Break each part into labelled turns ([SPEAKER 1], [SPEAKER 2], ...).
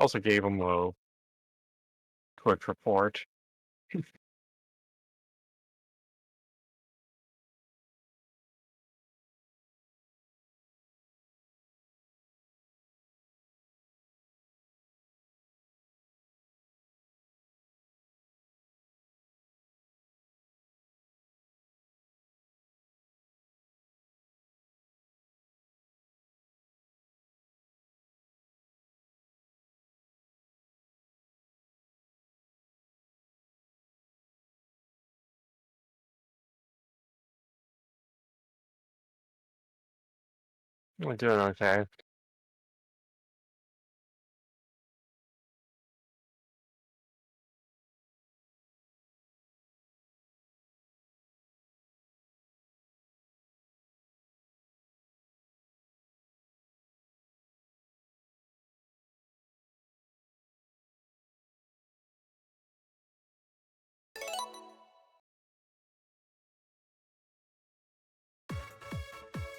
[SPEAKER 1] Also gave him a Twitch report. We're doing okay.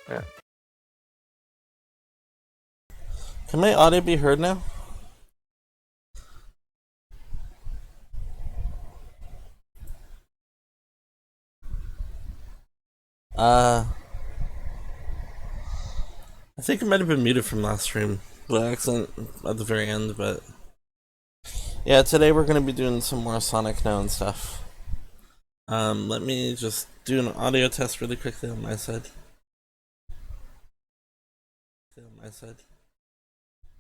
[SPEAKER 1] Yeah.
[SPEAKER 2] Can my audio be heard now? I think it might have been muted from last stream by accident at the very end, but yeah, today we're gonna be doing some more Sonic now and stuff. Let me just do an audio test really quickly on my side.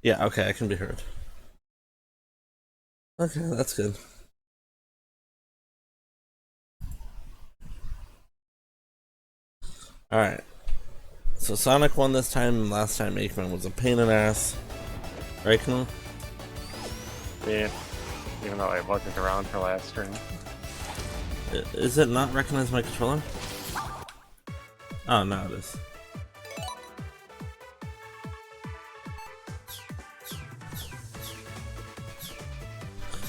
[SPEAKER 2] Yeah, okay, I can be heard. Okay, that's good. Alright. So Sonic won this time, and last time Eggman was a pain in the ass. Right, Canoe?
[SPEAKER 1] Yeah. Even though I wasn't around for last stream.
[SPEAKER 2] Is it not recognize my controller? Oh, no, it is.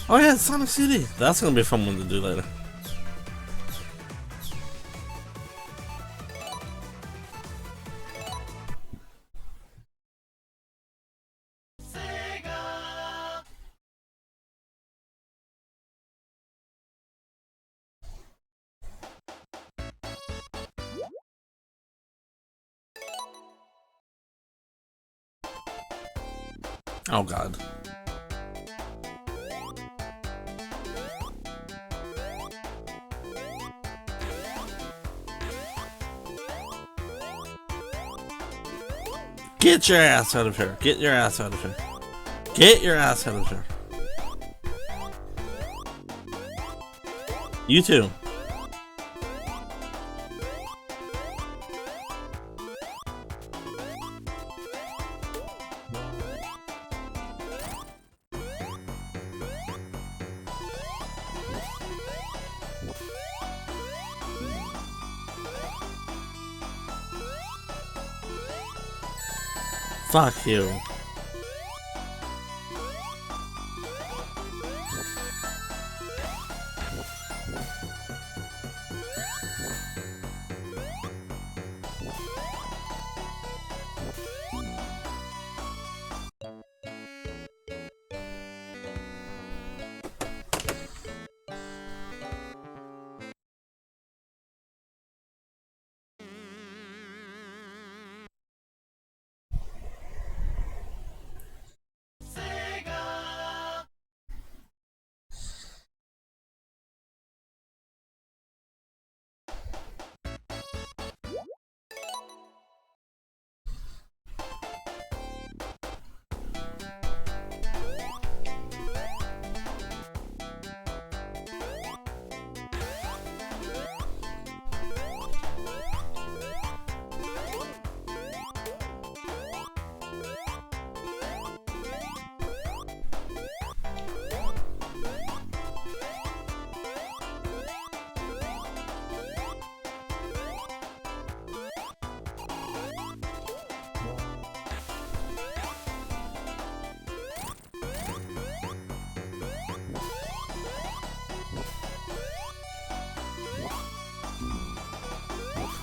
[SPEAKER 2] Oh yeah, Sonic CD! That's gonna be a fun one to do later. Oh god. Get your ass out of here. Get your ass out of here. Get your ass out of here. You too. Fuck you.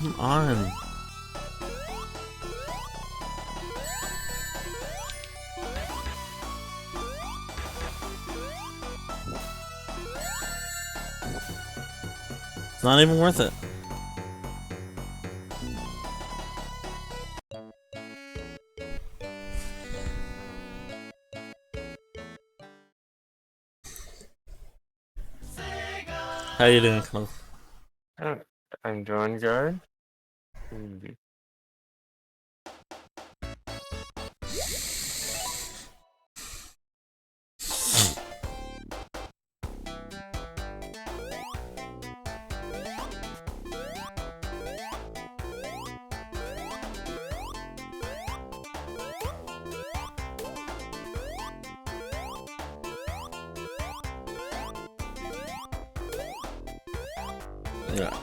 [SPEAKER 2] Come on. It's not even worth it. How you doing, Cole?
[SPEAKER 1] I'm doing good.
[SPEAKER 2] Yeah.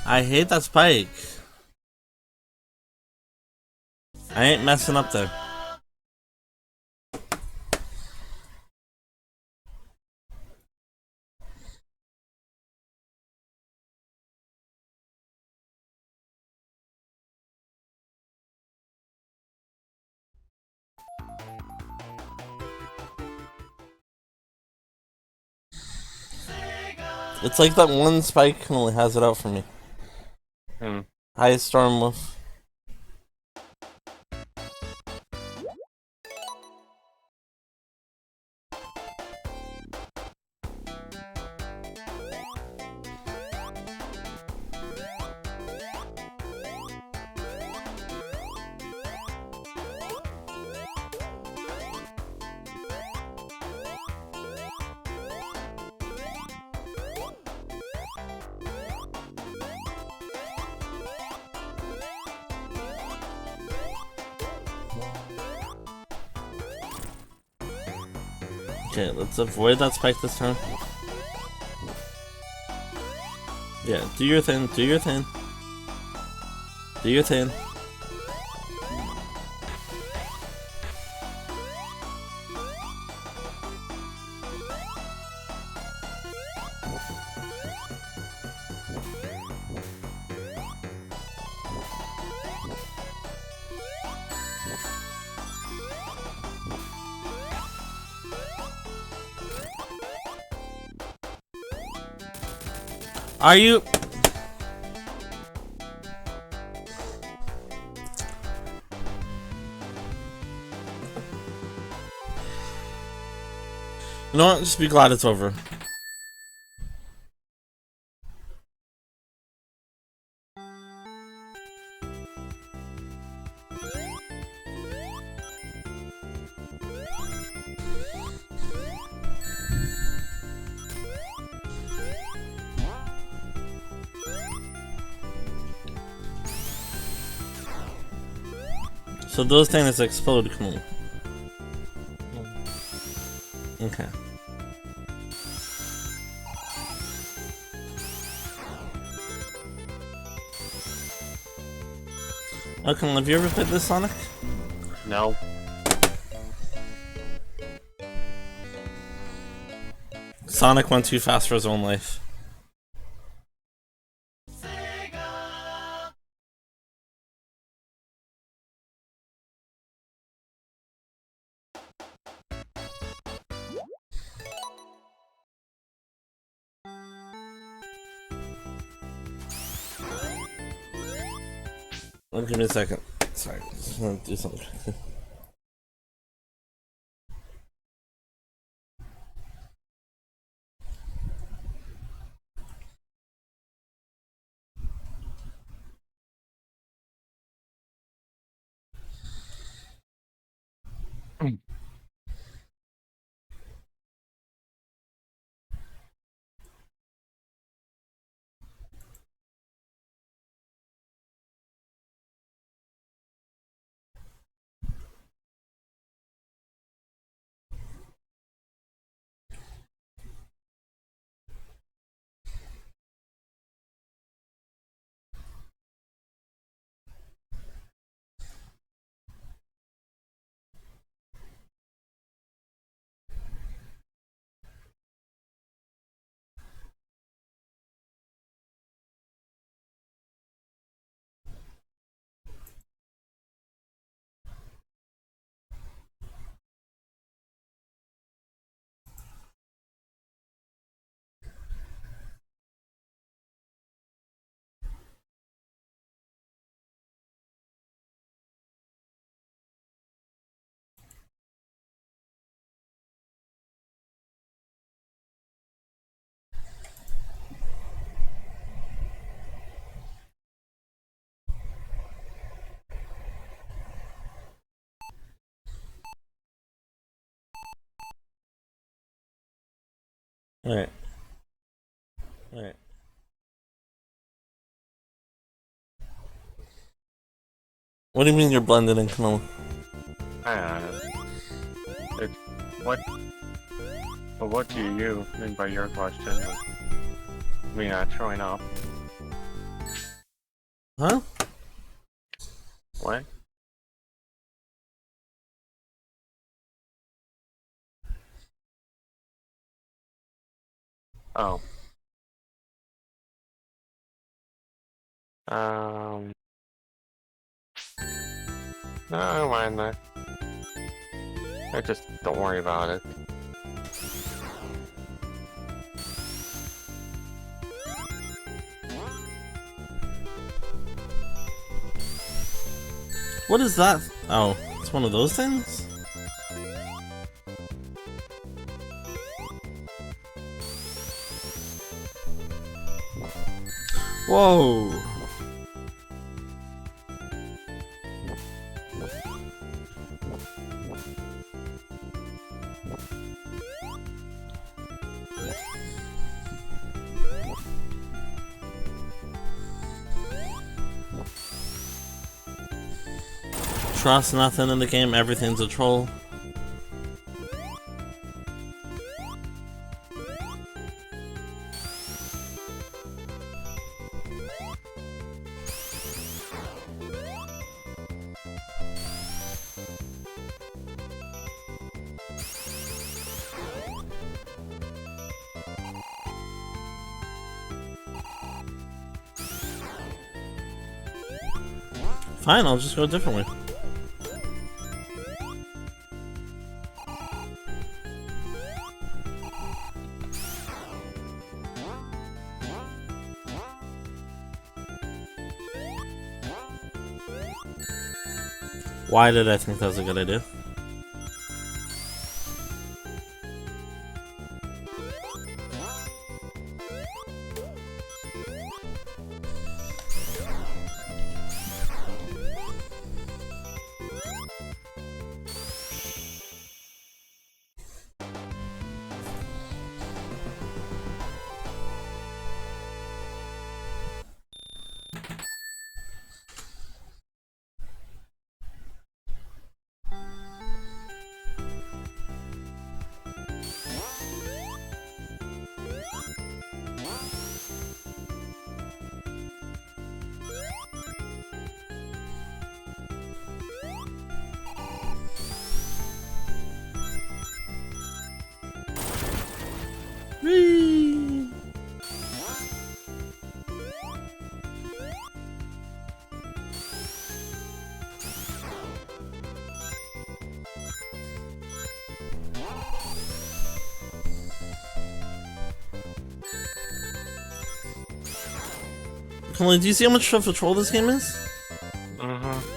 [SPEAKER 2] I hate that spike. I ain't messing up there. It's like that one spike only has it out for me. Highest storm wolf. Okay, let's avoid that spike this time. Yeah, do your thing, do your thing. Do your thing. Are you... You know what? Just be glad it's over. So those things explode, come on. Okay. Okay, have you ever played this Sonic?
[SPEAKER 1] No.
[SPEAKER 2] Sonic went too fast for his own life. Oh, give me a second. Sorry, just want to do something. Alright. Alright. What do you mean you're blended in, Camilla?
[SPEAKER 1] It's what? Well, what do you mean by your question? Me not showing up.
[SPEAKER 2] Huh?
[SPEAKER 1] What? Oh. No, I don't mind that. I just don't worry about it.
[SPEAKER 2] What is that? Oh, it's one of those things? Whoa! Trust nothing in the game, everything's a troll. Fine, I'll just go a different way. Why did I think that was a good idea? Whee! Come on, do you see how much of a troll this game is?
[SPEAKER 1] Mm-hmm.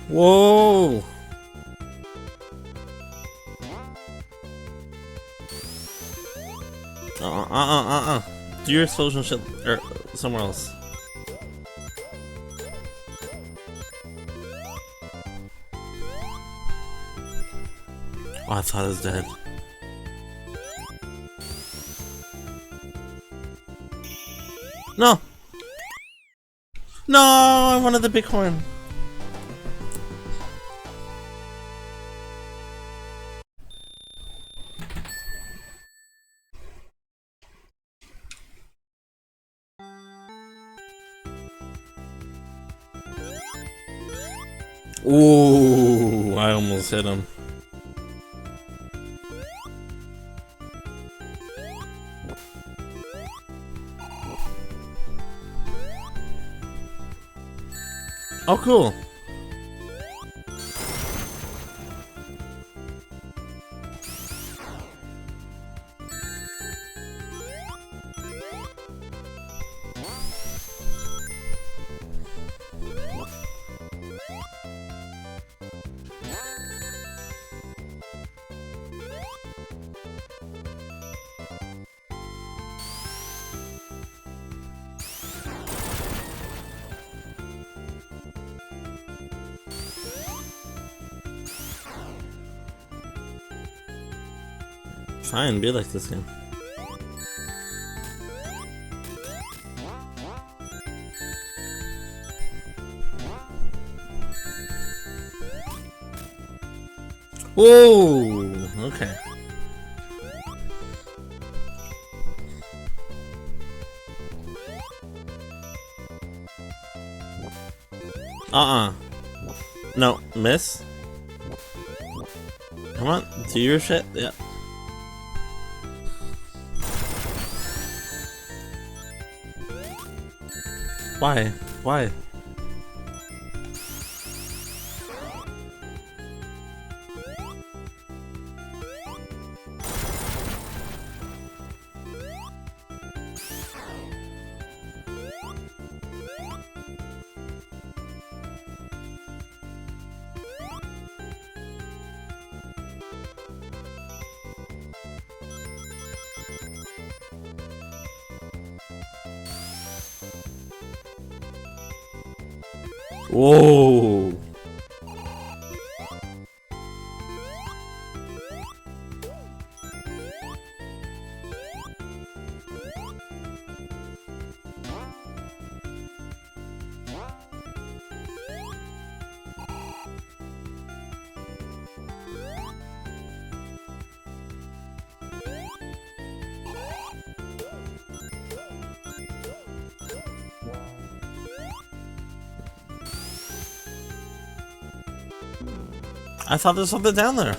[SPEAKER 2] Whoa! Do your explosion shit somewhere else. Oh, I thought it was dead. No! No! I wanted the big horn. Ooh, I almost hit him. Oh, cool. Fine, be like this game. Whoa! Okay. No, miss. Come on, do your shit. Yeah. Why? Why? Whoa! I thought there was something down there.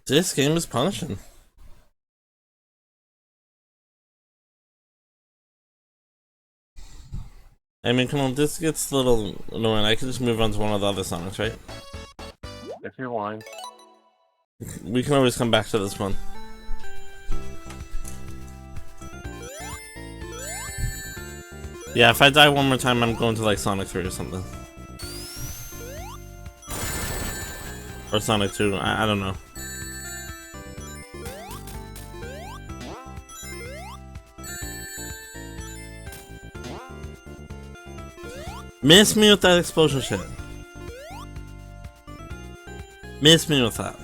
[SPEAKER 2] This game is punishing. I mean, come on, this gets a little annoying. I can just move on to one of the other songs, right?
[SPEAKER 1] If you want.
[SPEAKER 2] We can always come back to this one. Yeah, if I die one more time, I'm going to like Sonic 3 or something. Or Sonic 2, I don't know. Miss me with that explosion shit. Miss me with that.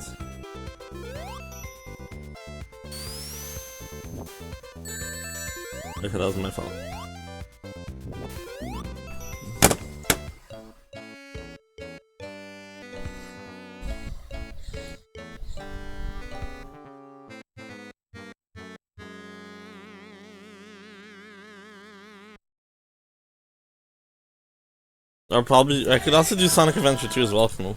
[SPEAKER 2] Okay, that was my fault. Or probably, I could also do Sonic Adventure 2 as well, cool.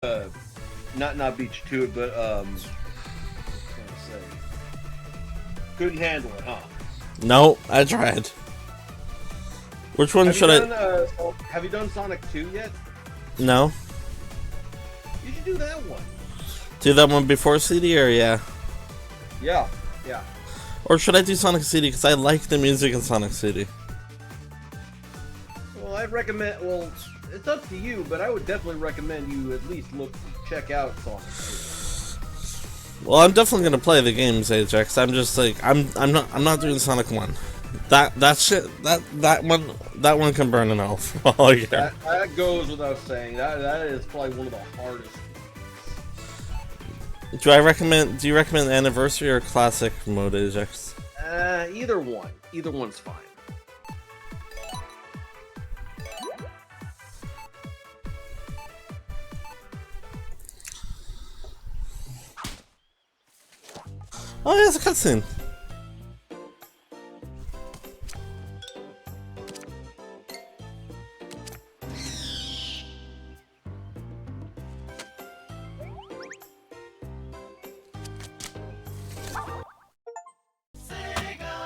[SPEAKER 3] not beat you to it, but trying to say, couldn't handle it, huh?
[SPEAKER 2] No, I tried. Which one should I?
[SPEAKER 3] Have you done Sonic 2 yet?
[SPEAKER 2] No.
[SPEAKER 3] You should do that one.
[SPEAKER 2] Do that one before CD, or yeah?
[SPEAKER 3] Yeah.
[SPEAKER 2] Or should I do Sonic CD? Because I like the music in Sonic CD.
[SPEAKER 3] Well, I'd recommend. Well, it's up to you, but I would definitely recommend you at least check out Sonic 2.
[SPEAKER 2] Well, I'm definitely gonna play the games, Ajax. I'm just like I'm not doing Sonic 1. That one can burn an elf. Oh yeah.
[SPEAKER 3] That goes without saying. That is probably one of the hardest.
[SPEAKER 2] Do you recommend anniversary or classic mode, Ajax?
[SPEAKER 3] Either one. Either one's fine.
[SPEAKER 2] Oh yeah, it's a cutscene.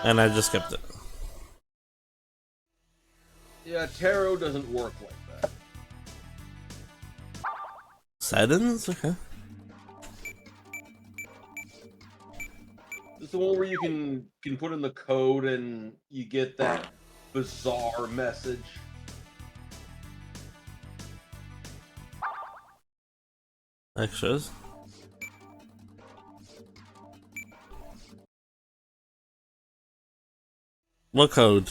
[SPEAKER 2] And I just skipped it.
[SPEAKER 3] Yeah, tarot doesn't work like that.
[SPEAKER 2] Settings? Okay.
[SPEAKER 3] It's the one where you can put in the code and you get that bizarre message.
[SPEAKER 2] Extras. What code?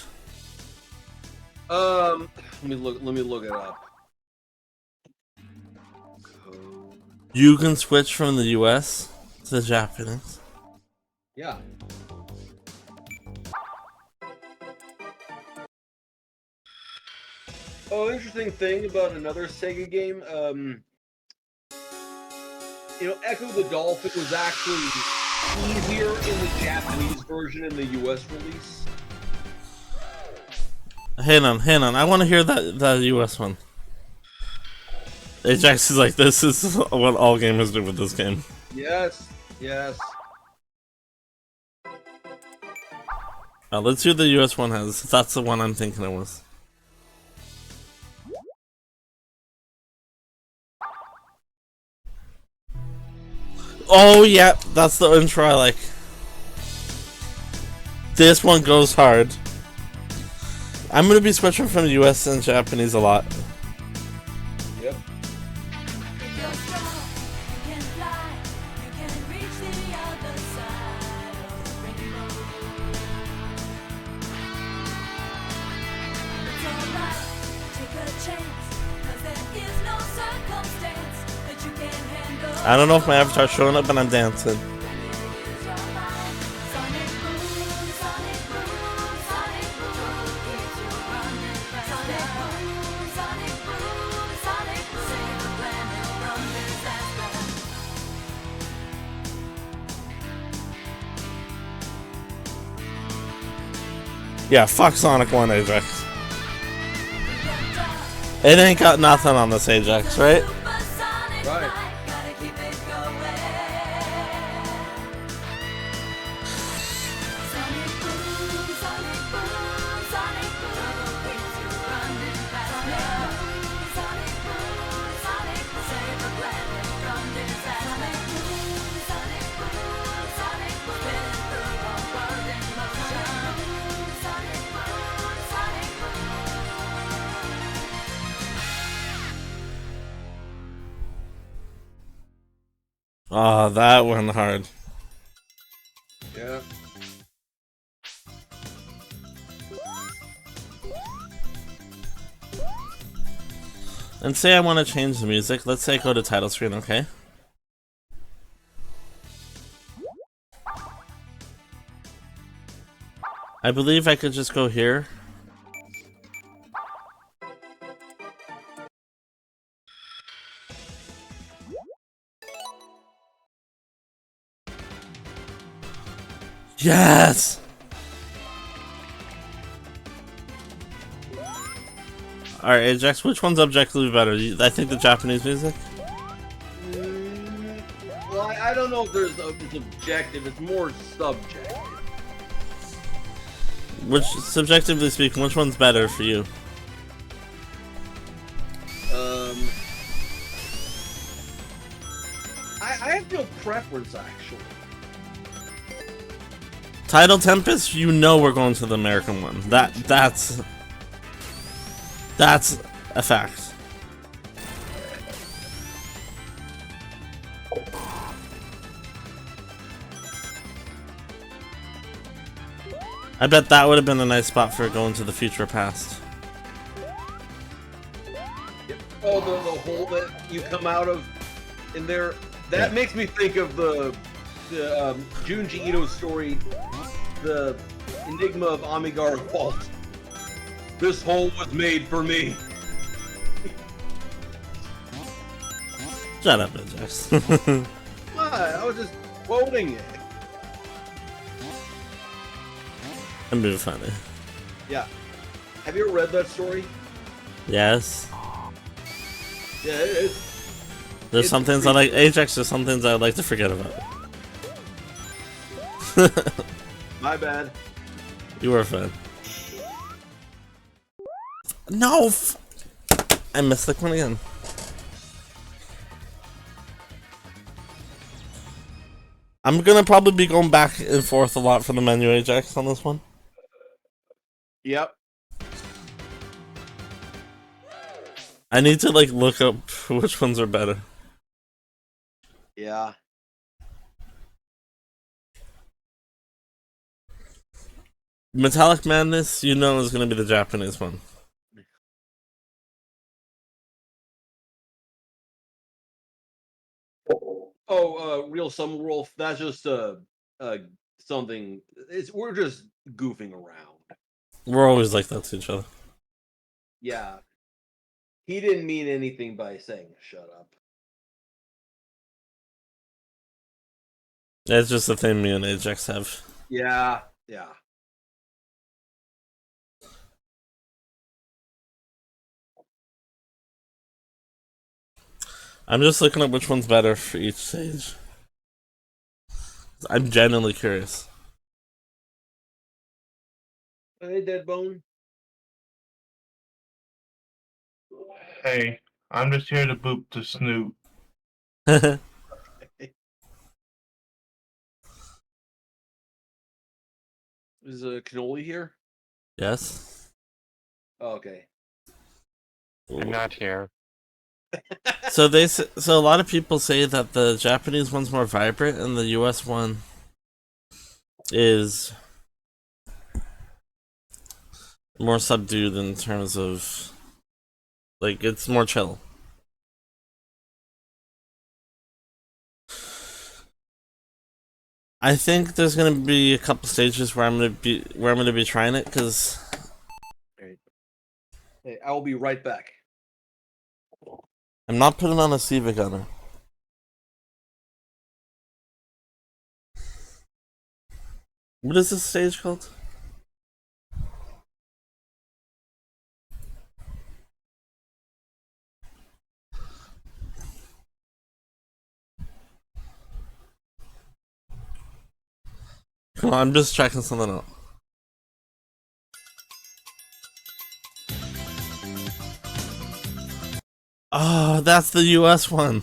[SPEAKER 3] Let me look it up. Code.
[SPEAKER 2] You can switch from the US to the Japanese.
[SPEAKER 3] Yeah. Oh, interesting thing about another Sega game. Echo the Dolphin was actually easier in the Japanese version in the US release.
[SPEAKER 2] Hang on. I want to hear that US one. Ajax is like, this is what all gamers do with this game.
[SPEAKER 3] Yes.
[SPEAKER 2] Let's see what the US one has. That's the one I'm thinking it was. Oh yeah, that's the intro I like. This one goes hard. I'm gonna be switching from US and Japanese a lot.
[SPEAKER 3] Yep.
[SPEAKER 2] I don't know if my avatar's showing up, but I'm dancing. Yeah, fuck Sonic 1, Ajax. It ain't got nothing on this Ajax, right?
[SPEAKER 3] Right.
[SPEAKER 2] Oh, that went hard.
[SPEAKER 3] Yeah.
[SPEAKER 2] And say I want to change the music. Let's say go to title screen, okay? I believe I could just go here. Yes! Alright, Ajax, which one's objectively better? I think the Japanese music?
[SPEAKER 3] Well, I don't know if it's objective. It's more subjective.
[SPEAKER 2] Which, subjectively speaking, which one's better for you?
[SPEAKER 3] I have no preference actually.
[SPEAKER 2] Tidal Tempest, you know we're going to the American one. That's a fact. I bet that would have been a nice spot for going to the future past.
[SPEAKER 3] Oh, the hole that you come out of in there. That makes me think of the Junji Ito story, the Enigma of Amigar Vault. This hole was made for me.
[SPEAKER 2] Shut up, Ajax.
[SPEAKER 3] What? I was just quoting it.
[SPEAKER 2] I'm being funny.
[SPEAKER 3] Yeah. Have you ever read that story?
[SPEAKER 2] Yes.
[SPEAKER 3] Yeah,
[SPEAKER 2] There's some things I like. Ajax, there's some things I would like to forget about.
[SPEAKER 3] My bad.
[SPEAKER 2] You were a fan. No! I missed the one again. I'm gonna probably be going back and forth a lot for the menu Ajax on this one.
[SPEAKER 3] Yep.
[SPEAKER 2] I need to like look up which ones are better.
[SPEAKER 3] Yeah.
[SPEAKER 2] Metallic Madness, you know, is gonna be the Japanese one.
[SPEAKER 3] Oh, Real Summer Wolf. That's just something. We're just goofing around.
[SPEAKER 2] We're always like that to each other.
[SPEAKER 3] Yeah. He didn't mean anything by saying shut up.
[SPEAKER 2] It's just the thing me and Ajax have.
[SPEAKER 3] Yeah. Yeah.
[SPEAKER 2] I'm just looking up which one's better for each stage. I'm genuinely curious.
[SPEAKER 3] Hey, Deadbone.
[SPEAKER 4] Hey, I'm just here to boop the snoot.
[SPEAKER 3] Is Cannoli here?
[SPEAKER 2] Yes.
[SPEAKER 3] Oh, okay.
[SPEAKER 1] I'm not here.
[SPEAKER 2] So so a lot of people say that the Japanese one's more vibrant and the US one is more subdued in terms of like it's more chill. I think there's gonna be a couple stages where I'm gonna be trying it because
[SPEAKER 3] Hey, I will be right back.
[SPEAKER 2] I'm not putting on a Civic Gunner. What is this stage called? Come on, I'm just checking something out. Oh, that's the US one.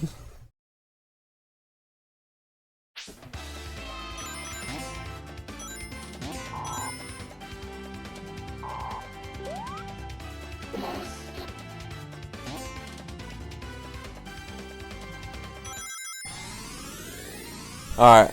[SPEAKER 2] Alright.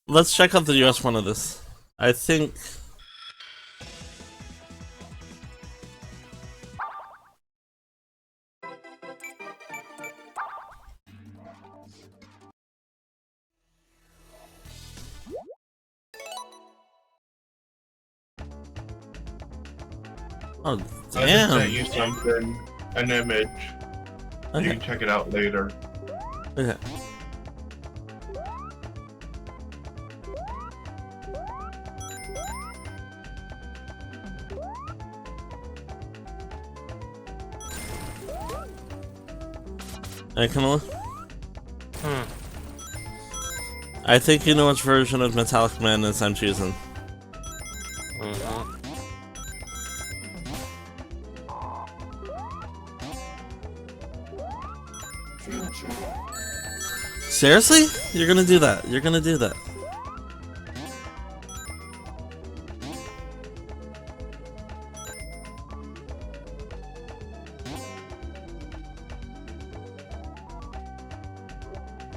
[SPEAKER 2] Let's check out the US one of this. I think... Oh,
[SPEAKER 4] I just
[SPEAKER 2] damn.
[SPEAKER 4] sent you something, an image. You
[SPEAKER 2] Okay.
[SPEAKER 4] can check it out later.
[SPEAKER 2] Okay. Hey, Kamala?
[SPEAKER 1] Hmm.
[SPEAKER 2] I think you know which version of Metallic Madness I'm choosing.
[SPEAKER 1] Mm-hmm.
[SPEAKER 2] Seriously? You're gonna do that? You're gonna do that?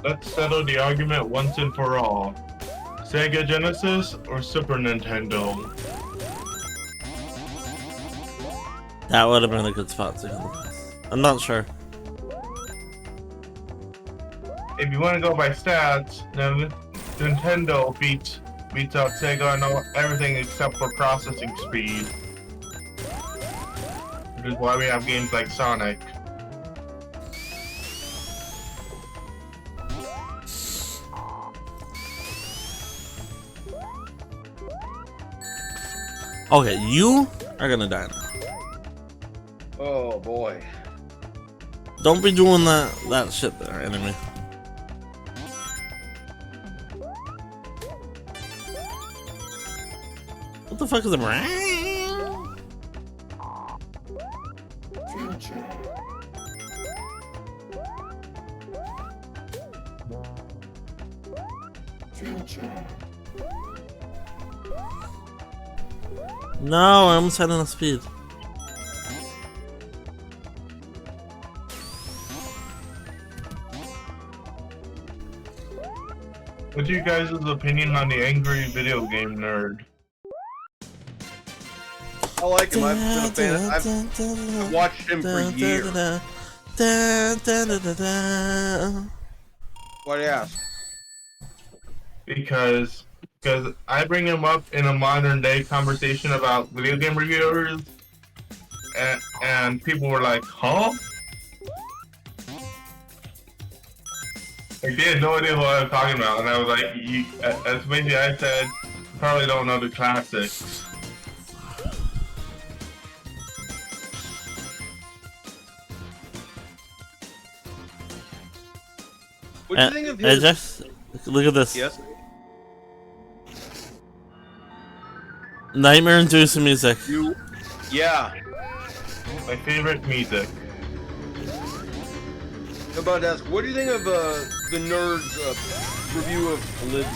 [SPEAKER 4] Let's settle the argument once and for all. Sega Genesis or Super Nintendo?
[SPEAKER 2] That would have been a good spot to go. I'm not sure.
[SPEAKER 4] If you want to go by stats, then Nintendo beats out Sega on everything except for processing speed. Which is why we have games like Sonic.
[SPEAKER 2] Okay, you are gonna die now.
[SPEAKER 3] Oh boy.
[SPEAKER 2] Don't be doing that shit there, enemy. What the fuck is it? No, I almost had enough speed.
[SPEAKER 4] What's your guys' opinion on the angry video game nerd?
[SPEAKER 3] I like him. I've been a fan. I've watched him for years. Why do you ask?
[SPEAKER 4] Because I bring him up in a modern day conversation about video game reviewers, and people were like, huh? Like, they had no idea what I was talking about, and I was like, as maybe I said, you probably don't know the classics.
[SPEAKER 3] What do you think of his?
[SPEAKER 2] Just look at this.
[SPEAKER 3] Yes.
[SPEAKER 2] Nightmare-inducing music.
[SPEAKER 3] Yeah.
[SPEAKER 4] My favorite music.
[SPEAKER 3] I'm about to ask, what do you think of the nerd's review of Oblivion?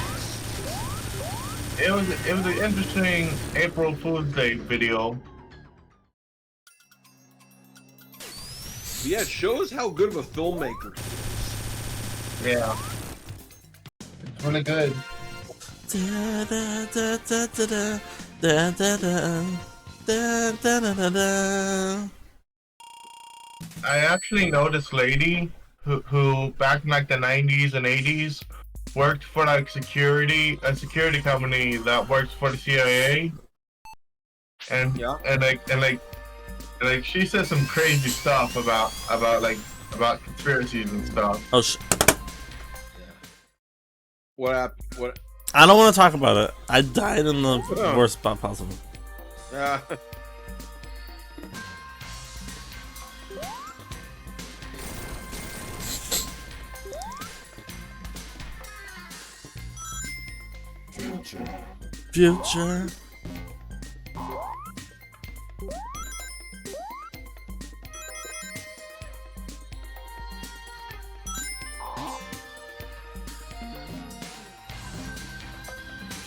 [SPEAKER 4] It was an interesting April Fool's Day video.
[SPEAKER 3] Yeah, it shows how good of a filmmaker.
[SPEAKER 4] Yeah. It's really good.
[SPEAKER 2] Da, da, da, da, da, da, da, da, da, da, da, da.
[SPEAKER 4] I actually know this lady who back in like the 90s and 80s worked for like a security company that works for the CIA, and
[SPEAKER 3] Yeah.
[SPEAKER 4] and she said some crazy stuff about conspiracies and stuff.
[SPEAKER 2] Oh,
[SPEAKER 3] What happened? What?
[SPEAKER 2] I don't want to talk about it. I died in the worst spot possible. Future.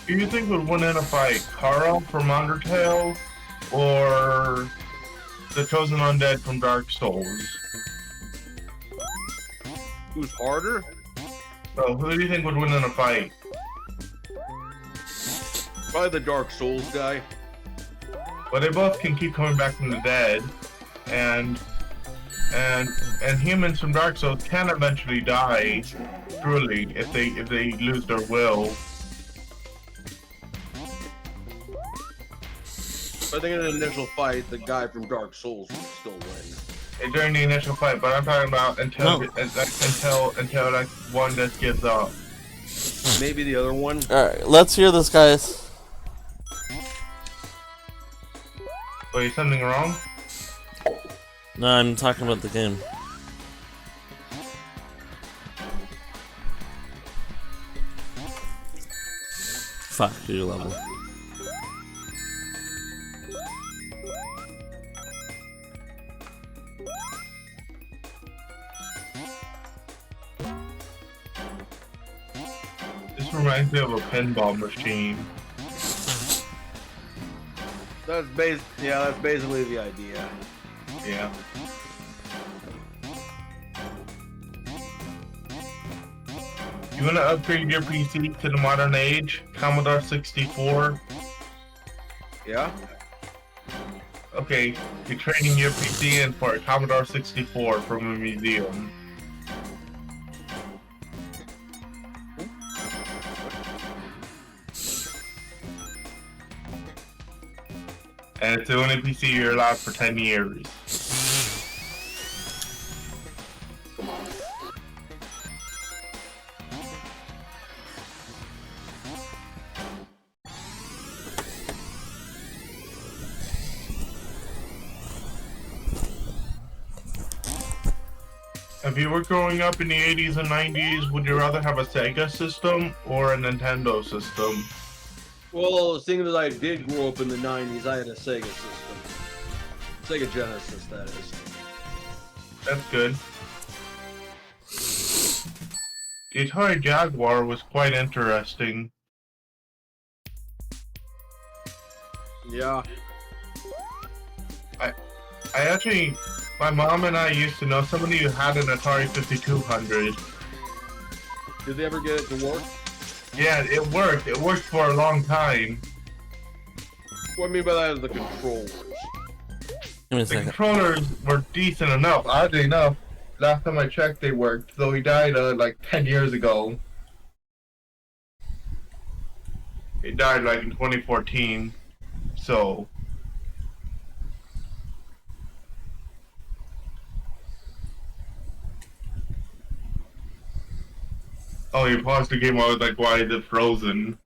[SPEAKER 4] Do you think would win in a fight, Carl from Undertale or the Chosen Undead from Dark Souls?
[SPEAKER 3] Who's harder?
[SPEAKER 4] So who do you think would win in a fight?
[SPEAKER 3] Probably the Dark Souls guy.
[SPEAKER 4] Well, they both can keep coming back from the dead, and humans from Dark Souls can eventually die, truly, if they lose their will.
[SPEAKER 3] I think in an initial fight, the guy from Dark Souls would still win.
[SPEAKER 4] And during the initial fight, but I'm talking about until like one just gives up.
[SPEAKER 3] Maybe the other one.
[SPEAKER 2] Alright, let's hear this, guys.
[SPEAKER 4] Wait, something wrong?
[SPEAKER 2] No, I'm talking about the game. Fuck your level.
[SPEAKER 4] This reminds me of a pinball machine.
[SPEAKER 3] That's basically the idea.
[SPEAKER 4] Yeah. You want to upgrade your PC to the modern age? Commodore 64?
[SPEAKER 3] Yeah?
[SPEAKER 4] Okay, you're trading your PC in for a Commodore 64 from a museum. And it's the only PC you're allowed for 10 years. If you were growing up in the 80s and 90s, would you rather have a Sega system or a Nintendo system?
[SPEAKER 3] Well, seeing that I did grow up in the 90s, I had a Sega system. Sega Genesis, that is.
[SPEAKER 4] That's good. The Atari Jaguar was quite interesting.
[SPEAKER 3] Yeah.
[SPEAKER 4] My mom and I used to know somebody who had an Atari 5200.
[SPEAKER 3] Did they ever get it to work?
[SPEAKER 4] Yeah, it worked. It worked for a long time.
[SPEAKER 3] What I mean by that is the controllers.
[SPEAKER 2] Give me a
[SPEAKER 4] The
[SPEAKER 2] second.
[SPEAKER 4] controllers were decent enough. Oddly enough, last time I checked, they worked. Though he died like 10 years ago. He died like in 2014. So. Oh, you paused the game. I was like, why is it frozen?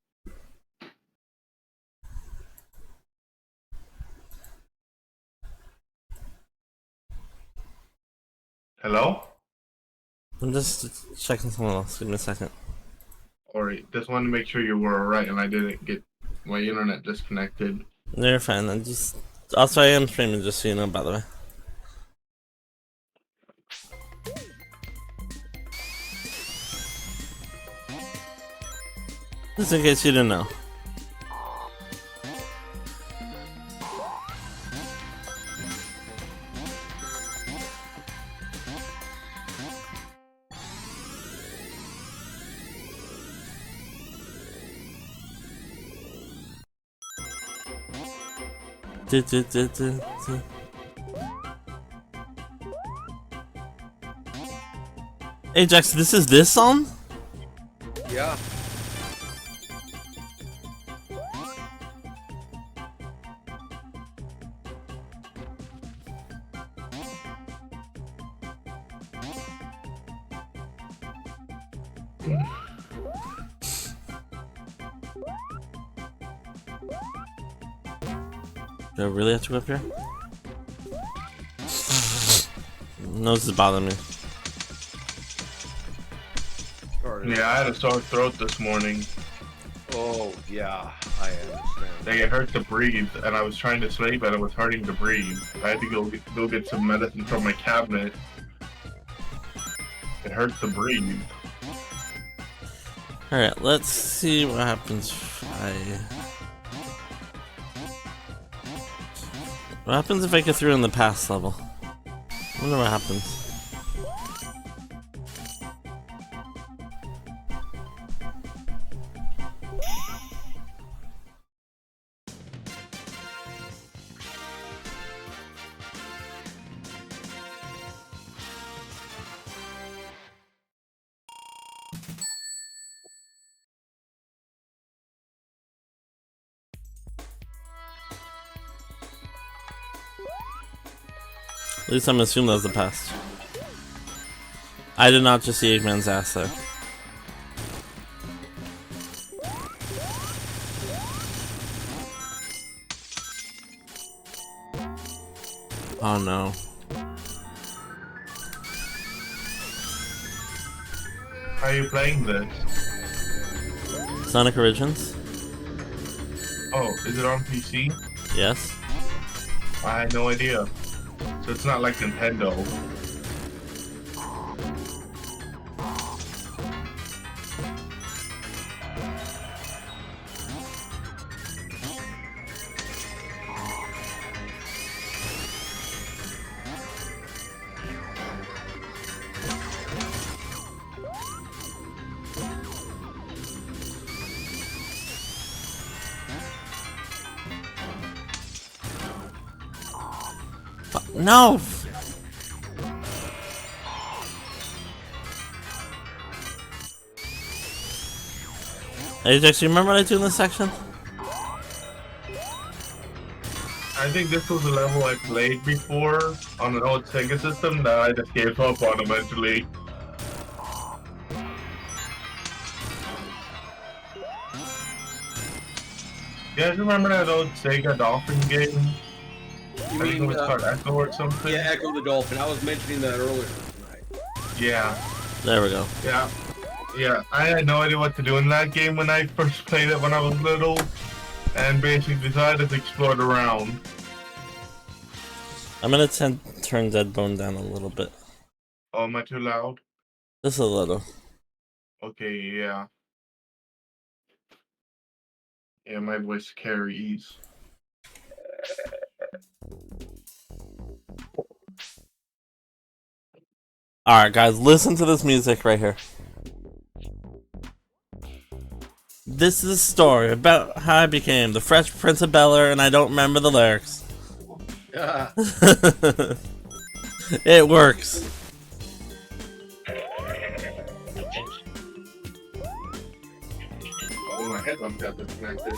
[SPEAKER 4] Hello?
[SPEAKER 2] I'm just checking someone else. Give me a second.
[SPEAKER 4] Alright, just wanted to make sure you were alright and I didn't get my internet disconnected.
[SPEAKER 2] No, you're fine. I'm just. Also, I am streaming, just so you know, by the way. Just in case you didn't know. Hey Jax, this is this song?
[SPEAKER 3] Yeah.
[SPEAKER 2] Do I really have to go up here? Nose is bothering me.
[SPEAKER 4] Yeah, I had a sore throat this morning.
[SPEAKER 3] Oh, yeah, I understand.
[SPEAKER 4] Like, it hurt to breathe, and I was trying to sleep, and it was hurting to breathe. I had to go get some medicine from my cabinet. It hurts to breathe.
[SPEAKER 2] Alright, let's see what happens if What happens if I get through in the past level? I wonder what happens. At least I'm assuming that was the past. I did not just see Eggman's ass there. Oh no.
[SPEAKER 4] How are you playing this?
[SPEAKER 2] Sonic Origins?
[SPEAKER 4] Oh, is it on PC?
[SPEAKER 2] Yes.
[SPEAKER 4] I had no idea. So it's not like Nintendo.
[SPEAKER 2] No! Ajax, you remember what I do in this section?
[SPEAKER 4] I think this was a level I played before on an old Sega system that I just gave up on eventually. You guys remember that old Sega Dolphin game?
[SPEAKER 3] You
[SPEAKER 4] I think
[SPEAKER 3] mean
[SPEAKER 4] it was called Echo or something?
[SPEAKER 3] yeah, Echo the Dolphin. I was mentioning that earlier tonight.
[SPEAKER 4] Yeah.
[SPEAKER 2] There we go.
[SPEAKER 4] Yeah. Yeah. I had no idea what to do in that game when I first played it when I was little. And basically decided to explore around.
[SPEAKER 2] I'm gonna turn Deadbone down a little bit.
[SPEAKER 4] Oh, am I too loud?
[SPEAKER 2] Just a little.
[SPEAKER 4] Okay, yeah. Yeah, my voice carries.
[SPEAKER 2] Alright, guys, listen to this music right here. This is a story about how I became the Fresh Prince of Bel-Air, and I don't remember the lyrics. It works.
[SPEAKER 4] Oh, my headphones got disconnected.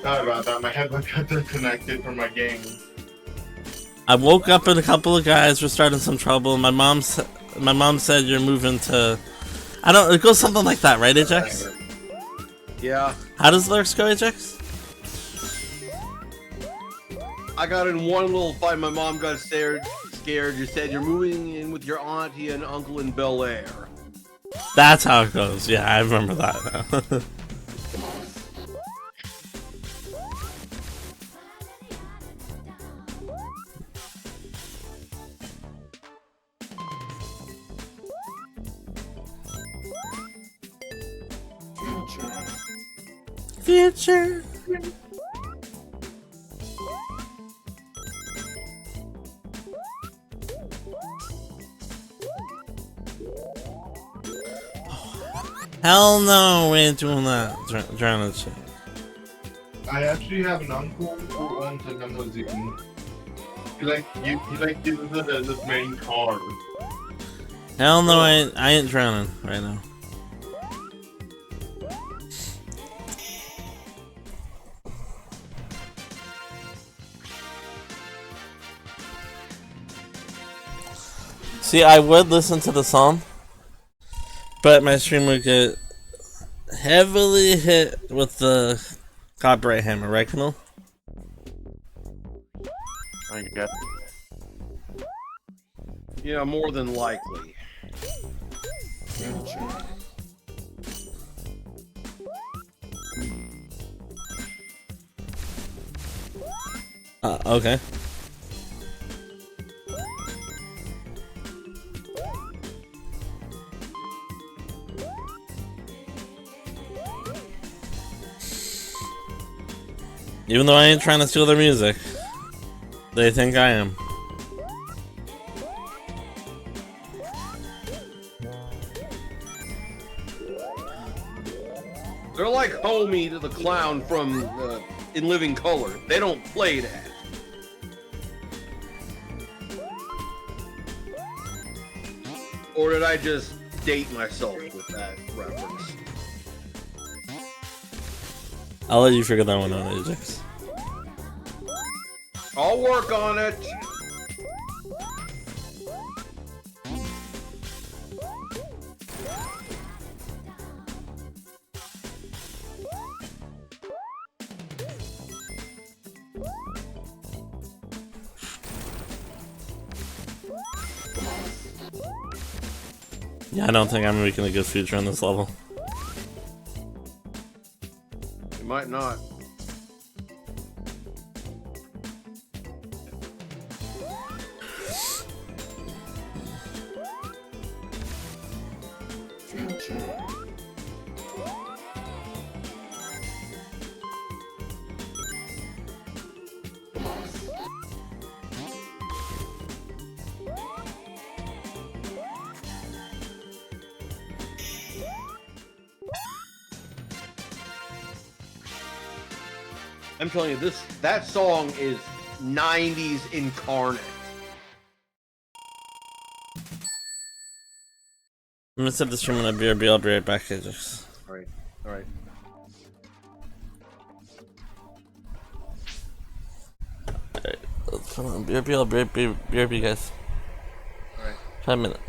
[SPEAKER 4] Sorry about that, my headphones got disconnected from my game.
[SPEAKER 2] I woke up and a couple of guys were starting some trouble. My mom said you're moving to... I don't... It goes something like that, right, Ajax?
[SPEAKER 3] Yeah.
[SPEAKER 2] How does the lyrics go, Ajax?
[SPEAKER 3] I got in one little fight. My mom got scared. You said you're moving in with your auntie and uncle in Bel Air.
[SPEAKER 2] That's how it goes. Yeah, I remember that. Future. Hell no, we ain't doing that. Drowning shit.
[SPEAKER 4] I actually have an uncle who owns a limousine. He uses it as his main car.
[SPEAKER 2] Hell no, I ain't drowning right now. See, I would listen to the song, but my stream would get heavily hit with the copyright hammer, right, Canal?
[SPEAKER 1] I guess.
[SPEAKER 3] Yeah, more than likely.
[SPEAKER 2] Okay. Even though I ain't trying to steal their music, they think I am.
[SPEAKER 3] They're like Homie to the clown from In Living Color. They don't play that. Or did I just date myself with that reference?
[SPEAKER 2] I'll let you figure that one out, Ajax.
[SPEAKER 3] I'll work on it.
[SPEAKER 2] Yeah, I don't think I'm making a good future on this level.
[SPEAKER 3] You might not. I'm telling you, that song is 90s incarnate.
[SPEAKER 2] I'm gonna set the stream on a BRB, I'll be right back. Just...
[SPEAKER 3] Alright, alright.
[SPEAKER 2] Alright, let's put on BRB, I'll be right BRB, guys.
[SPEAKER 3] Alright.
[SPEAKER 2] 5 minutes.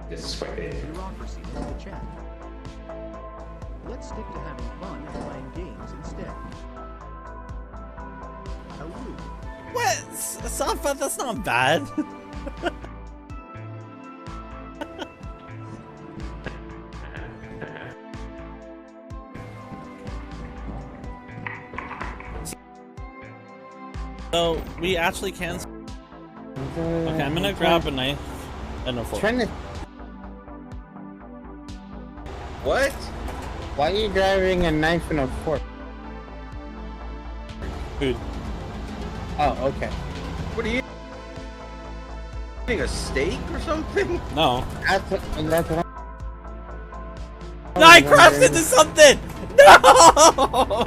[SPEAKER 5] This is quite big.
[SPEAKER 6] Bureaucracy in the chat. Let's stick to having fun and playing games instead. Hello.
[SPEAKER 2] What? It's not bad, that's not bad. So, we actually can... Okay, I'm gonna grab a knife and a fork.
[SPEAKER 3] What?
[SPEAKER 7] Why are you grabbing a knife and a fork?
[SPEAKER 2] Food.
[SPEAKER 7] Oh, okay.
[SPEAKER 3] What are you eating? A steak or something?
[SPEAKER 2] No.
[SPEAKER 7] That's what
[SPEAKER 2] No, I crashed into something! No!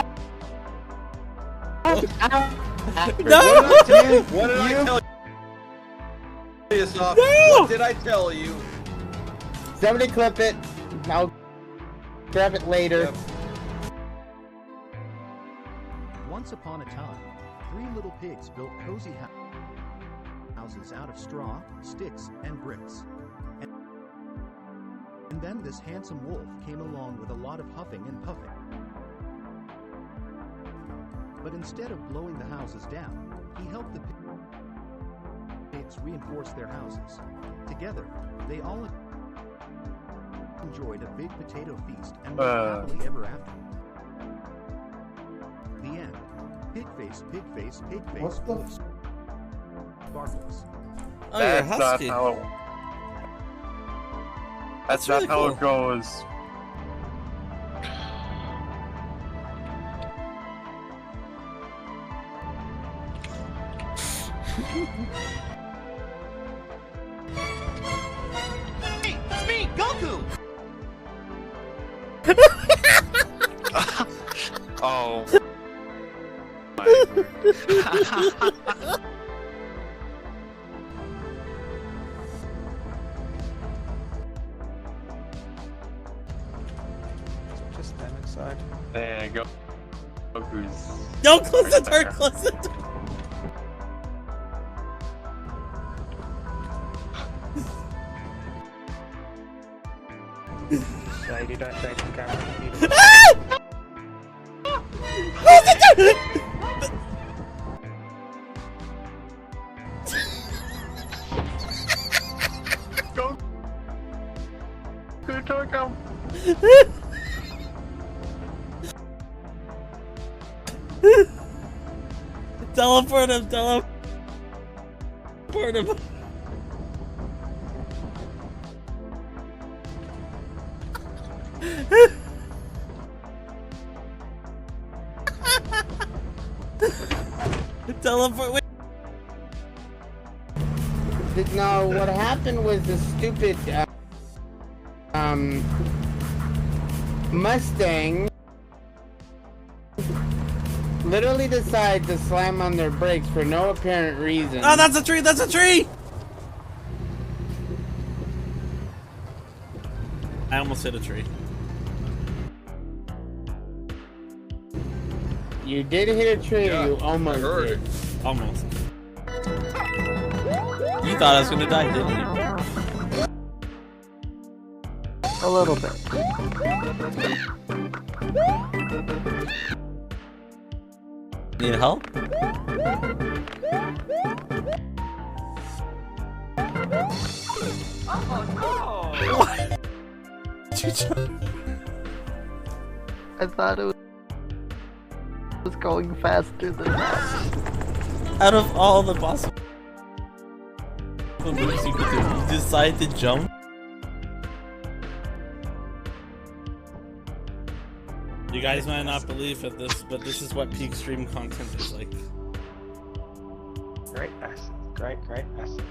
[SPEAKER 2] No!
[SPEAKER 3] What did I tell you?
[SPEAKER 2] No!
[SPEAKER 3] What did I tell you?
[SPEAKER 7] Somebody clip it. I'll grab it later.
[SPEAKER 3] Yep.
[SPEAKER 6] Once upon a time, 3 little pigs built cozy houses out of straw, sticks, and bricks. And then this handsome wolf came along with a lot of huffing and puffing. But instead of blowing the houses down, he helped the pigs reinforce their houses. Together, they all enjoyed a big potato feast and lived happily ever after. The end. Pig face, pig face, pig face, wolf sparkles.
[SPEAKER 2] Oh, you're a
[SPEAKER 1] That's not
[SPEAKER 2] husky.
[SPEAKER 1] how it... That's
[SPEAKER 2] really
[SPEAKER 1] not how
[SPEAKER 2] cool.
[SPEAKER 1] it goes.
[SPEAKER 6] Hey, it's me, Goku!
[SPEAKER 1] Oh.
[SPEAKER 7] Just stand inside.
[SPEAKER 1] There you go. Goku's...
[SPEAKER 2] Don't close the door, close the door.
[SPEAKER 7] Side, you don't take the camera.
[SPEAKER 2] Close the door!
[SPEAKER 1] Who took him?
[SPEAKER 2] Teleport him, teleport him. Teleport. Wait.
[SPEAKER 7] No, what happened was the stupid Mustang literally decided to slam on their brakes for no apparent reason.
[SPEAKER 2] Oh, that's a tree! That's a tree! I almost hit a tree.
[SPEAKER 7] You did hit a tree.
[SPEAKER 3] Yeah,
[SPEAKER 7] You almost
[SPEAKER 3] I heard
[SPEAKER 7] did.
[SPEAKER 3] it.
[SPEAKER 2] Almost. You thought I was gonna die, didn't you?
[SPEAKER 5] A little bit.
[SPEAKER 2] Need help? What? Did you jump?
[SPEAKER 5] I thought it was going faster than that.
[SPEAKER 2] Out of all the possible moves you could do, you decide to jump? You guys might not believe it, but this is what peak stream content is like.
[SPEAKER 8] Great essence. Great essence.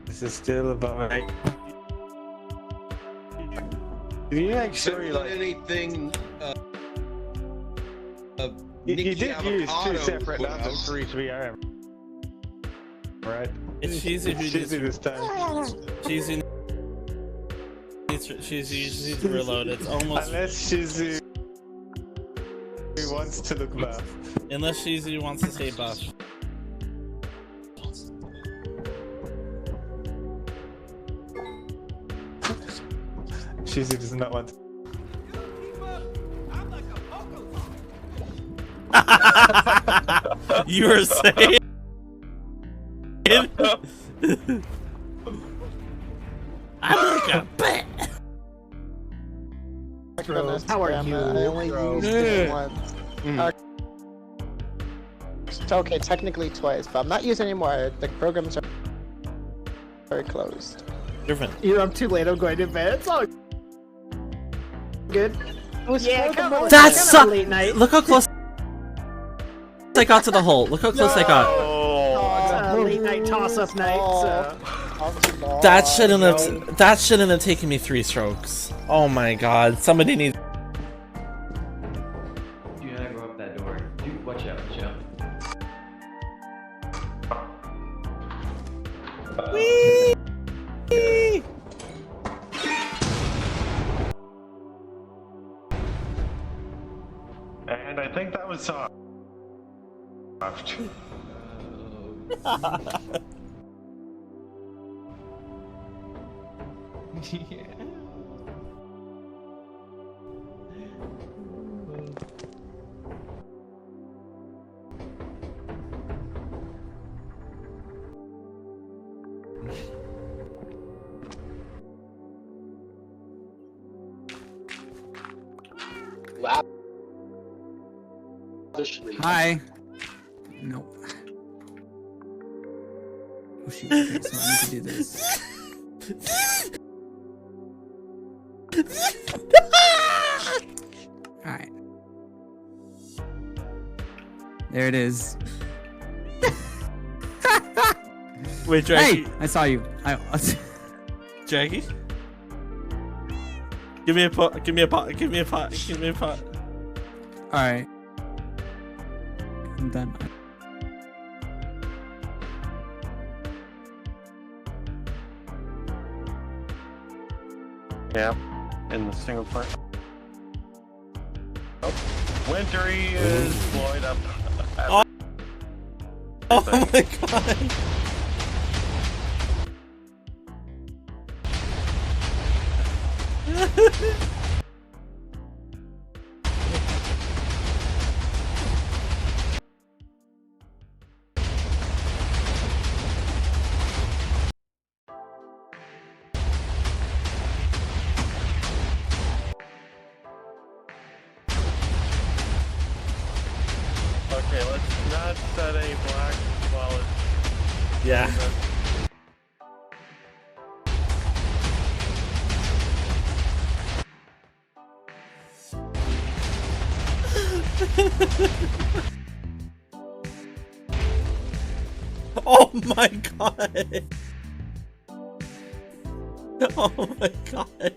[SPEAKER 8] This is still about right. You actually
[SPEAKER 3] Not
[SPEAKER 8] like
[SPEAKER 3] anything.
[SPEAKER 8] you
[SPEAKER 3] Nikki
[SPEAKER 8] did use two
[SPEAKER 3] Avocado
[SPEAKER 8] separate
[SPEAKER 3] put
[SPEAKER 8] numbers
[SPEAKER 3] out.
[SPEAKER 8] for each VR, right?
[SPEAKER 2] It's cheesy who
[SPEAKER 8] Cheesy
[SPEAKER 2] needs
[SPEAKER 8] this time.
[SPEAKER 2] cheesy needs to reload. It's almost
[SPEAKER 8] Unless Shizu wants to look buff.
[SPEAKER 2] unless cheesy wants to stay buff.
[SPEAKER 8] Shizu does not want to.
[SPEAKER 2] You were saying? I'm like a bat.
[SPEAKER 7] How are you?
[SPEAKER 5] I only used it once. Okay, technically twice, but I'm not using it anymore. The programs are very closed.
[SPEAKER 2] Different.
[SPEAKER 7] You're up too late. I'm going to bed. It's all good. Yeah, come on.
[SPEAKER 2] That's
[SPEAKER 7] kind of a late night.
[SPEAKER 2] Look how close I got to the hole. Look how close I got.
[SPEAKER 7] It's a late night toss-up night. So.
[SPEAKER 2] That shouldn't have taken me 3 strokes. Oh my god. Somebody needs.
[SPEAKER 9] Do not go up that door. Dude, watch out, watch out.
[SPEAKER 2] Whee!
[SPEAKER 8] And I think that was soft.
[SPEAKER 10] Hi. Nope. Oh shoot, okay, so I need to do this. Alright. There it is.
[SPEAKER 2] Wait, Jackie.
[SPEAKER 10] Hey! I saw you.
[SPEAKER 2] Jackie? Give me a pot. Give me a pot. Give me a pot. Give me a pot.
[SPEAKER 10] Alright. I'm done.
[SPEAKER 1] Yeah, in the single player. Oh, Wintry is Floyd up.
[SPEAKER 2] Oh my god.
[SPEAKER 1] Okay, let's not set a black while it's...
[SPEAKER 2] Yeah. Oh my god. Oh my god.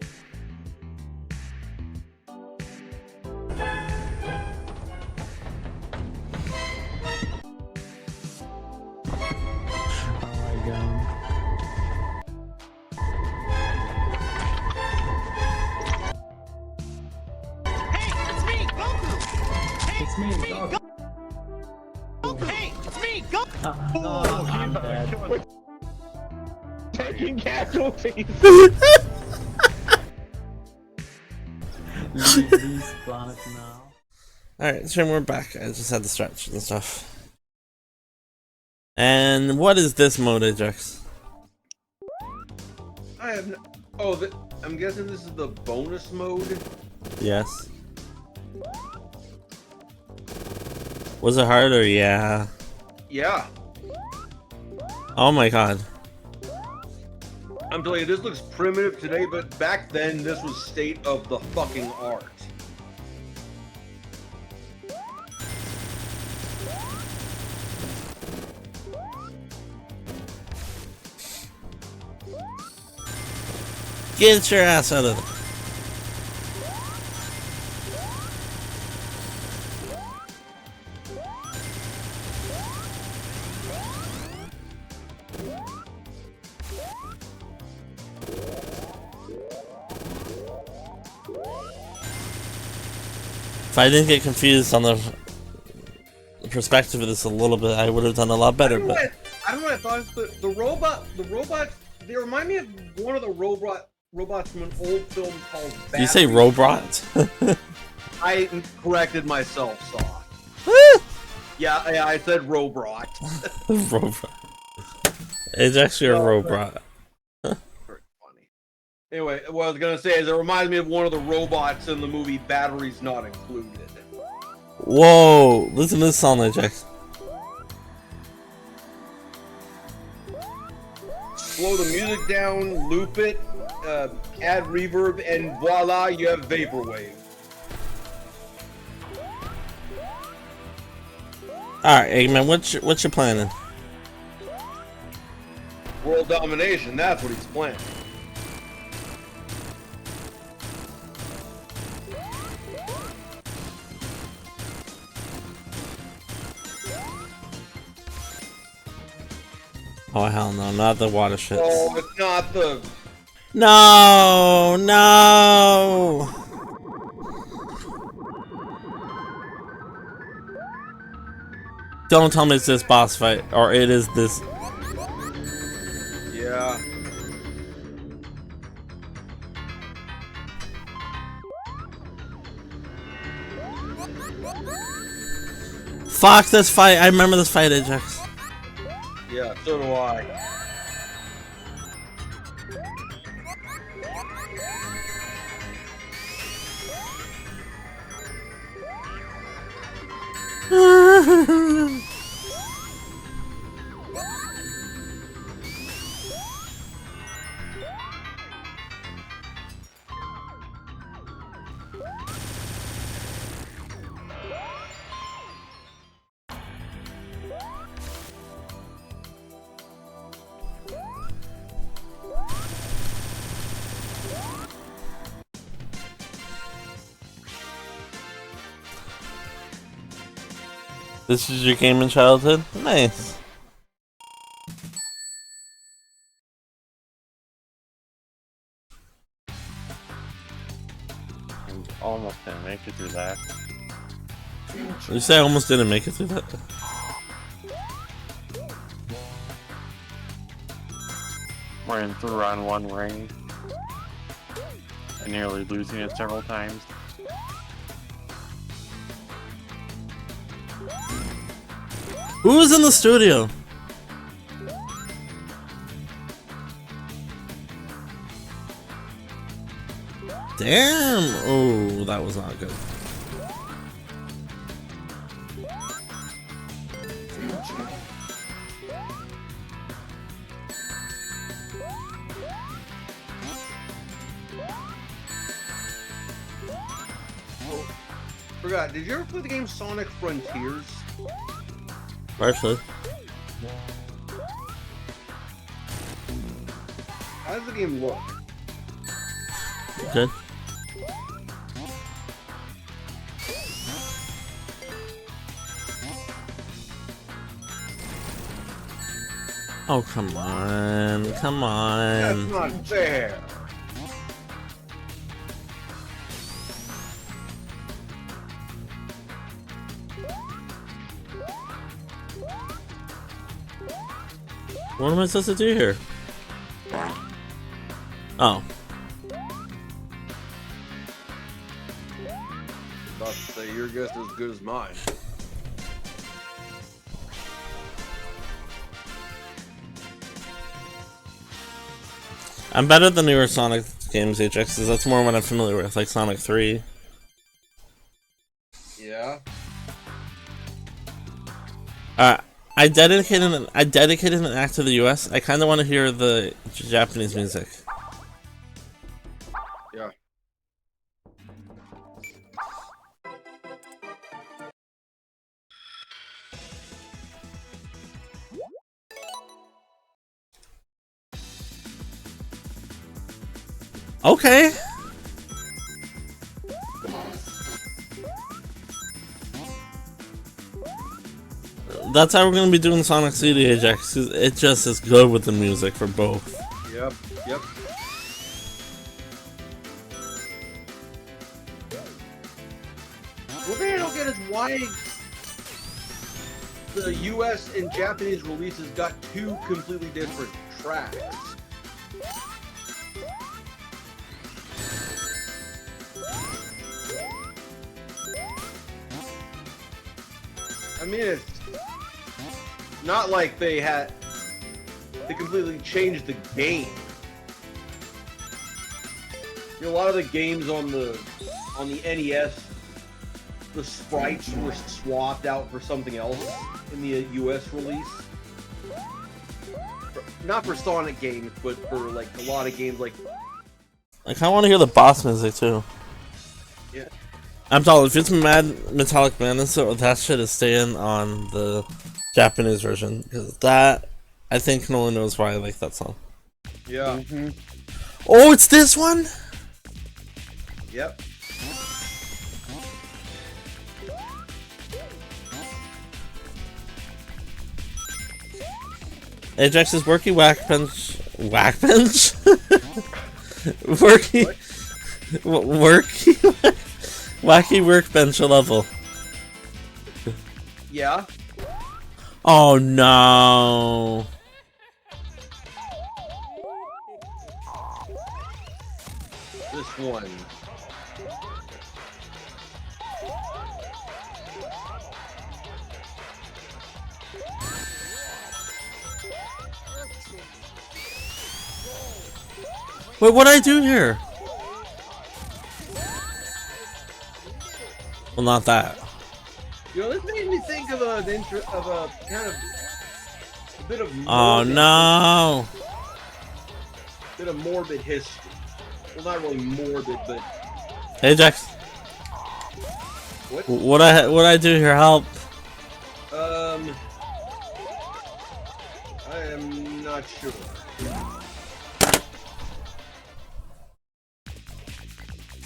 [SPEAKER 8] Oh my god.
[SPEAKER 7] I'm dead.
[SPEAKER 5] Taking casualties.
[SPEAKER 7] Leave this planet now.
[SPEAKER 2] Alright, so we're back. I just had to stretch and stuff. And what is this mode, Ajax?
[SPEAKER 3] I have no... Oh, I'm guessing this is the bonus mode?
[SPEAKER 2] Yes. Was it harder? Yeah.
[SPEAKER 3] Yeah.
[SPEAKER 2] Oh my god.
[SPEAKER 3] I'm telling you, this looks primitive today, but back then, this was state of the fucking art.
[SPEAKER 2] Get your ass out of there. If I didn't get confused on the perspective of this a little bit, I would have done a lot better. But
[SPEAKER 3] I don't know what I thought, but the robots, they remind me of one of the robots from an old film called
[SPEAKER 2] Did you say robot?
[SPEAKER 3] I corrected myself, Saw. Yeah, I said robot.
[SPEAKER 2] Robot. It's actually a robot.
[SPEAKER 3] Very funny. Anyway, what I was gonna say is it reminds me of one of the robots in the movie Batteries Not Included.
[SPEAKER 2] Whoa! Listen to this song, Ajax.
[SPEAKER 3] Slow the music down, loop it, add reverb, and voila, you have vaporwave.
[SPEAKER 2] Alright, Eggman, what you planning?
[SPEAKER 3] World domination, that's what he's planning.
[SPEAKER 2] Oh hell no, not the water shits.
[SPEAKER 3] Oh, it's not the...
[SPEAKER 2] No, no! Don't tell me it's this boss fight, or it is this.
[SPEAKER 3] Yeah.
[SPEAKER 2] Fuck this fight, I remember this fight, Ajax.
[SPEAKER 3] Yeah, so do I.
[SPEAKER 2] This is your game in childhood? Nice.
[SPEAKER 1] I almost didn't make it through that.
[SPEAKER 2] You say I almost didn't make it through that?
[SPEAKER 1] Ran through on one ring. And nearly losing it several times.
[SPEAKER 2] Who was in the studio? Damn! Oh, that was not good.
[SPEAKER 3] Forgot, did you ever play the game Sonic Frontiers?
[SPEAKER 2] Partially.
[SPEAKER 3] How does the game look?
[SPEAKER 2] Good. Oh, come on. Come on.
[SPEAKER 3] That's not fair.
[SPEAKER 2] What am I supposed to do here? Oh.
[SPEAKER 3] About to say your guess is as good as mine.
[SPEAKER 2] I'm better at the newer Sonic games, Ajax, because that's more what I'm familiar with, like Sonic 3.
[SPEAKER 3] Yeah.
[SPEAKER 2] I dedicated an act to the US. I kind of want to hear the Japanese music.
[SPEAKER 3] Yeah.
[SPEAKER 2] Okay. That's how we're gonna be doing Sonic CD, Ajax. It just is good with the music for both.
[SPEAKER 3] Yep. Yep. What I don't get is why the US and Japanese releases got two completely different tracks. I mean, it's not like they completely changed the game. You know, a lot of the games on the NES, the sprites were swapped out for something else in the US release. Not for Sonic games, but for like a lot of games like.
[SPEAKER 2] I kind of want to hear the boss music too.
[SPEAKER 3] Yeah.
[SPEAKER 2] I'm telling you, if it's Mad Metallic Madness, so that shit is staying on the Japanese version, because that, I think no one knows why I like that song.
[SPEAKER 3] Yeah.
[SPEAKER 2] Oh, it's this one?
[SPEAKER 3] Yep.
[SPEAKER 2] Ajax is worky whack bench. Whack bench? Worky. Worky. Wacky workbench level.
[SPEAKER 3] Yeah.
[SPEAKER 2] Oh no.
[SPEAKER 3] This one.
[SPEAKER 2] Wait, what'd I do here? Well, not that.
[SPEAKER 3] You know, this made me think of a kind of a bit of
[SPEAKER 2] Oh
[SPEAKER 3] morbid,
[SPEAKER 2] no.
[SPEAKER 3] bit of morbid history. Well, not really morbid, but
[SPEAKER 2] Ajax.
[SPEAKER 3] what?
[SPEAKER 2] What I do here? Help.
[SPEAKER 3] I am not sure.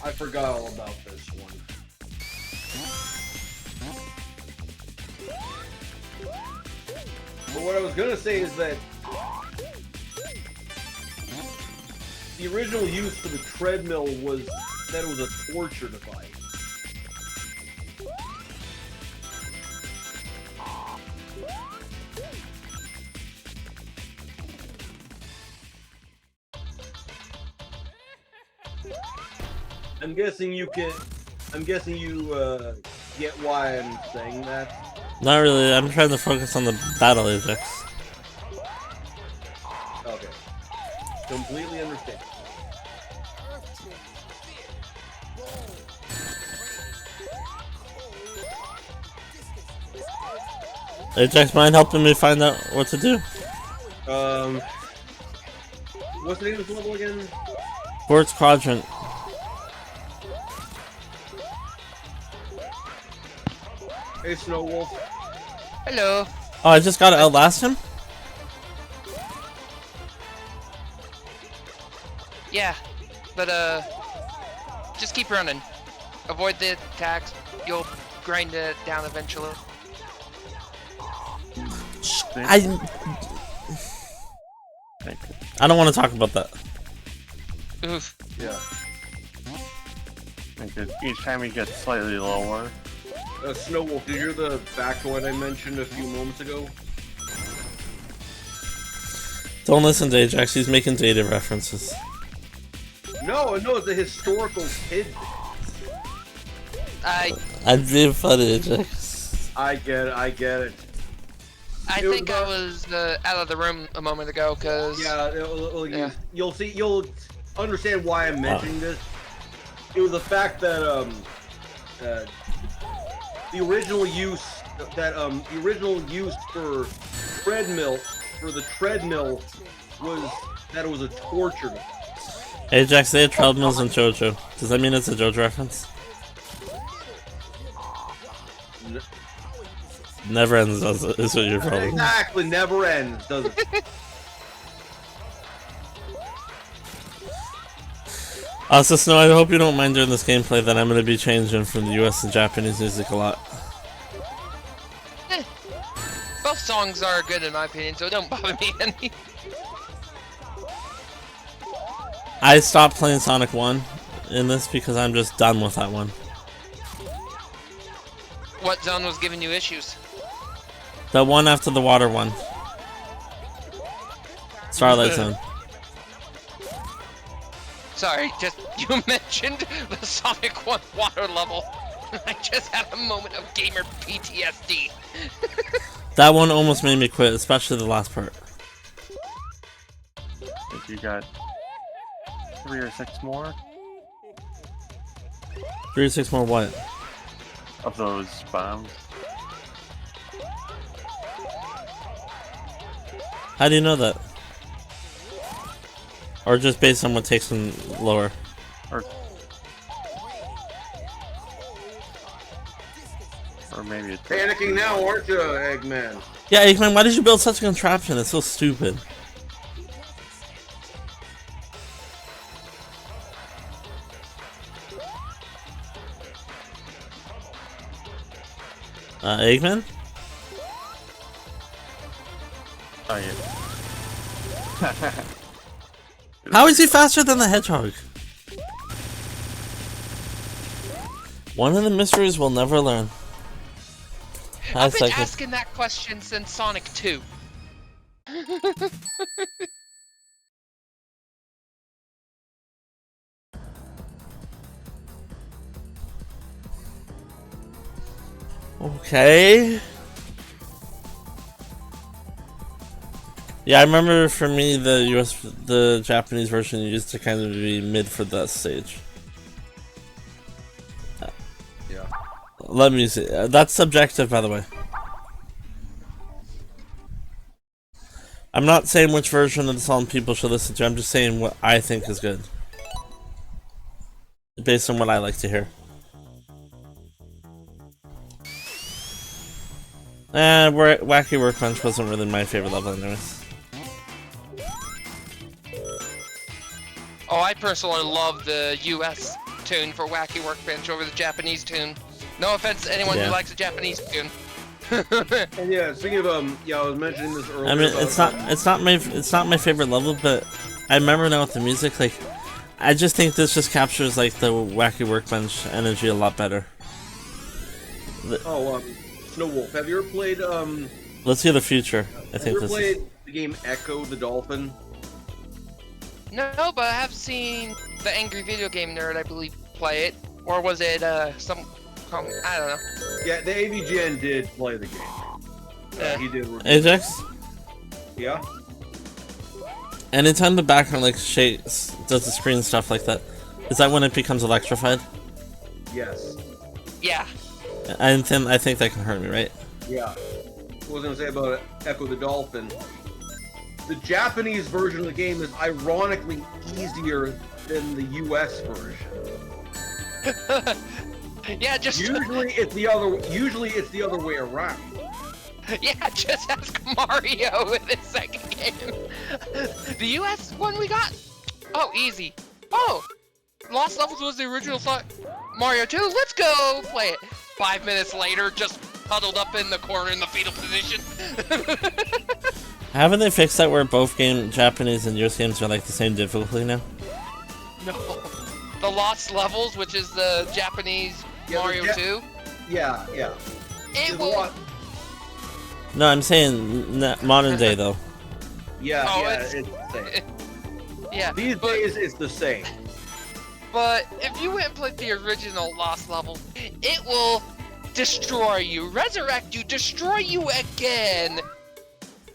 [SPEAKER 3] I forgot all about this one. But what I was gonna say is that the original use for the treadmill was that it was a torture device. I'm guessing you get why I'm saying that.
[SPEAKER 2] Not really. I'm trying to focus on the battle, Ajax.
[SPEAKER 3] Okay. Completely understand.
[SPEAKER 2] Ajax, mind helping me find out what to do?
[SPEAKER 3] What's the name of this level again?
[SPEAKER 2] Sports Quadrant.
[SPEAKER 3] Hey, Snow Wolf.
[SPEAKER 11] Hello.
[SPEAKER 2] Oh, I just gotta outlast him?
[SPEAKER 11] Yeah, but just keep running. Avoid the attacks. You'll grind it down eventually.
[SPEAKER 2] I don't want to talk about that.
[SPEAKER 11] Oof.
[SPEAKER 3] Yeah.
[SPEAKER 1] Because each time he gets slightly lower.
[SPEAKER 3] Snow Wolf, did you hear the factoid I mentioned a few moments ago?
[SPEAKER 2] Don't listen to Ajax, he's making dated references.
[SPEAKER 3] No, it's a historical kid.
[SPEAKER 2] I'm being funny, Ajax.
[SPEAKER 3] I get it.
[SPEAKER 11] I think I was out of the room a moment ago, cause
[SPEAKER 3] you'll understand why I'm mentioning this. It was the fact that the original use for the treadmill was that it was a torture.
[SPEAKER 2] Ajax, they had treadmills in JoJo. Does that mean it's a JoJo reference? Never ends, does it? Is what you're probably.
[SPEAKER 3] Exactly, never ends, does it?
[SPEAKER 2] Also, Snow, I hope you don't mind during this gameplay that I'm going to be changing from the US and Japanese music a lot.
[SPEAKER 11] both songs are good in my opinion, so don't bother me any.
[SPEAKER 2] I stopped playing Sonic 1 in this because I'm just done with that one.
[SPEAKER 11] What zone was giving you issues?
[SPEAKER 2] The one after the water one. Starlight Zone.
[SPEAKER 11] Sorry, just you mentioned the Sonic 1 water level. I just had a moment of gamer PTSD.
[SPEAKER 2] That one almost made me quit, especially the last part.
[SPEAKER 1] I think you got 3 or 6 more
[SPEAKER 2] 3 or 6 more what?
[SPEAKER 1] of those bombs.
[SPEAKER 2] How do you know that? Or just based on what takes them lower?
[SPEAKER 1] Or maybe it's
[SPEAKER 3] Panicking now, aren't you, Eggman?
[SPEAKER 2] Yeah, Eggman, why did you build such a contraption? It's so stupid. Eggman?
[SPEAKER 1] Oh yeah.
[SPEAKER 2] How is he faster than the hedgehog? One of the mysteries we'll never learn. Hi,
[SPEAKER 11] I've been
[SPEAKER 2] Psychic.
[SPEAKER 11] asking that question since Sonic 2.
[SPEAKER 2] Okay. Yeah, I remember for me the Japanese version used to kind of be mid for that stage.
[SPEAKER 3] Yeah.
[SPEAKER 2] Let me see. That's subjective, by the way. I'm not saying which version of the song people should listen to. I'm just saying what I think is good, based on what I like to hear. Wacky Workbench wasn't really my favorite level, anyways.
[SPEAKER 11] Oh, I personally love the US tune for Wacky Workbench over the Japanese tune. No offense to anyone who likes the Japanese tune.
[SPEAKER 3] And yeah, speaking of yeah, I was mentioning this earlier.
[SPEAKER 2] I mean, it's not my favorite level, but I remember now with the music, like, I just think this just captures like the Wacky Workbench energy a lot better.
[SPEAKER 3] Snow Wolf, have you ever played
[SPEAKER 2] Let's hear the future. I think
[SPEAKER 3] have you ever
[SPEAKER 2] this
[SPEAKER 3] played
[SPEAKER 2] is...
[SPEAKER 3] the game Echo the Dolphin?
[SPEAKER 11] No, but I have seen the Angry Video Game Nerd, I believe, play it. Or was it I don't know.
[SPEAKER 3] Yeah, the AVGN did play the game. He did.
[SPEAKER 2] Ajax?
[SPEAKER 3] Yeah.
[SPEAKER 2] Anytime the background like shakes, does the screen stuff like that, is that when it becomes electrified?
[SPEAKER 3] Yes.
[SPEAKER 11] Yeah.
[SPEAKER 2] I think that can hurt me, right?
[SPEAKER 3] Yeah. What was I gonna say about Echo the Dolphin? The Japanese version of the game is ironically easier than the US version.
[SPEAKER 11] Yeah, just
[SPEAKER 3] usually it's the other way around.
[SPEAKER 11] Yeah, just ask Mario in the second game. The US one we got? Oh, easy. Oh, Lost Levels was the original Mario 2. Let's go play it. 5 minutes later, just huddled up in the corner in the fetal position.
[SPEAKER 2] Haven't they fixed that where both Japanese and US games are like the same difficulty now?
[SPEAKER 11] No. The Lost Levels, which is the Japanese Mario 2.
[SPEAKER 3] Yeah.
[SPEAKER 11] It will.
[SPEAKER 2] No, I'm saying modern day though.
[SPEAKER 3] Yeah,
[SPEAKER 11] Oh,
[SPEAKER 3] yeah,
[SPEAKER 11] it's-
[SPEAKER 3] it's the same.
[SPEAKER 11] Yeah.
[SPEAKER 3] These days, it's the same.
[SPEAKER 11] But if you went and played the original Lost level, it will destroy you, resurrect you, destroy you again,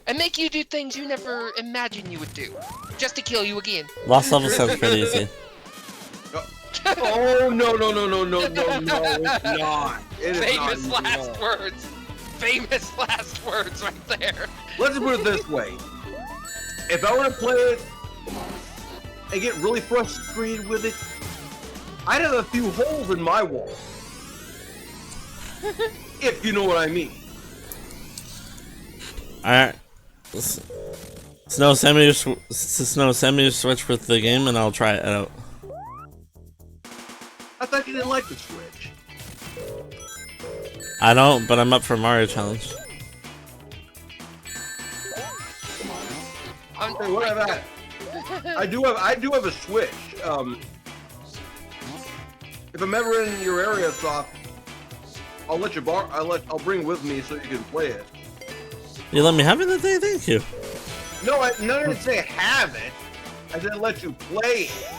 [SPEAKER 11] and make you do things you never imagined you would do, just to kill you again.
[SPEAKER 2] Lost level sounds pretty easy.
[SPEAKER 3] Oh no, it's not. It is
[SPEAKER 11] Famous
[SPEAKER 3] not
[SPEAKER 11] last
[SPEAKER 3] no.
[SPEAKER 11] words. Famous last words right there.
[SPEAKER 3] Let's put it this way. If I were to play it and get really frustrated with it, I'd have a few holes in my wall. If you know what I mean.
[SPEAKER 2] Alright. Snow, send me your Switch with the game and I'll try it out.
[SPEAKER 3] I thought you didn't like the Switch.
[SPEAKER 2] I don't, but I'm up for Mario Challenge.
[SPEAKER 3] Hey, what about that? I do have a Switch. If I'm ever in your area, Soft, I'll let you I'll bring with me so you can play it.
[SPEAKER 2] You let me have it that day? Thank you.
[SPEAKER 3] No, I didn't say have it. I said let you play it.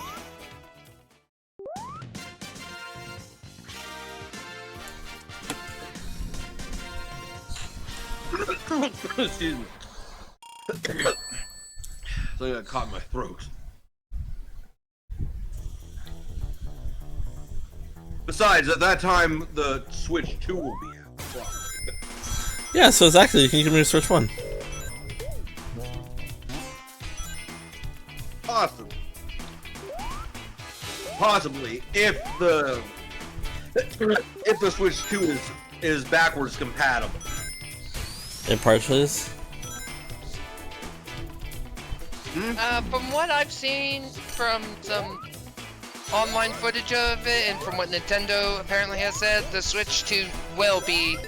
[SPEAKER 3] Excuse me. Something got caught in my throat. Besides, at that time, the Switch 2 will be out. So.
[SPEAKER 2] Yeah, so exactly, you can give me a Switch 1.
[SPEAKER 3] Awesome. Possibly, if the Switch 2 is backwards compatible.
[SPEAKER 2] It partially is.
[SPEAKER 11] From what I've seen from some online footage of it, and from what Nintendo apparently has said, the Switch 2 will be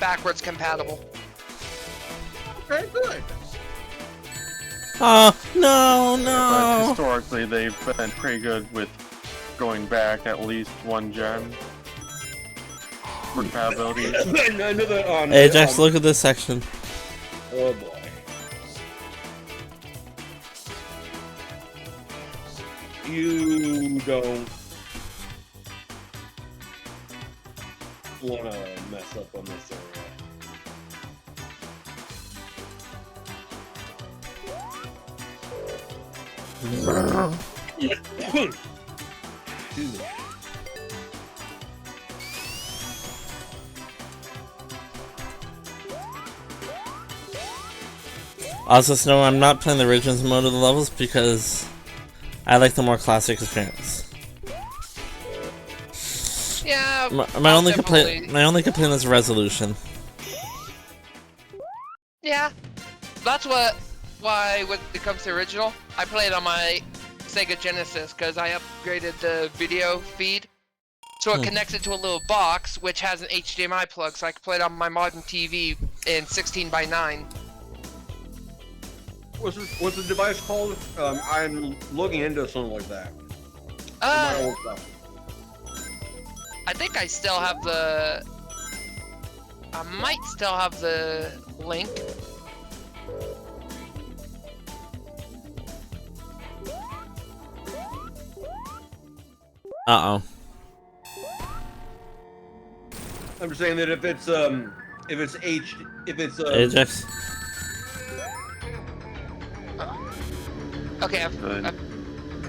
[SPEAKER 11] backwards compatible.
[SPEAKER 3] Okay, good.
[SPEAKER 2] Oh, no,
[SPEAKER 1] But
[SPEAKER 2] no!
[SPEAKER 1] historically, they've been pretty good with going back at least one gen for compatibility.
[SPEAKER 3] I know that on.
[SPEAKER 2] Ajax, look at this section.
[SPEAKER 3] Oh boy. You don't want to mess up on this area. Excuse me.
[SPEAKER 2] Also, Snow, I'm not playing the Origins mode of the levels because I like the more classic experience.
[SPEAKER 11] Yeah.
[SPEAKER 2] My only complaint is resolution.
[SPEAKER 11] Yeah. That's why when it comes to original, I play it on my Sega Genesis because I upgraded the video feed. So it connects it to a little box which has an HDMI plug, so I can play it on my modern TV in 16:9.
[SPEAKER 3] What's the device called? I'm looking into something like that. My old stuff.
[SPEAKER 11] I think I still have the. I might still have the link.
[SPEAKER 2] Uh-oh.
[SPEAKER 3] I'm just saying that if it's
[SPEAKER 2] Ajax?
[SPEAKER 11] Okay, I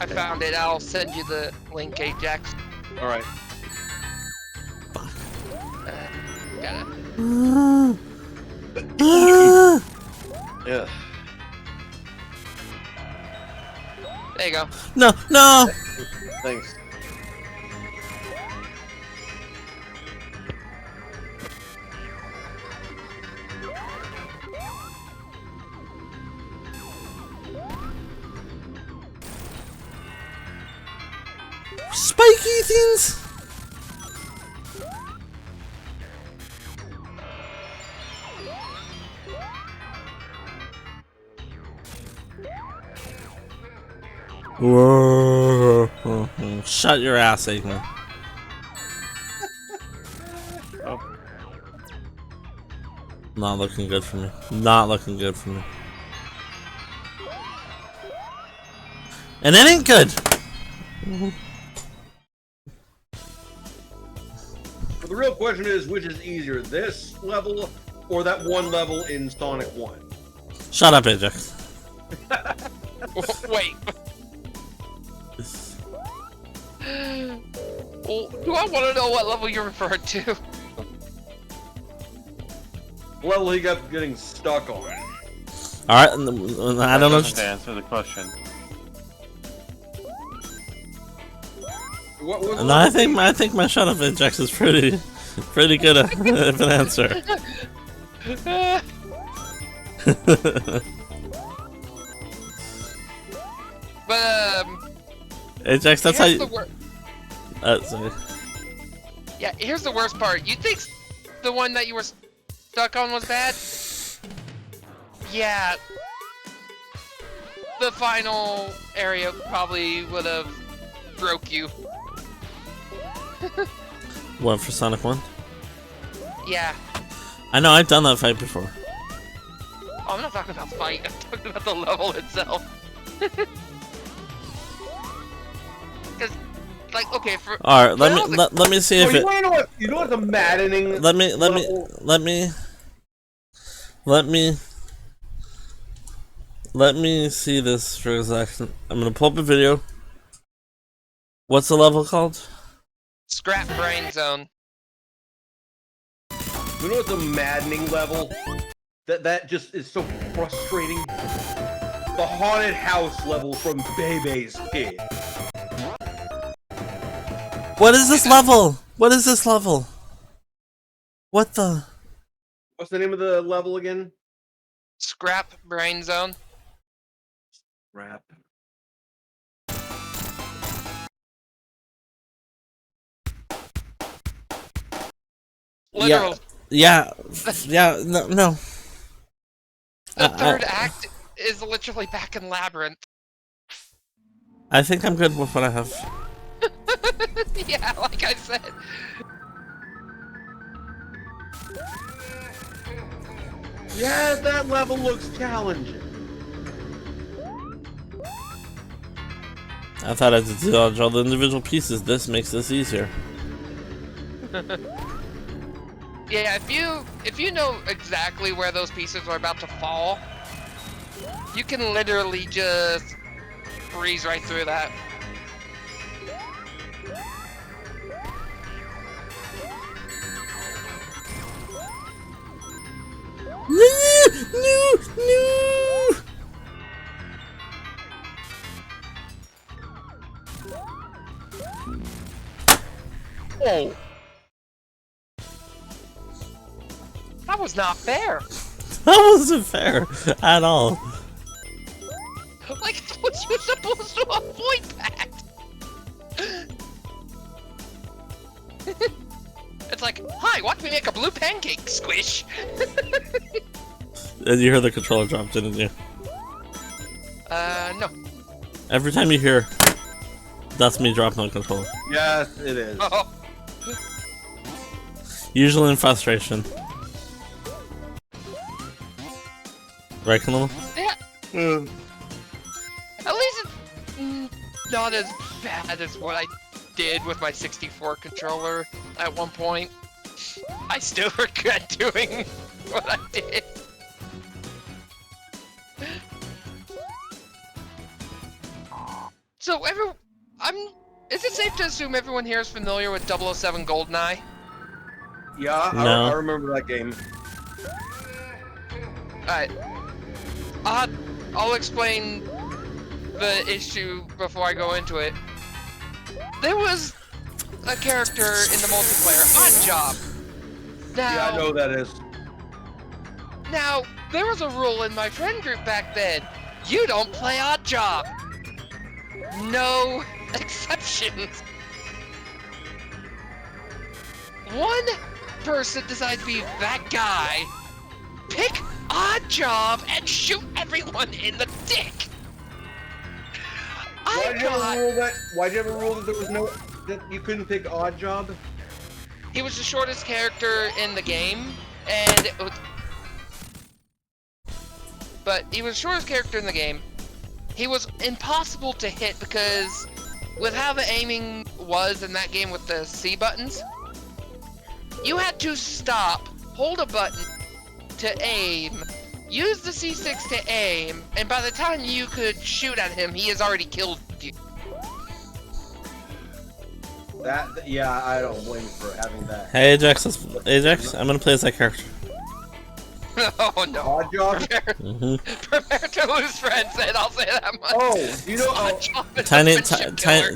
[SPEAKER 11] found it. I'll send you the link, Ajax.
[SPEAKER 3] All right.
[SPEAKER 11] Got it.
[SPEAKER 3] Yeah.
[SPEAKER 11] There you go.
[SPEAKER 2] No, no!
[SPEAKER 3] Thanks.
[SPEAKER 2] Spiky things! Whoa. Shut your ass, Eggman.
[SPEAKER 1] Oh.
[SPEAKER 2] Not looking good for me. Not looking good for me. And it ain't good.
[SPEAKER 3] But the real question is, which is easier, this level or that one level in Sonic 1?
[SPEAKER 2] Shut up, Ajax.
[SPEAKER 11] Wait. Well, do I want to know what level you're referring to?
[SPEAKER 3] Level he got getting stuck on.
[SPEAKER 2] Alright, I don't know.
[SPEAKER 1] To answer the question.
[SPEAKER 2] No, I think my shut up, Ajax is pretty good of an answer.
[SPEAKER 11] But
[SPEAKER 2] Ajax, that's how
[SPEAKER 11] here's
[SPEAKER 2] you. Sorry.
[SPEAKER 11] Yeah, here's the worst part. You think the one that you were stuck on was bad? Yeah. The final area probably would have broke you.
[SPEAKER 2] What, for Sonic 1?
[SPEAKER 11] Yeah.
[SPEAKER 2] I know, I've done that fight before.
[SPEAKER 11] Oh, I'm not talking about the fight. I'm talking about the level itself. Because, like, okay, for
[SPEAKER 2] Alright, let me see if it.
[SPEAKER 3] You know what's a maddening?
[SPEAKER 2] Let me see this for a second. I'm gonna pull up a video. What's the level called?
[SPEAKER 11] Scrap Brain Zone.
[SPEAKER 3] You know what's a maddening level? That just is so frustrating. The haunted house level from Bebe's Kid.
[SPEAKER 2] What is this level? What is this level? What the?
[SPEAKER 3] What's the name of the level again?
[SPEAKER 11] Scrap Brain Zone.
[SPEAKER 3] Scrap.
[SPEAKER 11] Literal.
[SPEAKER 2] Yeah. No.
[SPEAKER 11] The third act is literally back in Labyrinth.
[SPEAKER 2] I think I'm good with what I have.
[SPEAKER 11] Yeah, like I said.
[SPEAKER 3] Yeah, that level looks challenging.
[SPEAKER 2] I thought I had to dodge all the individual pieces. This makes this easier.
[SPEAKER 11] Yeah, if you know exactly where those pieces are about to fall, you can literally just breeze right through that.
[SPEAKER 2] No!
[SPEAKER 11] Oh. That was not fair.
[SPEAKER 2] That wasn't fair at all.
[SPEAKER 11] Like, how was you supposed to avoid that? It's like, hi, watch me make a blue pancake, squish.
[SPEAKER 2] And you heard the controller drop, didn't you?
[SPEAKER 11] No.
[SPEAKER 2] Every time you hear, that's me dropping the controller.
[SPEAKER 3] Yes, it is.
[SPEAKER 11] Oh.
[SPEAKER 2] Usually in frustration. Right, Camilla?
[SPEAKER 11] Yeah. At least it's not as bad as what I did with my 64 controller at one point. I still regret doing what I did. So is it safe to assume everyone here is familiar with 007 GoldenEye?
[SPEAKER 3] Yeah,
[SPEAKER 2] No.
[SPEAKER 3] I remember that game.
[SPEAKER 11] Alright. I'll explain the issue before I go into it. There was a character in the multiplayer, Oddjob. Now,
[SPEAKER 3] Yeah, I know who that is.
[SPEAKER 11] Now, there was a rule in my friend group back then. You don't play Oddjob. No exceptions. One person decided to be that guy, pick Oddjob, and shoot everyone in the dick.
[SPEAKER 3] Why'd you have a rule that there was that you couldn't pick Oddjob?
[SPEAKER 11] He was the shortest character in the game, and but he was the shortest character in the game, he was impossible to hit because with how the aiming was in that game with the C buttons, you had to stop, hold a button to aim, use the C6 to aim, and by the time you could shoot at him, he has already killed you.
[SPEAKER 3] Yeah, I don't blame you for having that.
[SPEAKER 2] Hey Ajax, Ajax, I'm gonna play as that character.
[SPEAKER 11] Oh no.
[SPEAKER 3] Odd job?
[SPEAKER 11] Prepare to lose friends, and I'll say that much.
[SPEAKER 3] Oh, you know,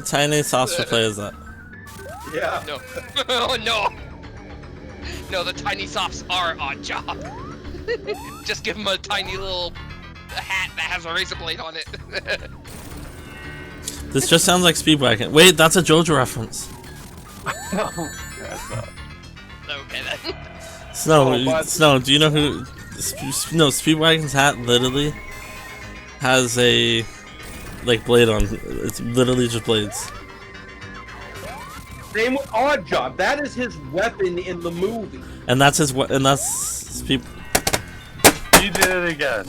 [SPEAKER 2] Tiny Sauce will play as that.
[SPEAKER 3] yeah.
[SPEAKER 11] No. Oh no. No, the tiny softs are Odd Job. Just give him a tiny little hat that has a razor blade on it.
[SPEAKER 2] This just sounds like Speedwagon. Wait, that's a JoJo reference.
[SPEAKER 11] Okay then.
[SPEAKER 2] Snow, do you know who? No, Speedwagon's hat literally has a like blade on. It's literally just blades.
[SPEAKER 3] Same with Odd Job. That is his weapon in the movie.
[SPEAKER 2] And that's his. And that's Speed.
[SPEAKER 1] You did it again.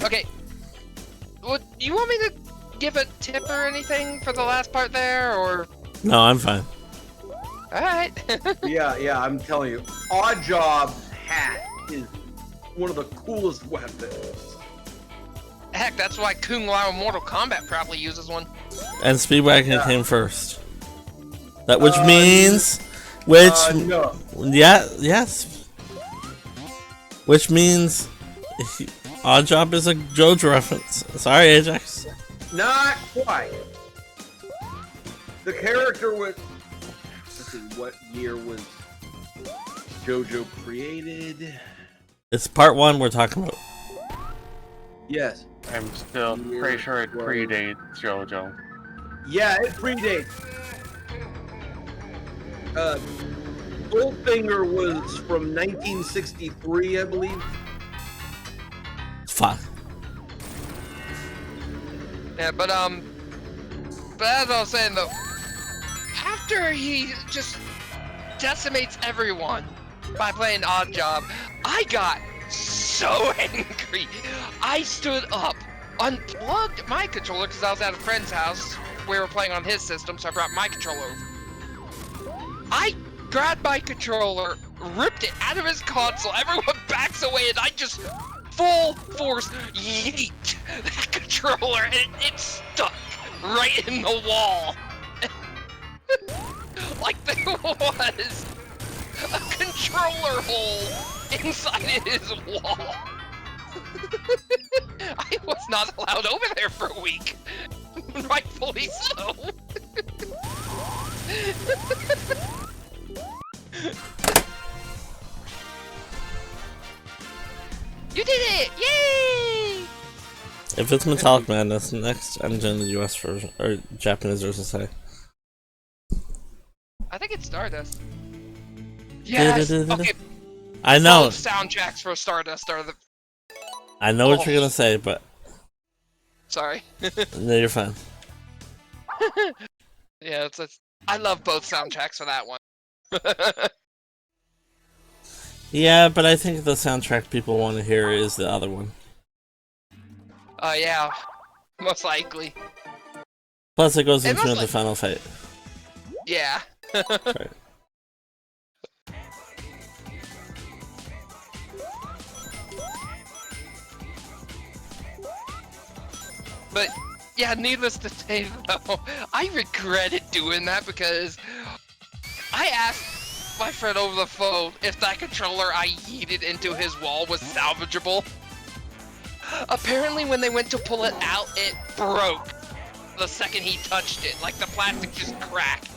[SPEAKER 11] Okay. Well, do you want me to give a tip or anything for the last part there, or?
[SPEAKER 2] No, I'm fine.
[SPEAKER 11] Alright.
[SPEAKER 3] Yeah, I'm telling you. Odd Job's hat is one of the coolest weapons.
[SPEAKER 11] Heck, that's why Kung Lao Mortal Kombat probably uses one.
[SPEAKER 2] And Speedwagon came first. That which means,
[SPEAKER 3] no.
[SPEAKER 2] yes. Which means, Odd Job is a JoJo reference. Sorry, Ajax.
[SPEAKER 3] Not quite. The character was. Let's see, what year was JoJo created?
[SPEAKER 2] It's part 1 we're talking about.
[SPEAKER 3] Yes.
[SPEAKER 1] I'm still pretty sure it predates JoJo.
[SPEAKER 3] Yeah, it predates. Goldfinger was from 1963, I believe.
[SPEAKER 2] Fuck.
[SPEAKER 11] Yeah, but as I was saying though, after he just decimates everyone by playing Odd Job, I got so angry. I stood up, unplugged my controller because I was at a friend's house. We were playing on his system, so I brought my controller over. I grabbed my controller, ripped it out of his console. Everyone backs away, and I just full force yeet that controller, and it stuck right in the wall. Like there was a controller hole inside his wall. I was not allowed over there for a week. Rightfully so. You did it! Yay!
[SPEAKER 2] If it's Metallic Madness, next engine the US version, or Japanese version, say.
[SPEAKER 11] I think it's Stardust. Yes! Okay,
[SPEAKER 2] I know.
[SPEAKER 11] both soundtracks for Stardust are the...
[SPEAKER 2] I know what you're gonna say, but...
[SPEAKER 11] Sorry.
[SPEAKER 2] No, you're fine.
[SPEAKER 11] Yeah, I love both soundtracks for that one.
[SPEAKER 2] Yeah, but I think the soundtrack people want to hear is the other one.
[SPEAKER 11] Yeah. Most likely.
[SPEAKER 2] Plus, it goes
[SPEAKER 11] And
[SPEAKER 2] into
[SPEAKER 11] most
[SPEAKER 2] the final fight.
[SPEAKER 11] Yeah.
[SPEAKER 2] Right.
[SPEAKER 11] But, yeah, needless to say, though, I regretted doing that because I asked my friend over the phone if that controller I yeeted into his wall was salvageable. Apparently, when they went to pull it out, it broke the second he touched it. Like, the plastic just cracked.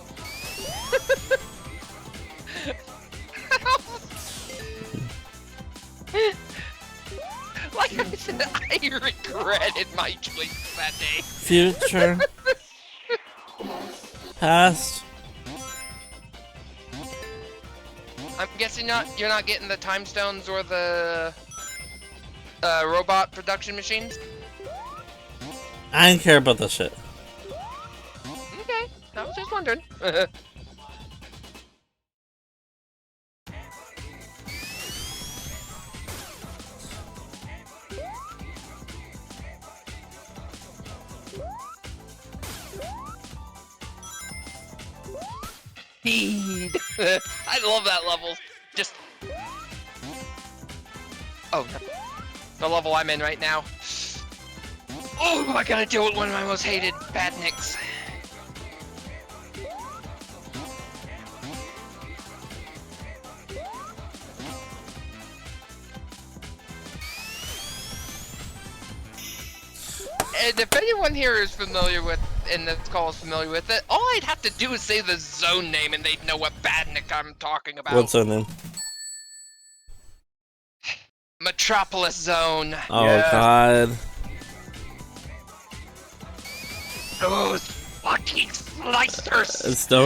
[SPEAKER 11] Like I said, I regretted my choice that day.
[SPEAKER 2] Future. Past.
[SPEAKER 11] I'm guessing you're not getting the time stones or the robot production machines?
[SPEAKER 2] I didn't care about that shit.
[SPEAKER 11] Okay, I was just wondering. speed. I love that level. Just. Oh, the level I'm in right now. Oh, I gotta deal with one of my most hated badniks. And if anyone here is familiar with, in this call is familiar with it, all I'd have to do is say the zone name and they'd know what badnik I'm talking about.
[SPEAKER 2] What's her name?
[SPEAKER 11] Metropolis Zone.
[SPEAKER 2] Oh
[SPEAKER 3] Yeah.
[SPEAKER 2] God.
[SPEAKER 11] Those fucking slicers.
[SPEAKER 2] It's no.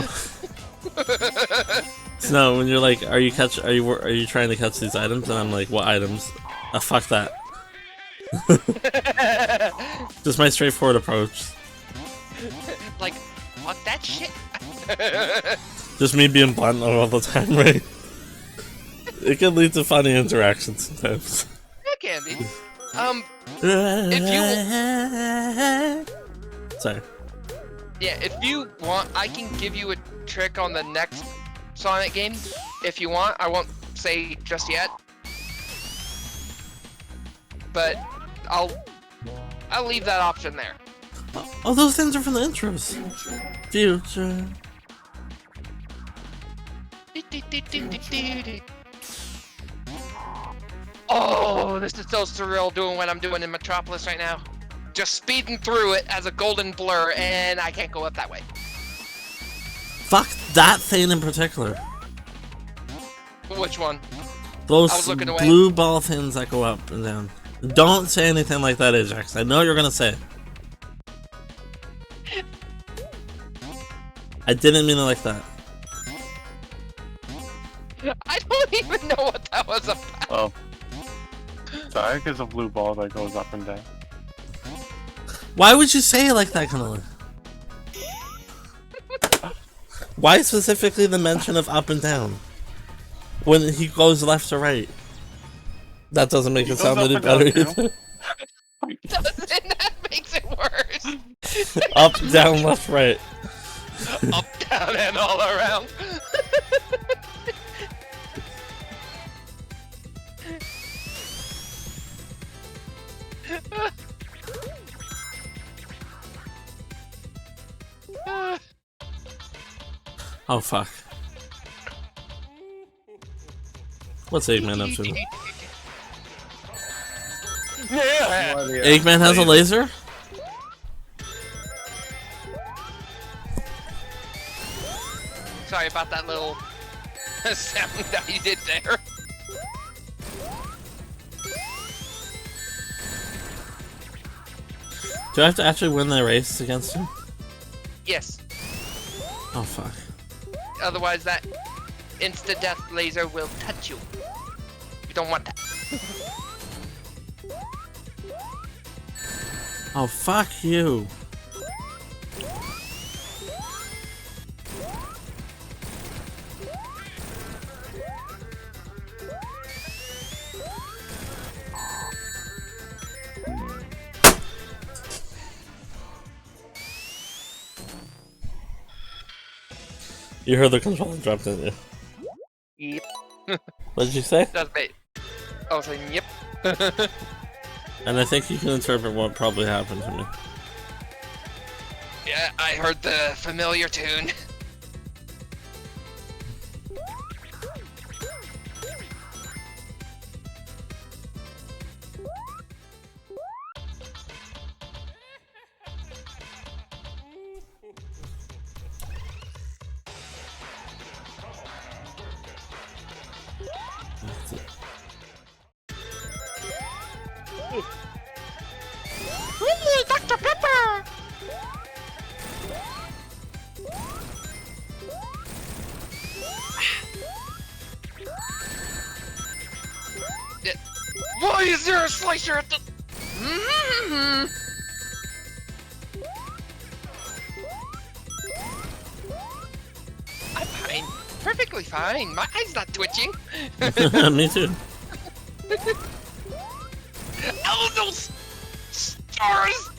[SPEAKER 2] It's no. When you're like, are you trying to catch these items? And I'm like, what items? Fuck that. Just my straightforward approach.
[SPEAKER 11] Like, fuck that shit.
[SPEAKER 2] Just me being blunt all the time, right? It can lead to funny interactions sometimes.
[SPEAKER 11] It can be. If you...
[SPEAKER 2] Sorry.
[SPEAKER 11] Yeah, if you want, I can give you a trick on the next Sonic game. If you want, I won't say just yet. But I'll leave that option there.
[SPEAKER 2] Oh, those things are from the intros. Future.
[SPEAKER 11] Oh, this is so surreal doing what I'm doing in Metropolis right now. Just speeding through it as a golden blur, and I can't go up that way.
[SPEAKER 2] Fuck that thing in particular.
[SPEAKER 11] Which one?
[SPEAKER 2] Those
[SPEAKER 11] I was looking away.
[SPEAKER 2] blue ball things that go up and down. Don't say anything like that, Ajax. I know what you're gonna say. I didn't mean it like that.
[SPEAKER 11] I don't even know what that was about.
[SPEAKER 1] Oh. The egg is a blue ball that goes up and down.
[SPEAKER 2] Why would you say it like that, Camilla? Why specifically the mention of up and down? When he goes left to right. That doesn't make it sound any better either.
[SPEAKER 11] That makes it worse.
[SPEAKER 2] Up, down, left, right.
[SPEAKER 11] Up, down, and all around.
[SPEAKER 2] Oh fuck. What's Eggman up to?
[SPEAKER 11] Yeah.
[SPEAKER 2] Eggman has a laser?
[SPEAKER 11] Sorry about that little sound that you did there.
[SPEAKER 2] Do I have to actually win the race against him?
[SPEAKER 11] Yes.
[SPEAKER 2] Oh fuck.
[SPEAKER 11] Otherwise, that insta-death laser will touch you. You don't want that.
[SPEAKER 2] Oh fuck you. You heard the controller drop, didn't you?
[SPEAKER 11] Yep.
[SPEAKER 2] What did you say?
[SPEAKER 11] That's bait. I was saying, yep.
[SPEAKER 2] And I think you can interpret what probably happened to me.
[SPEAKER 11] Yeah, I heard the familiar tune. Ooh, Dr. Pepper! Why is there a slicer at the... I'm fine. Perfectly fine. My eye's not twitching.
[SPEAKER 2] Me too.
[SPEAKER 11] Oh, those stars!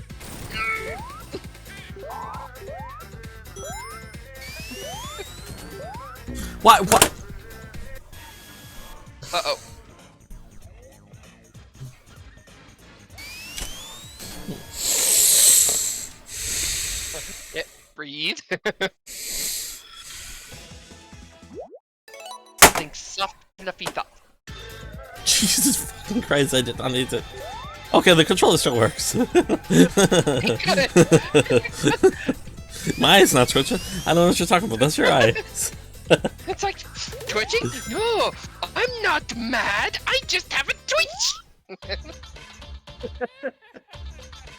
[SPEAKER 2] What?
[SPEAKER 11] Uh-oh. Yeah, breathe. Think soft fluffy thought.
[SPEAKER 2] Jesus fucking Christ, I did not need to. Okay, the controller still works. My eye's not twitching. I don't know what you're talking about. That's your eyes.
[SPEAKER 11] It's like, twitching? No, I'm not mad. I just have a twitch.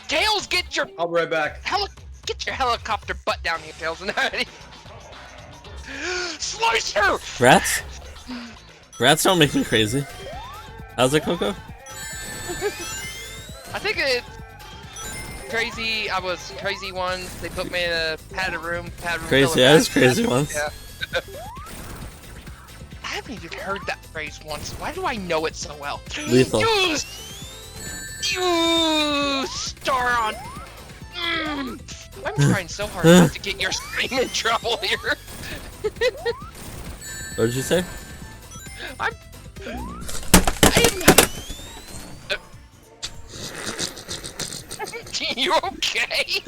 [SPEAKER 11] Tails, get your
[SPEAKER 3] I'll be right back.
[SPEAKER 11] get your helicopter butt down here, Tails, and Slicer!
[SPEAKER 2] Rats? Rats don't make me crazy. How's it, Coco?
[SPEAKER 11] I think it's crazy. I was crazy once. They put me in a padded room.
[SPEAKER 2] Crazy as crazy ones.
[SPEAKER 11] Yeah. I haven't even heard that phrase once. Why do I know it so well?
[SPEAKER 2] Lethal.
[SPEAKER 11] You star on. I'm trying so hard not to get your stream in trouble here.
[SPEAKER 2] What did you say?
[SPEAKER 11] I'm You okay?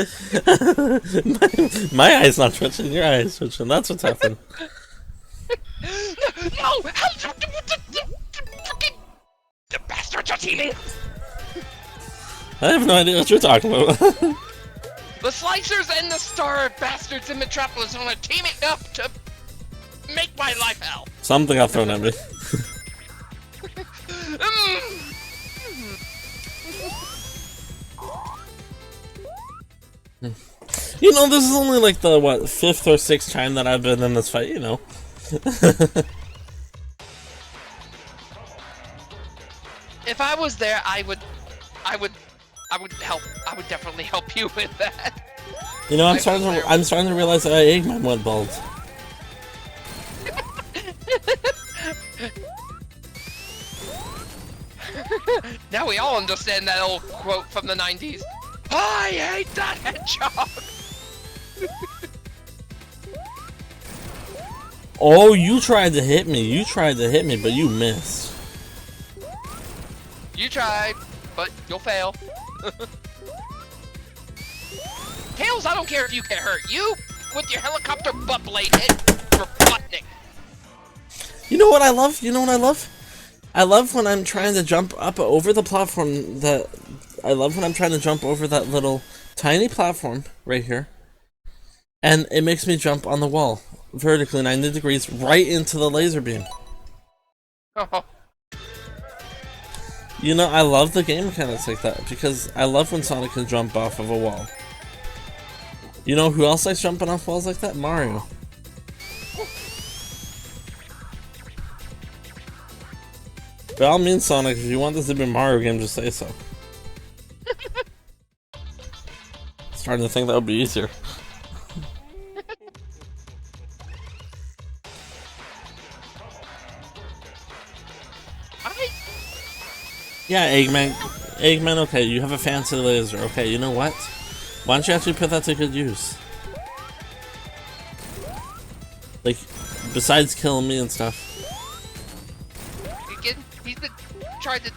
[SPEAKER 2] my eye's not twitching, your eye's twitching. That's what's happening.
[SPEAKER 11] No! The bastards are teaming!
[SPEAKER 2] I have no idea what you're talking about.
[SPEAKER 11] The Slicers and the Star Bastards in Metropolis are teaming up to make my life hell.
[SPEAKER 2] Something got thrown at me. You know, this is only like the, what, 5th or 6th time that I've been in this fight, you know.
[SPEAKER 11] If I was there, I would help. I would definitely help you with that.
[SPEAKER 2] You know, I'm starting to realize that Eggman went bald.
[SPEAKER 11] Now we all understand that old quote from the 90s. I hate that hedgehog!
[SPEAKER 2] Oh, you tried to hit me. You tried to hit me, but you missed.
[SPEAKER 11] You tried, but you'll fail. Tails, I don't care if you get hurt. You, with your helicopter butt blade hit Robotnik.
[SPEAKER 2] You know what I love? You know what I love? I love when I'm trying to jump up over the platform that... I love when I'm trying to jump over that little tiny platform right here. And it makes me jump on the wall, vertically 90 degrees, right into the laser beam.
[SPEAKER 11] Oh.
[SPEAKER 2] You know, I love the game mechanics like that, because I love when Sonic can jump off of a wall. You know who else likes jumping off walls like that? Mario. By all means, Sonic, if you want this to be a Mario game, just say so. Starting to think that would be easier. Yeah, Eggman. Eggman, okay, you have a fancy laser. Okay, you know what? Why don't you actually put that to good use? Like, besides killing me and stuff.
[SPEAKER 11] He's been trying to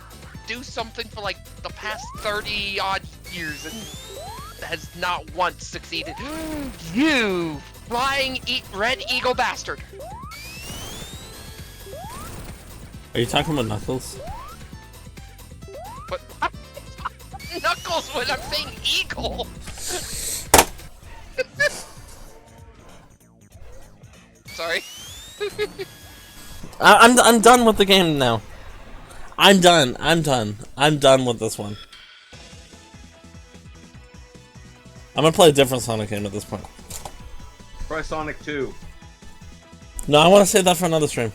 [SPEAKER 11] do something for like the past 30 odd years and has not once succeeded. You flying red eagle bastard.
[SPEAKER 2] Are you talking about Knuckles?
[SPEAKER 11] But Knuckles when I'm saying eagle. Sorry.
[SPEAKER 2] I'm done with the game now. I'm done with this one. I'm gonna play a different Sonic game at this point.
[SPEAKER 3] Try Sonic 2.
[SPEAKER 2] No, I want to save that for another stream.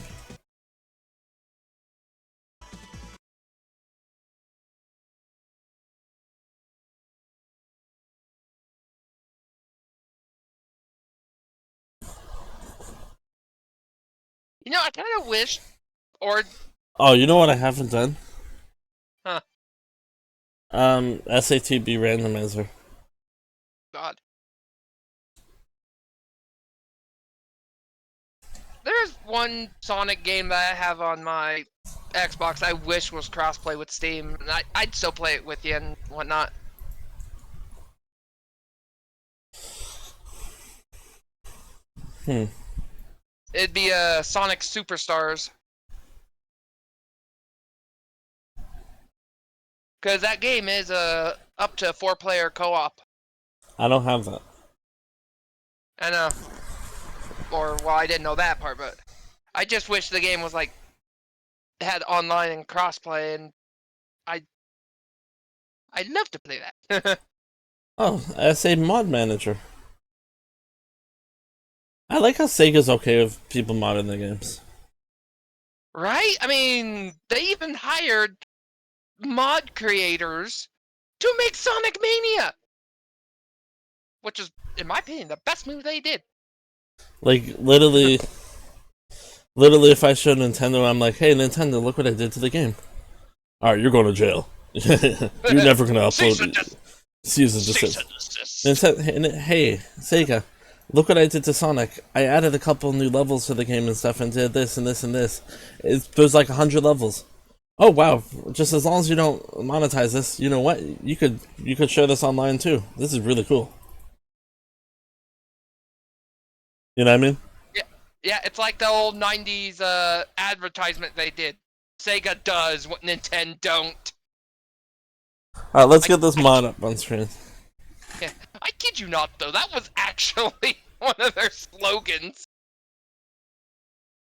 [SPEAKER 11] You know, I kind of wish, or...
[SPEAKER 2] Oh, you know what I haven't done?
[SPEAKER 11] Huh.
[SPEAKER 2] SATB randomizer.
[SPEAKER 11] God. There's one Sonic game that I have on my Xbox I wish was crossplay with Steam. And I'd still play it with you and whatnot. It'd be Sonic Superstars. Because that game is up to 4-player co-op.
[SPEAKER 2] I don't have that.
[SPEAKER 11] I know. Or, well, I didn't know that part, but I just wish the game was like had online and crossplay, and I'd love to play that.
[SPEAKER 2] Oh, SA Mod Manager. I like how Sega's okay with people modding their games.
[SPEAKER 11] Right? I mean, they even hired mod creators to make Sonic Mania, which is, in my opinion, the best move they did.
[SPEAKER 2] Like, literally, if I show Nintendo, I'm like, hey, Nintendo, look what I did to the game. Alright, you're going to jail. You're never going to upload Cease and desist. Hey, Sega, look what I did to Sonic. I added a couple new levels to the game and stuff and did this and this and this. There's like 100 levels. Oh wow, just as long as you don't monetize this, you know what? You could share this online too. This is really cool. You know what I mean?
[SPEAKER 11] Yeah, it's like the old 90s advertisement they did. Sega does what Nintendo don't.
[SPEAKER 2] Alright, let's get this mod up on screen.
[SPEAKER 11] Yeah, I kid you not though, that was actually one of their slogans.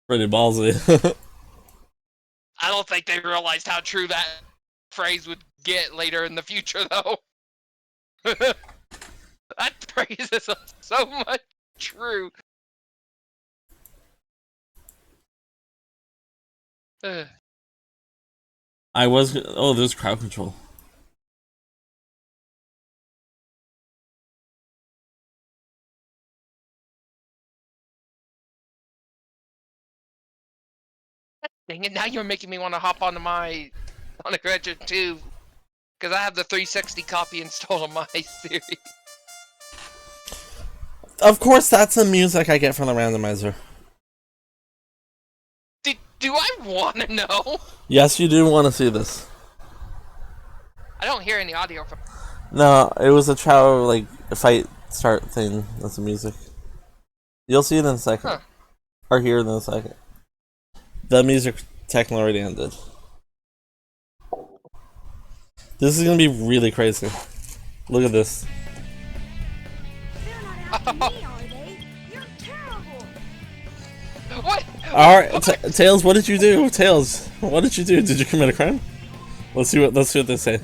[SPEAKER 2] Pretty ballsy.
[SPEAKER 11] I don't think they realized how true that phrase would get later in the future though. That phrase is so much true.
[SPEAKER 2] Oh, there's crowd control.
[SPEAKER 11] Dang it, now you're making me want to hop onto my Sonic Adventure 2, because I have the 360 copy installed on my series.
[SPEAKER 2] Of course, that's the music I get from the randomizer.
[SPEAKER 11] Do I want to know?
[SPEAKER 2] Yes, you do want to see this.
[SPEAKER 11] I don't hear any audio from.
[SPEAKER 2] No, it was a trial, like, fight start thing. That's the music. You'll see it in a second.
[SPEAKER 11] Huh.
[SPEAKER 2] Or hear it in a second. The music techno already ended. This is gonna be really crazy. Look at this.
[SPEAKER 11] What?
[SPEAKER 2] Alright, Tails, what did you do? Tails, what did you do? Did you commit a crime? Let's see what they say.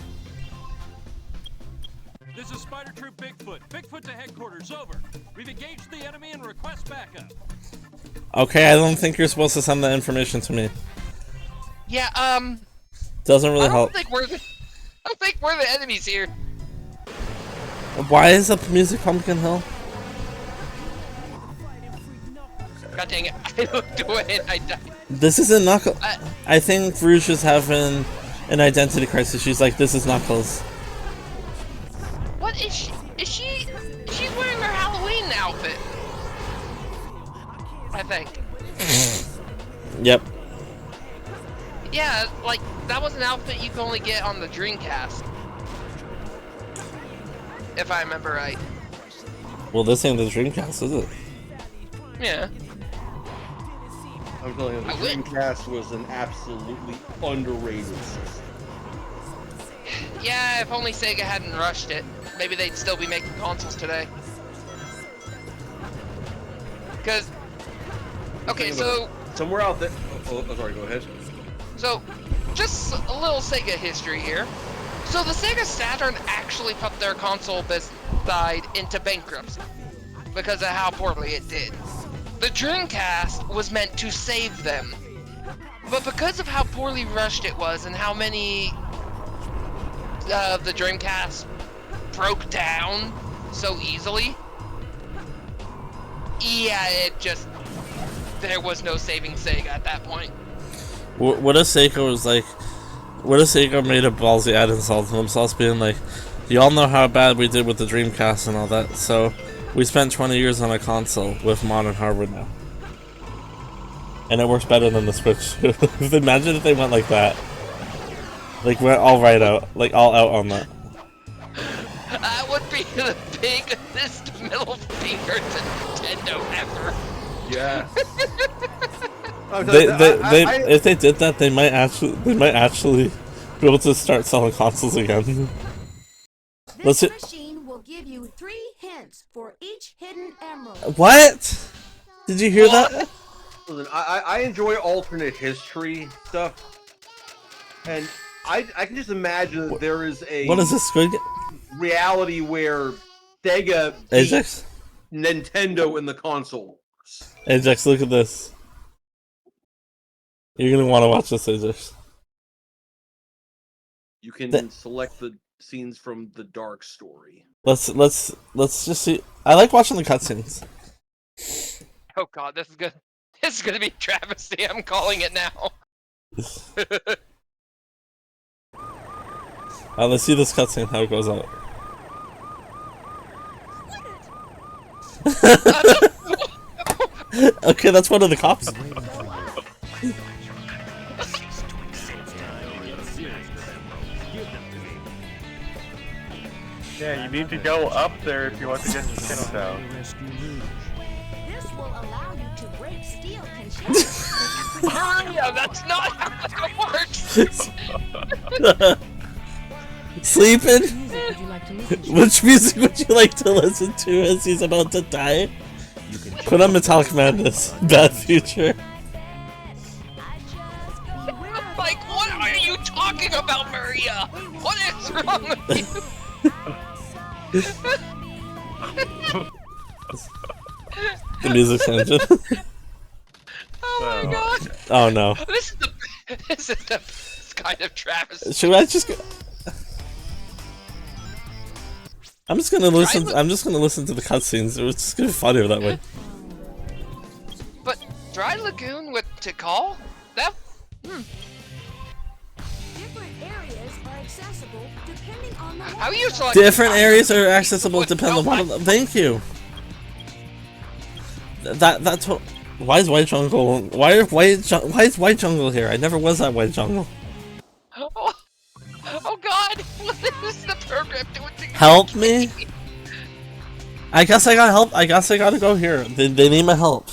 [SPEAKER 12] This is Spider Troop Bigfoot. Bigfoot to headquarters, over. We've engaged the enemy and request backup.
[SPEAKER 2] Okay, I don't think you're supposed to send that information to me.
[SPEAKER 11] Yeah,
[SPEAKER 2] Doesn't really help.
[SPEAKER 11] I don't think we're the enemies here.
[SPEAKER 2] Why is the music Pumpkin Hill?
[SPEAKER 11] God dang it, I looked away and I died.
[SPEAKER 2] This isn't Knuckles. I think Rouge is having an identity crisis. She's like, this is Knuckles.
[SPEAKER 11] What is she? She's wearing her Halloween outfit. I think.
[SPEAKER 2] Yep.
[SPEAKER 11] Yeah, like, that was an outfit you can only get on the Dreamcast. If I remember right.
[SPEAKER 2] Well, this ain't the Dreamcast, is it?
[SPEAKER 11] Yeah.
[SPEAKER 3] I'm telling you, the Dreamcast was an absolutely underrated system.
[SPEAKER 11] Yeah, if only Sega hadn't rushed it, maybe they'd still be making consoles today. Because, okay, so
[SPEAKER 3] somewhere out there. Oh, sorry, go ahead.
[SPEAKER 11] So, just a little Sega history here. So the Sega Saturn actually put their console side into bankruptcy because of how poorly it did. The Dreamcast was meant to save them, but because of how poorly rushed it was and how many of the Dreamcast broke down so easily, yeah, there was no saving Sega at that point.
[SPEAKER 2] What if Sega was like, what if Sega made a ballsy ad insult to themselves being like, y'all know how bad we did with the Dreamcast and all that, so we spent 20 years on a console with modern hardware now. And it works better than the Switch. Imagine if they went like that. Like, went all right out. Like, all out on that.
[SPEAKER 11] That would be the biggest middle finger to Nintendo ever.
[SPEAKER 3] Yeah.
[SPEAKER 2] If they did that, they might actually be able to start selling consoles again.
[SPEAKER 13] This machine will give you 3 hints for each hidden emerald.
[SPEAKER 2] What? Did you hear that?
[SPEAKER 3] Listen, I enjoy alternate history stuff, and I can just imagine that there is a
[SPEAKER 2] What is this, Squid?
[SPEAKER 3] reality where Sega
[SPEAKER 2] Ajax?
[SPEAKER 3] beat Nintendo in the console.
[SPEAKER 2] Ajax, look at this. You're gonna want to watch this, Ajax.
[SPEAKER 3] You can select the scenes from the Dark Story.
[SPEAKER 2] Let's just see. I like watching the cutscenes.
[SPEAKER 11] Oh god, this is good. This is gonna be travesty. I'm calling it now.
[SPEAKER 2] Let's see this cutscene, how it goes out. Okay, that's one of the cops.
[SPEAKER 1] Yeah, you need to go up there if you want to get the channel down.
[SPEAKER 13] This will allow you to break steel containers.
[SPEAKER 11] Mario, that's not how that works!
[SPEAKER 2] Sleeping? Which music would you like to listen to as he's about to die? Put on Metallic Madness. Bad Future.
[SPEAKER 11] Like, what are you talking about, Maria? What is wrong with you?
[SPEAKER 2] The music engine.
[SPEAKER 11] Oh my god.
[SPEAKER 2] Oh no.
[SPEAKER 11] This is the best kind of travesty.
[SPEAKER 2] Should I just go? I'm just gonna listen to the cutscenes. It's just gonna be funnier that way.
[SPEAKER 11] But Dry Lagoon with Tikal? That
[SPEAKER 13] Different areas are accessible depending on the
[SPEAKER 11] How are you selecting?
[SPEAKER 2] Different areas are accessible depending on what. Thank you. That's what. Why is White Jungle? Why is White Jungle here? I never was that White Jungle.
[SPEAKER 11] Oh god! What is the program doing to
[SPEAKER 2] Help me? I guess I got help. I guess I gotta go here. They need my help.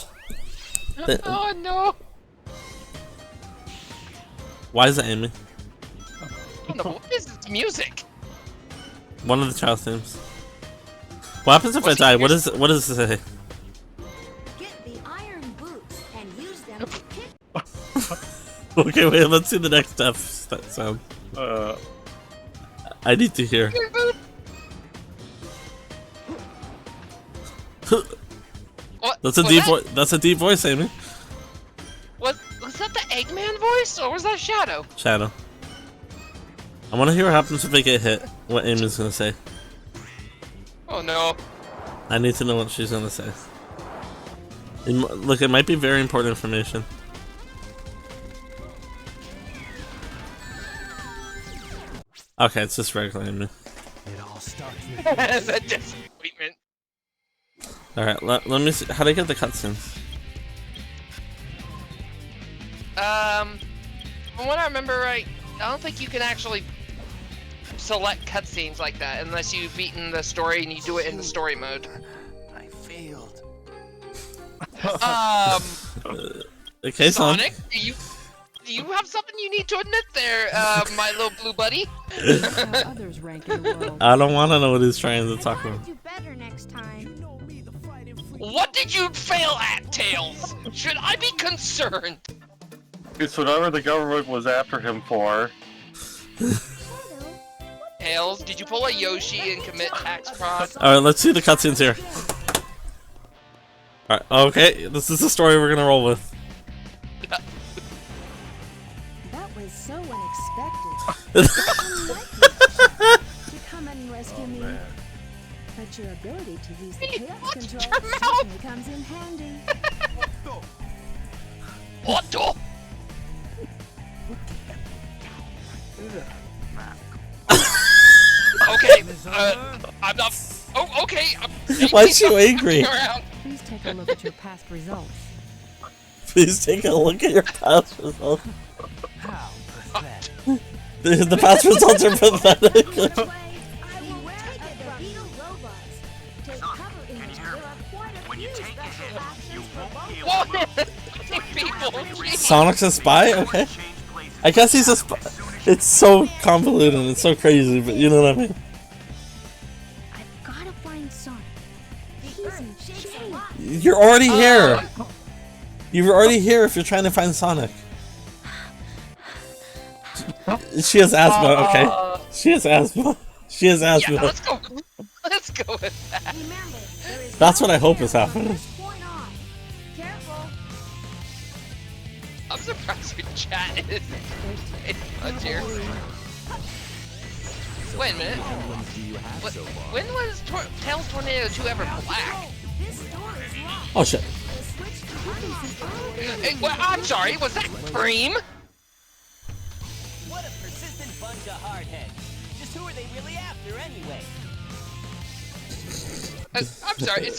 [SPEAKER 11] Oh no!
[SPEAKER 2] Why is it Amy?
[SPEAKER 11] What is this music?
[SPEAKER 2] One of the child themes. What happens if I die? What does it say?
[SPEAKER 13] Get the iron boots and use them to pick.
[SPEAKER 2] Okay, wait. Let's see the next step. That sound. I need to hear. That's a deep voice. That's a deep voice, Amy.
[SPEAKER 11] Was that the Eggman voice, or was that Shadow?
[SPEAKER 2] Shadow. I want to hear what happens if they get hit. What Amy's gonna say.
[SPEAKER 11] Oh no.
[SPEAKER 2] I need to know what she's gonna say. Look, it might be very important information. Okay, it's just regular Amy.
[SPEAKER 6] It all starts with
[SPEAKER 11] That's a disappointment.
[SPEAKER 2] Alright, let me see. How do I get the cutscenes?
[SPEAKER 11] From what I remember right, I don't think you can actually select cutscenes like that unless you've beaten the story and you do it in the story mode.
[SPEAKER 6] I failed.
[SPEAKER 2] Okay,
[SPEAKER 11] Sonic, do you have something you need to admit there, my little blue buddy?
[SPEAKER 13] Others rank in the world.
[SPEAKER 2] I don't want to know what he's trying to talk about.
[SPEAKER 13] Do better next time.
[SPEAKER 11] What did you fail at, Tails? Should I be concerned?
[SPEAKER 1] It's whatever the government was after him for.
[SPEAKER 11] Tails, did you pull a Yoshi and commit tax fraud?
[SPEAKER 2] Alright, let's see the cutscenes here. Alright, okay, this is the story we're gonna roll with.
[SPEAKER 13] That was so unexpected. To come and rescue me. But your ability to use the chaos control certainly comes in handy.
[SPEAKER 11] Otto! Okay, I'm not. Oh, okay.
[SPEAKER 2] Why is she angry?
[SPEAKER 13] Please take a look at your past results.
[SPEAKER 2] Please take a look at your past results. The past results are pathetic. Sonic's a spy? Okay. I guess he's a spy. It's so convoluted and it's so crazy, but you know what I mean?
[SPEAKER 13] Gotta find Sonic.
[SPEAKER 2] You're already here! You're already here if you're trying to find Sonic. She has asthma, okay. She has asthma. She has asthma.
[SPEAKER 11] Yeah, let's go with that.
[SPEAKER 2] That's what I hope is happening.
[SPEAKER 11] I'm surprised your chat is much here. Wait a minute. When was Tails Tornado 2 ever black?
[SPEAKER 2] Oh shit.
[SPEAKER 11] Hey, well, I'm sorry, was that cream?
[SPEAKER 14] What a persistent bunch of hardheads. Just who are they really after anyway?
[SPEAKER 11] I'm sorry,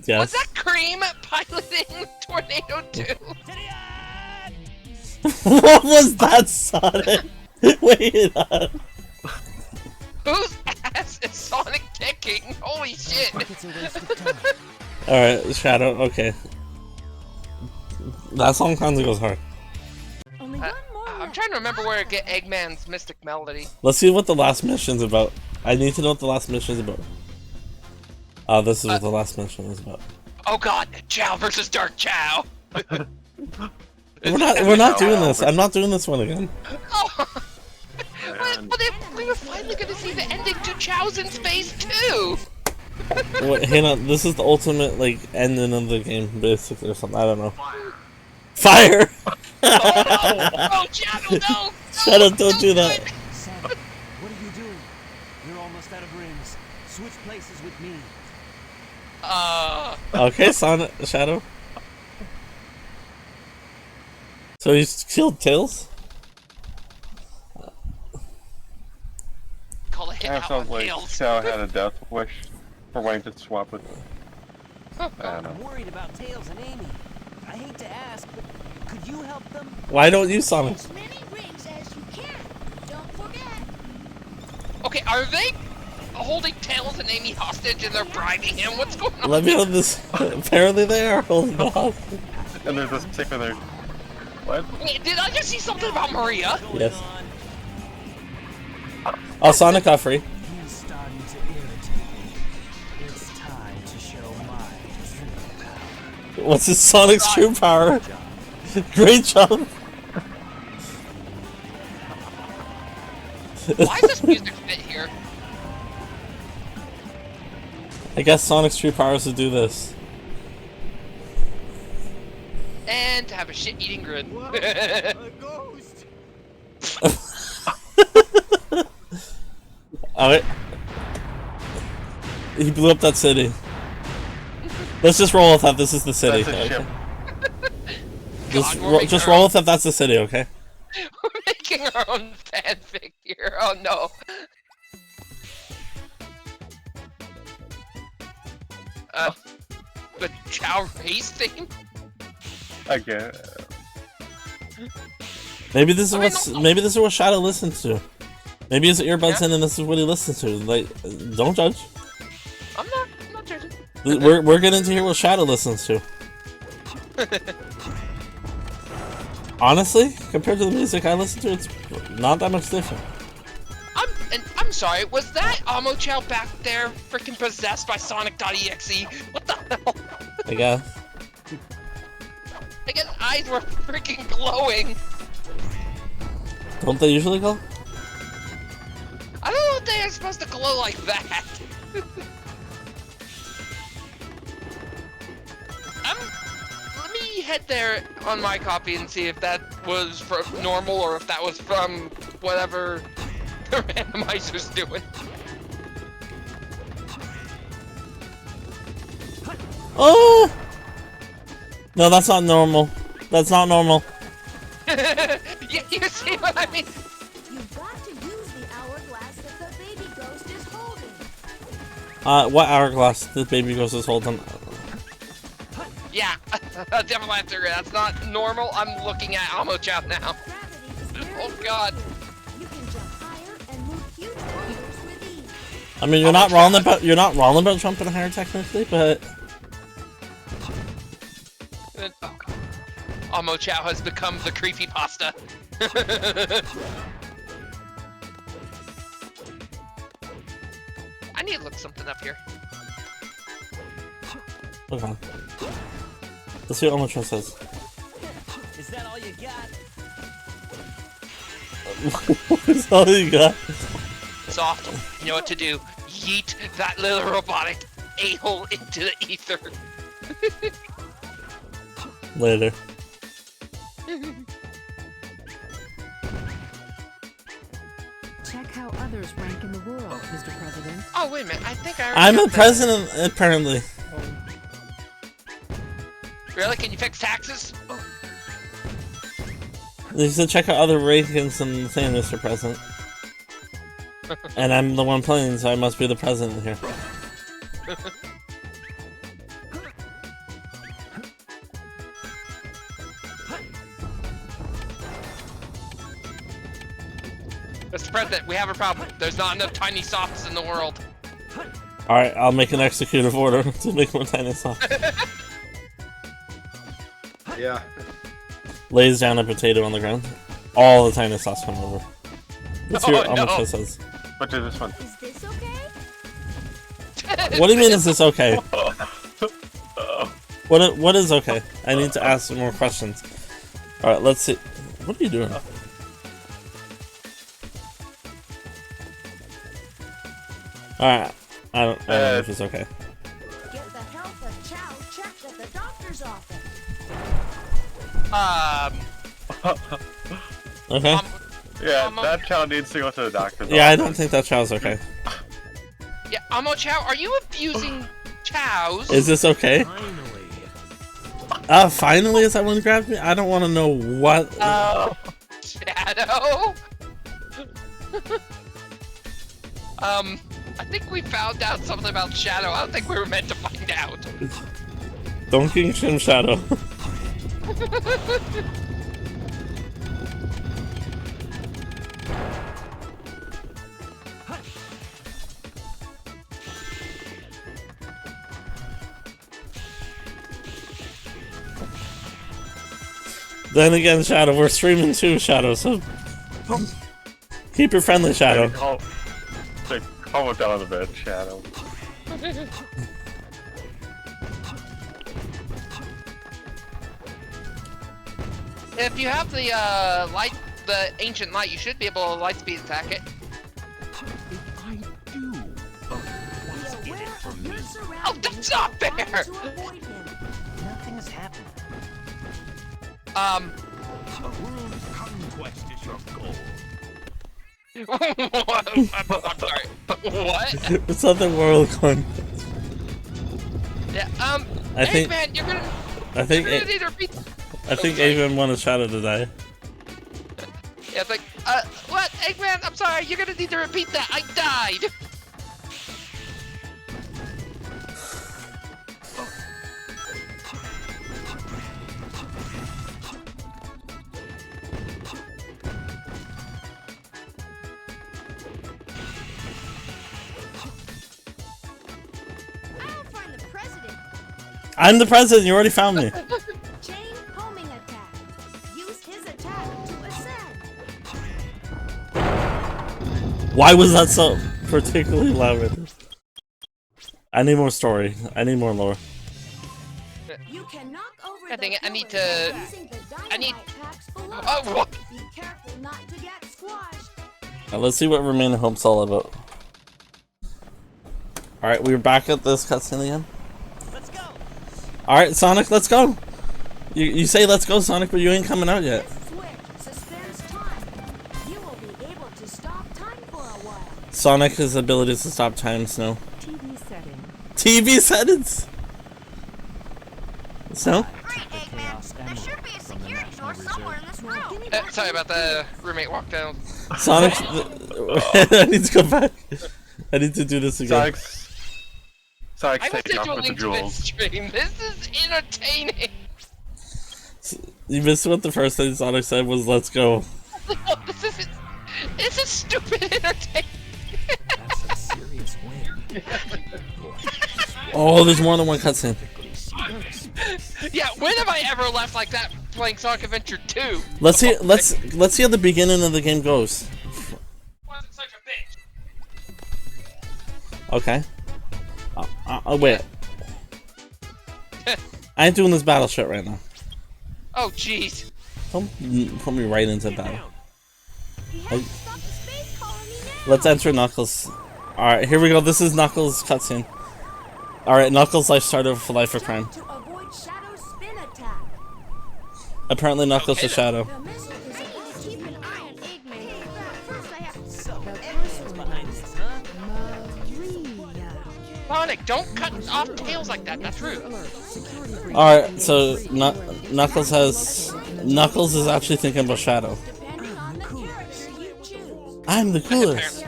[SPEAKER 2] Yes.
[SPEAKER 11] was that cream piloting Tornado 2?
[SPEAKER 2] What was that, Sonic? Wait up.
[SPEAKER 11] Whose ass is Sonic kicking? Holy shit!
[SPEAKER 2] Alright, Shadow, okay. That song kinda goes hard.
[SPEAKER 11] I'm trying to remember where to get Eggman's Mystic Melody.
[SPEAKER 2] Let's see what the last mission's about. I need to know what the last mission's about. Oh, this is what the last mission is about.
[SPEAKER 11] Oh god, Chow versus Dark Chow!
[SPEAKER 2] We're not doing this. I'm not doing this one again.
[SPEAKER 11] Oh. We were finally gonna see the ending to Chow's in Space too!
[SPEAKER 2] Wait, hang on, this is the ultimate, like, ending of the game, basically, or something. I don't know. Fire!
[SPEAKER 11] Oh no! Oh, Shadow, no!
[SPEAKER 2] Shadow, don't do that.
[SPEAKER 14] What are you doing? You're almost out of rings. Switch places with me.
[SPEAKER 2] Okay, Sonic, Shadow. So he's killed Tails?
[SPEAKER 11] Call it
[SPEAKER 1] I felt like Chow had a death wish for Wayne to swap with. I don't know.
[SPEAKER 14] I'm worried about Tails and Amy. I hate to ask, but could you help them?
[SPEAKER 2] Why don't you, Sonic?
[SPEAKER 13] As many rings as you can. Don't forget.
[SPEAKER 11] Okay, are they holding Tails and Amy hostage and they're bribing him? What's going on?
[SPEAKER 2] Let me know this. Apparently they are holding the hostage.
[SPEAKER 1] And there's this particular. What?
[SPEAKER 11] Wait, did I just see something about Maria?
[SPEAKER 2] Yes. Oh, Sonic got free.
[SPEAKER 14] He's starting to irritate me. It's time to show my true power.
[SPEAKER 2] What's his Sonic's true power? Great job.
[SPEAKER 11] Why does this music fit here?
[SPEAKER 2] I guess Sonic's true power is to do this.
[SPEAKER 11] And to have a shit-eating grin.
[SPEAKER 14] A ghost.
[SPEAKER 2] Alright. He blew up that city. Let's just roll with that. This is the city.
[SPEAKER 1] That's a ship.
[SPEAKER 2] Just roll with that. That's the city. Okay.
[SPEAKER 11] We're making our own fanfic here. Oh no. The Chow race theme?
[SPEAKER 1] I get.
[SPEAKER 2] Maybe this is what Shadow listens to. Maybe his earbuds in and this is what he listens to. Like, don't judge.
[SPEAKER 11] I'm not judging.
[SPEAKER 2] We're getting to hear what Shadow listens to. Honestly, compared to the music I listen to, it's not that much different.
[SPEAKER 11] I'm sorry, was that Amo Chow back there freaking possessed by Sonic.exe? What the hell?
[SPEAKER 2] I guess.
[SPEAKER 11] I guess eyes were freaking glowing.
[SPEAKER 2] Don't they usually go?
[SPEAKER 11] I don't know if they are supposed to glow like that. Let me head there on my copy and see if that was from normal or if that was from whatever the randomizer's doing.
[SPEAKER 2] Oh! No, that's not normal. That's not normal.
[SPEAKER 11] You see what I mean?
[SPEAKER 13] You've got to use the hourglass that the baby ghost is holding.
[SPEAKER 2] What hourglass the baby ghost is holding?
[SPEAKER 11] Yeah, devil answer. That's not normal. I'm looking at Amo Chow now. Oh god.
[SPEAKER 13] You can jump higher and move huge boulders with ease.
[SPEAKER 2] I mean, you're not wrong about jumping higher technically, but
[SPEAKER 11] Oh god. Amo Chow has become the creepypasta. I need to look something up here.
[SPEAKER 2] hold on. Let's see what Omotra says.
[SPEAKER 14] Is that all you got?
[SPEAKER 2] What's all you got?
[SPEAKER 11] Soft, you know what to do. Yeet that little robotic a-hole into the ether.
[SPEAKER 2] Later.
[SPEAKER 13] Check how others rank in the world, Mr. President.
[SPEAKER 11] Oh, wait a minute. I think I already
[SPEAKER 2] I'm
[SPEAKER 11] got
[SPEAKER 2] the
[SPEAKER 11] that.
[SPEAKER 2] president, apparently.
[SPEAKER 11] Really? Can you fix taxes?
[SPEAKER 2] You should check out other rankings and the thing, Mr. President. And I'm the one playing, so I must be the president here.
[SPEAKER 11] Mr. President, we have a problem. There's not enough tiny softs in the world.
[SPEAKER 2] Alright, I'll make an executive order to make more tiny sauce.
[SPEAKER 3] Yeah.
[SPEAKER 2] Lays down a potato on the ground. All the tiny sauce come over. Let's hear what Omotra says.
[SPEAKER 1] What is this one?
[SPEAKER 13] Is this okay?
[SPEAKER 2] What do you mean is this okay? What is okay? I need to ask some more questions. Alright, let's see. What are you doing? Alright, I don't know if it's okay.
[SPEAKER 13] Get the health of Chow checked at the doctor's office.
[SPEAKER 2] Okay.
[SPEAKER 1] Yeah, that child needs to go to the doctor.
[SPEAKER 2] Yeah, I don't think that chow's okay.
[SPEAKER 11] Yeah, Amo Chow, are you abusing chows?
[SPEAKER 2] Is this okay? Finally, is that one grabbed me? I don't want to know what.
[SPEAKER 11] Shadow? I think we found out something about Shadow. I don't think we were meant to find out.
[SPEAKER 2] Donkey Shim Shadow. Then again, Shadow, we're streaming too, Shadow, so keep your friendly, Shadow.
[SPEAKER 1] Calm it down a bit, Shadow.
[SPEAKER 11] If you have the light, the ancient light, you should be able to light speed attack it.
[SPEAKER 14] If I do, what's in it for me?
[SPEAKER 11] Oh, that's not fair!
[SPEAKER 14] Nothing's happening.
[SPEAKER 11] A
[SPEAKER 14] world conquest is your goal.
[SPEAKER 11] I'm sorry. What?
[SPEAKER 2] It's not the world con.
[SPEAKER 11] Yeah,
[SPEAKER 2] I think.
[SPEAKER 11] Eggman, you're gonna need to repeat.
[SPEAKER 2] I think Eggman wanted Shadow to die.
[SPEAKER 11] Yeah, it's like, what? Eggman, I'm sorry, you're gonna need to repeat that. I died!
[SPEAKER 13] I'll find the president.
[SPEAKER 2] I'm the president, you already found me.
[SPEAKER 13] Chain homing attack. Use his attack to ascend.
[SPEAKER 2] Why was that so particularly loud? I need more story. I need more lore.
[SPEAKER 13] You can knock over
[SPEAKER 11] I think I need to. I need.
[SPEAKER 13] below.
[SPEAKER 11] Oh, what?
[SPEAKER 13] Be careful not to get squashed.
[SPEAKER 2] Now let's see what Remain of Hope's all about. Alright, we're back at this cutscene again.
[SPEAKER 14] Let's go.
[SPEAKER 2] Alright, Sonic, let's go! You say let's go, Sonic, but you ain't coming out yet.
[SPEAKER 13] Switch suspends time. You will be able to stop time for a while.
[SPEAKER 2] Sonic has abilities to stop time, Snow.
[SPEAKER 13] TV setting.
[SPEAKER 2] TV settings! Snow?
[SPEAKER 13] Great, Eggman. There should be a security door somewhere in this room.
[SPEAKER 11] Sorry about the roommate walk down.
[SPEAKER 2] Sonic, I need to go back. I need to do this again.
[SPEAKER 1] Sonic,
[SPEAKER 11] I will
[SPEAKER 1] stay
[SPEAKER 11] send
[SPEAKER 1] off
[SPEAKER 11] you a
[SPEAKER 1] with the
[SPEAKER 11] link to this
[SPEAKER 1] jewels.
[SPEAKER 11] stream. This is entertaining.
[SPEAKER 2] You missed what the first thing Sonic said was "Let's go."
[SPEAKER 11] No, this is stupid entertainment.
[SPEAKER 14] That's a serious win.
[SPEAKER 2] Oh, there's more than one cutscene.
[SPEAKER 11] Yeah, when have I ever left like that playing Sonic Adventure 2?
[SPEAKER 2] Let's see. Let's see how the beginning of the game goes.
[SPEAKER 11] Wasn't such a bitch.
[SPEAKER 2] Okay. Wait. I ain't doing this battle shit right now.
[SPEAKER 11] Oh, jeez.
[SPEAKER 2] Don't put me right into battle. Let's enter Knuckles. Alright, here we go. This is Knuckles' cutscene. Alright, Knuckles' life started with Life of Crime. Apparently Knuckles is Shadow.
[SPEAKER 11] Sonic, don't cut off tails like that. That's rude.
[SPEAKER 2] Alright, so Knuckles is actually thinking about Shadow. I'm the coolest.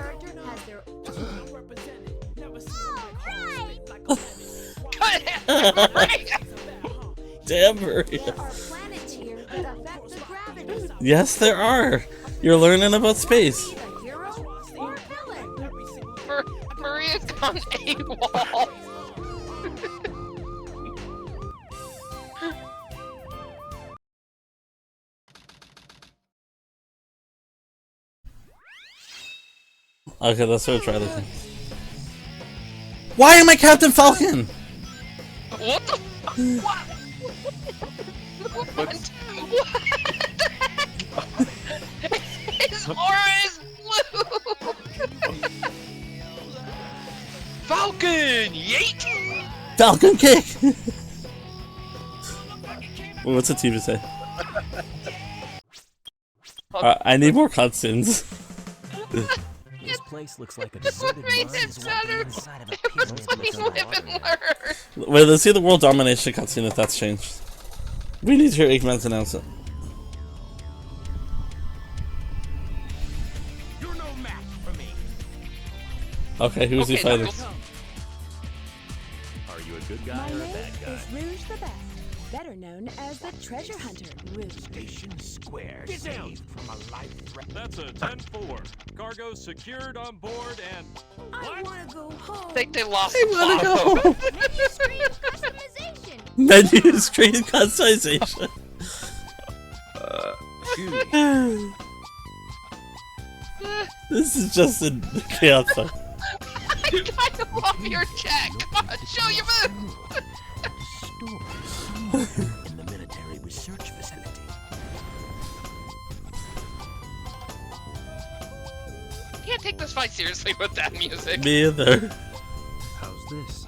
[SPEAKER 2] Damn, Maria. Yes, there are. You're learning about space.
[SPEAKER 11] Maria's gone AWOL.
[SPEAKER 2] Okay, let's go try this. Why am I Captain Falcon?
[SPEAKER 11] What the? What? What? His aura is blue. Falcon, yeet!
[SPEAKER 2] Falcon kick. What's the TV say? I need more cutscenes.
[SPEAKER 14] This place looks like a deserted mine is walking inside of a pyramid underwater.
[SPEAKER 2] Wait, let's see the world domination cutscene if that's changed. We need to hear Eggman's announce it.
[SPEAKER 12] You're no match for me.
[SPEAKER 2] Okay, who's he fighting?
[SPEAKER 14] Are you a good guy
[SPEAKER 13] My
[SPEAKER 14] or a
[SPEAKER 13] name
[SPEAKER 14] bad guy?
[SPEAKER 13] is Rouge the Best, better known as the Treasure Hunter. Rouge.
[SPEAKER 14] Station Square.
[SPEAKER 12] Get down.
[SPEAKER 14] Saved from a life threat.
[SPEAKER 12] That's a 10-4. Cargo secured on board and...
[SPEAKER 13] I want to go home.
[SPEAKER 11] I think they lost
[SPEAKER 2] I wanna go home.
[SPEAKER 13] Menu screen customization.
[SPEAKER 2] Menu screen customization. This is just a chaos.
[SPEAKER 11] I kind of love your chat. Come on, show your move.
[SPEAKER 14] In the military research facility.
[SPEAKER 11] Can't take this fight seriously with that music.
[SPEAKER 2] Me either.
[SPEAKER 14] How's this?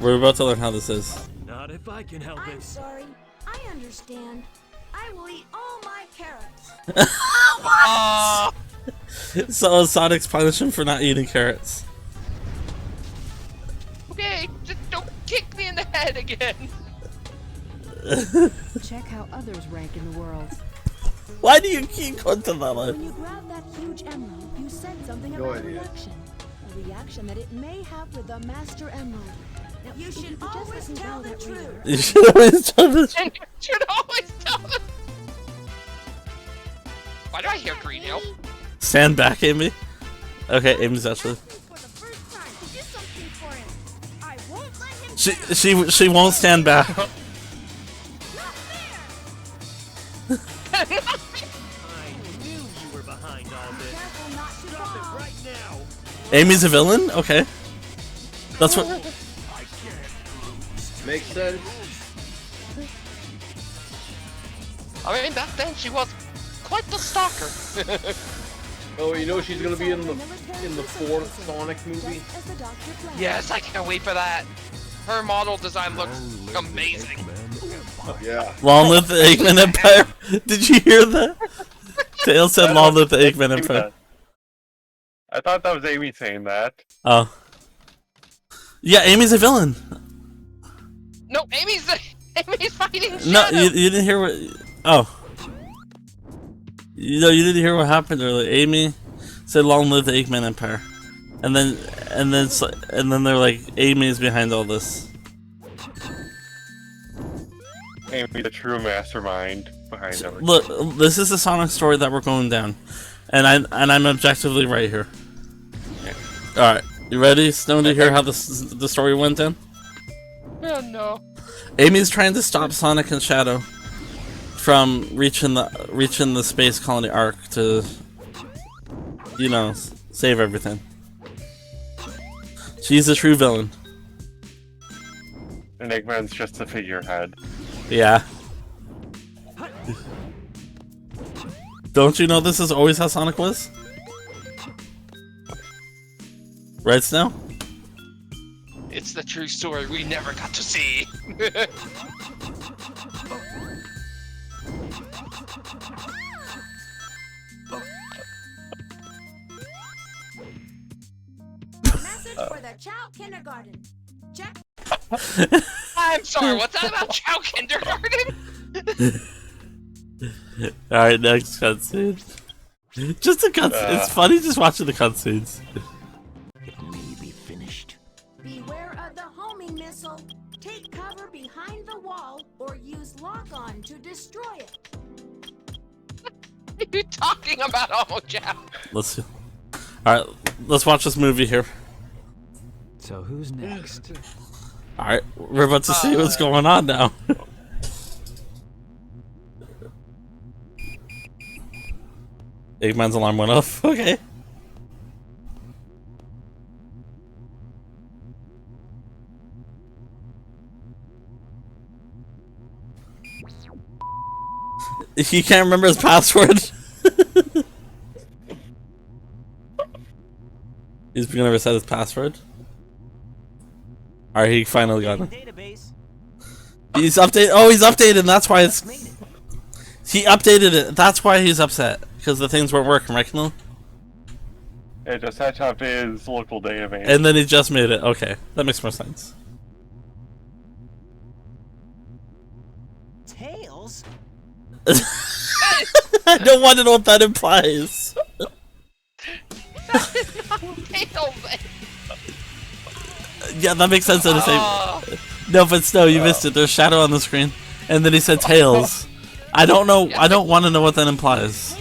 [SPEAKER 2] We're about to learn how this is.
[SPEAKER 14] Not if I can help
[SPEAKER 13] I'm
[SPEAKER 14] it.
[SPEAKER 13] sorry. I understand. I will eat all my carrots.
[SPEAKER 2] So Sonic's punishing for not eating carrots.
[SPEAKER 11] Okay, just don't kick me in the head again.
[SPEAKER 13] Check how others rank in the world.
[SPEAKER 2] Why do you keep going to that
[SPEAKER 13] When
[SPEAKER 2] line?
[SPEAKER 13] you grab that huge emerald, you said something
[SPEAKER 3] No
[SPEAKER 13] about a
[SPEAKER 3] idea.
[SPEAKER 13] reaction. A reaction that it may have with the Master Emerald. Now, you should always tell the truth.
[SPEAKER 2] You should always tell the
[SPEAKER 11] And you should always tell them. Why do I hear Green Hill?
[SPEAKER 2] Stand back, Amy. Okay, Amy's actually. She won't stand back.
[SPEAKER 14] I knew you were behind all this. Stop it right now.
[SPEAKER 2] Amy's a villain? Okay. That's what.
[SPEAKER 14] I can't.
[SPEAKER 3] Makes sense.
[SPEAKER 11] I mean, back then she was quite the stalker.
[SPEAKER 3] Oh, you know she's gonna be in the fourth Sonic movie.
[SPEAKER 11] Yes, I can't wait for that. Her model design looks amazing.
[SPEAKER 3] Yeah.
[SPEAKER 2] Long live the Eggman Empire. Did you hear that? Tails said long live the Eggman Empire.
[SPEAKER 1] I thought that was Amy saying that.
[SPEAKER 2] Oh. Yeah, Amy's a villain.
[SPEAKER 11] No, Amy's fighting Shadow.
[SPEAKER 2] No, you didn't hear what. Oh. You know, you didn't hear what happened earlier. Amy Say long live the Eggman Empire. And then they're like, Amy's behind all this.
[SPEAKER 1] Amy, the true mastermind behind everything.
[SPEAKER 2] Look, this is the Sonic story that we're going down, and I'm objectively right here. All right, you ready, Snow, to hear how the story went down?
[SPEAKER 11] Oh no.
[SPEAKER 2] Amy's trying to stop Sonic and Shadow from reaching the space colony arc to, you know, save everything. She's the true villain.
[SPEAKER 1] And Eggman's just a figurehead.
[SPEAKER 2] Yeah. Don't you know this is always how Sonic was? Right, Snow?
[SPEAKER 11] It's the true story we never got to see.
[SPEAKER 13] Message for the Chow Kindergarten. Check.
[SPEAKER 11] I'm sorry, what's that about Chow Kindergarten?
[SPEAKER 2] Alright, next cutscene. Just the cutscene. It's funny just watching the cutscenes.
[SPEAKER 14] It may be finished.
[SPEAKER 13] Beware of the homing missile. Take cover behind the wall or use lock-on to destroy it.
[SPEAKER 11] What are you talking about, Omo-Chow?
[SPEAKER 2] Let's see. Alright, let's watch this movie here.
[SPEAKER 14] So who's next?
[SPEAKER 2] Alright, we're about to see what's going on now. Eggman's alarm went off. Okay. He can't remember his password. He's gonna reset his password. Alright, he finally got it. He's updated. Oh, he's updated. That's why it's. He updated it. That's why he's upset. Because the things weren't working, right, Camille?
[SPEAKER 1] It just had to update his local database.
[SPEAKER 2] And then he just made it. Okay, that makes more sense.
[SPEAKER 14] Tails?
[SPEAKER 2] I don't want to know what that implies.
[SPEAKER 11] That is not Tails.
[SPEAKER 2] Yeah, that makes sense in the same. No, but Snow, you missed it. There's shadow on the screen, and then he said tails. I don't know. I don't want to know what that implies.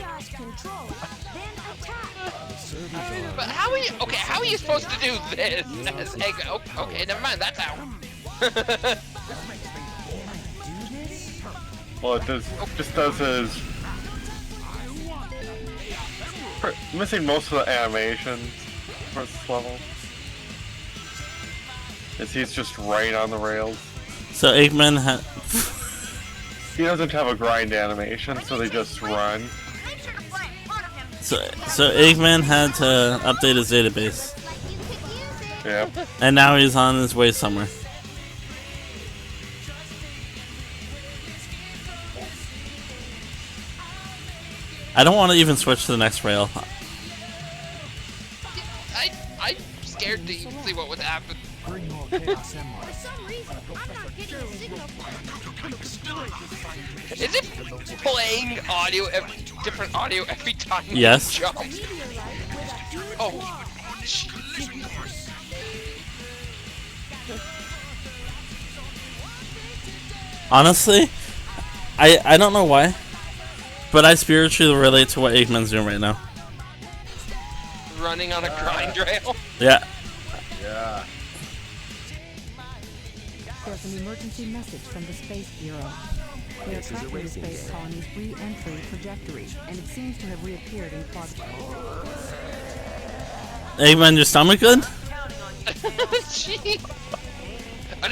[SPEAKER 11] But how are you? Okay, how are you supposed to do this? As egg? Okay, never mind. That's how.
[SPEAKER 1] Well, it just does his. Missing most of the animations for this level. He's just right on the rails.
[SPEAKER 2] So Eggman
[SPEAKER 1] He doesn't have a grind animation, so they just run.
[SPEAKER 2] So Eggman had to update his database.
[SPEAKER 1] Yeah.
[SPEAKER 2] And now he's on his way somewhere. I don't want to even switch to the next rail.
[SPEAKER 11] I'm scared to even see what would happen. Is it playing audio, different audio every time
[SPEAKER 2] Yes.
[SPEAKER 11] you jump? Oh,
[SPEAKER 2] Honestly, I don't know why, but I spiritually relate to what Eggman's doing right now.
[SPEAKER 11] running on a grind rail.
[SPEAKER 2] Yeah.
[SPEAKER 3] Yeah.
[SPEAKER 13] There's an emergency message from the Space Bureau. They are tracking the space colony's re-entry trajectory, and it seems to have reappeared in quad.
[SPEAKER 2] Eggman, your stomach good?
[SPEAKER 11] Gee.
[SPEAKER 13] The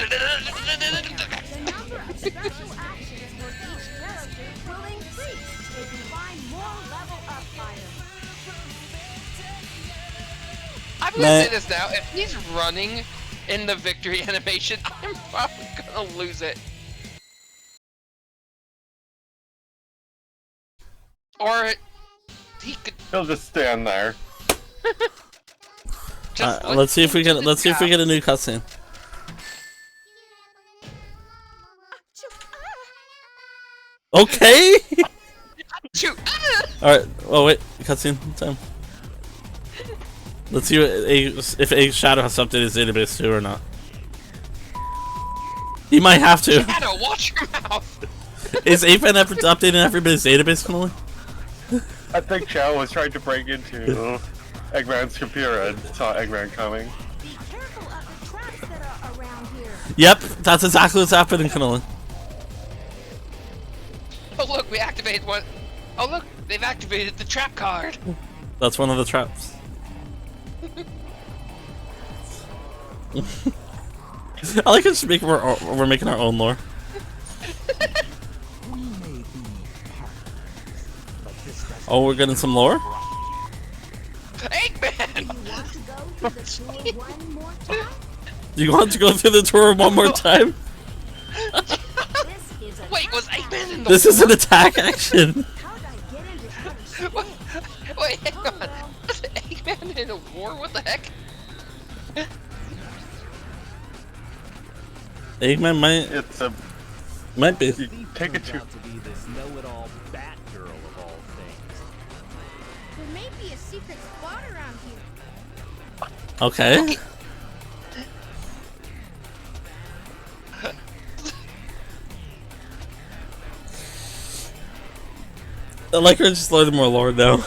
[SPEAKER 13] number of special actions for each character will increase if you find more level up items.
[SPEAKER 11] I'm gonna say this now. If he's running in the victory animation, I'm probably gonna lose it. Or he could.
[SPEAKER 1] He'll just stand there.
[SPEAKER 2] Let's see if we get a new cutscene. Okay.
[SPEAKER 11] Shoot.
[SPEAKER 2] All right. Oh wait, cutscene time. Let's see if A Shadow has to update his database too or not. He might have to.
[SPEAKER 11] Shadow, watch your mouth.
[SPEAKER 2] Is Eggman ever updating everybody's database, Connolly?
[SPEAKER 1] I think Chow was trying to break into Eggman's computer and saw Eggman coming.
[SPEAKER 13] Be careful of the traps that are around here.
[SPEAKER 2] Yep, that's exactly what's happening, Connolly.
[SPEAKER 11] Oh look, we activated one. Oh look, they've activated the trap card.
[SPEAKER 2] That's one of the traps. I like it. We're making our own lore. Oh, we're getting some lore?
[SPEAKER 11] Eggman!
[SPEAKER 2] Do you want to go through the tour one more time?
[SPEAKER 11] Wait, was Eggman in the
[SPEAKER 2] This is an attack action.
[SPEAKER 11] Wait, hang on. Was Eggman in a war? What the heck?
[SPEAKER 2] Eggman might be.
[SPEAKER 1] Take it to.
[SPEAKER 14] To be this know-it-all Batgirl of all things.
[SPEAKER 13] There may be a secret spot around here.
[SPEAKER 2] Okay. I like her just learning more lore now.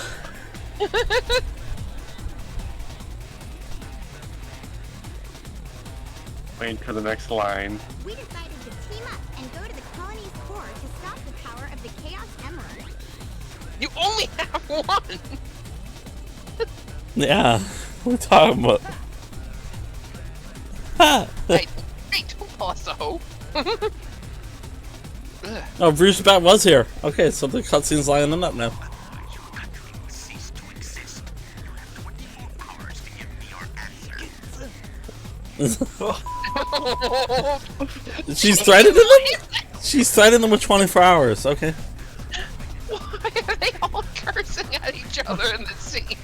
[SPEAKER 1] Waiting for the next line.
[SPEAKER 13] We decided to team up and go to the colony's core to stop the power of the Chaos Emerald.
[SPEAKER 11] You only have one!
[SPEAKER 2] Yeah, what are we talking about? Ha!
[SPEAKER 11] Hey, don't also.
[SPEAKER 2] Oh, Bruce Bat was here. Okay, so the cutscene's lining up now. She's threatening them? She's threatening them with 24 hours, okay.
[SPEAKER 11] Why are they all cursing at each other in the scene?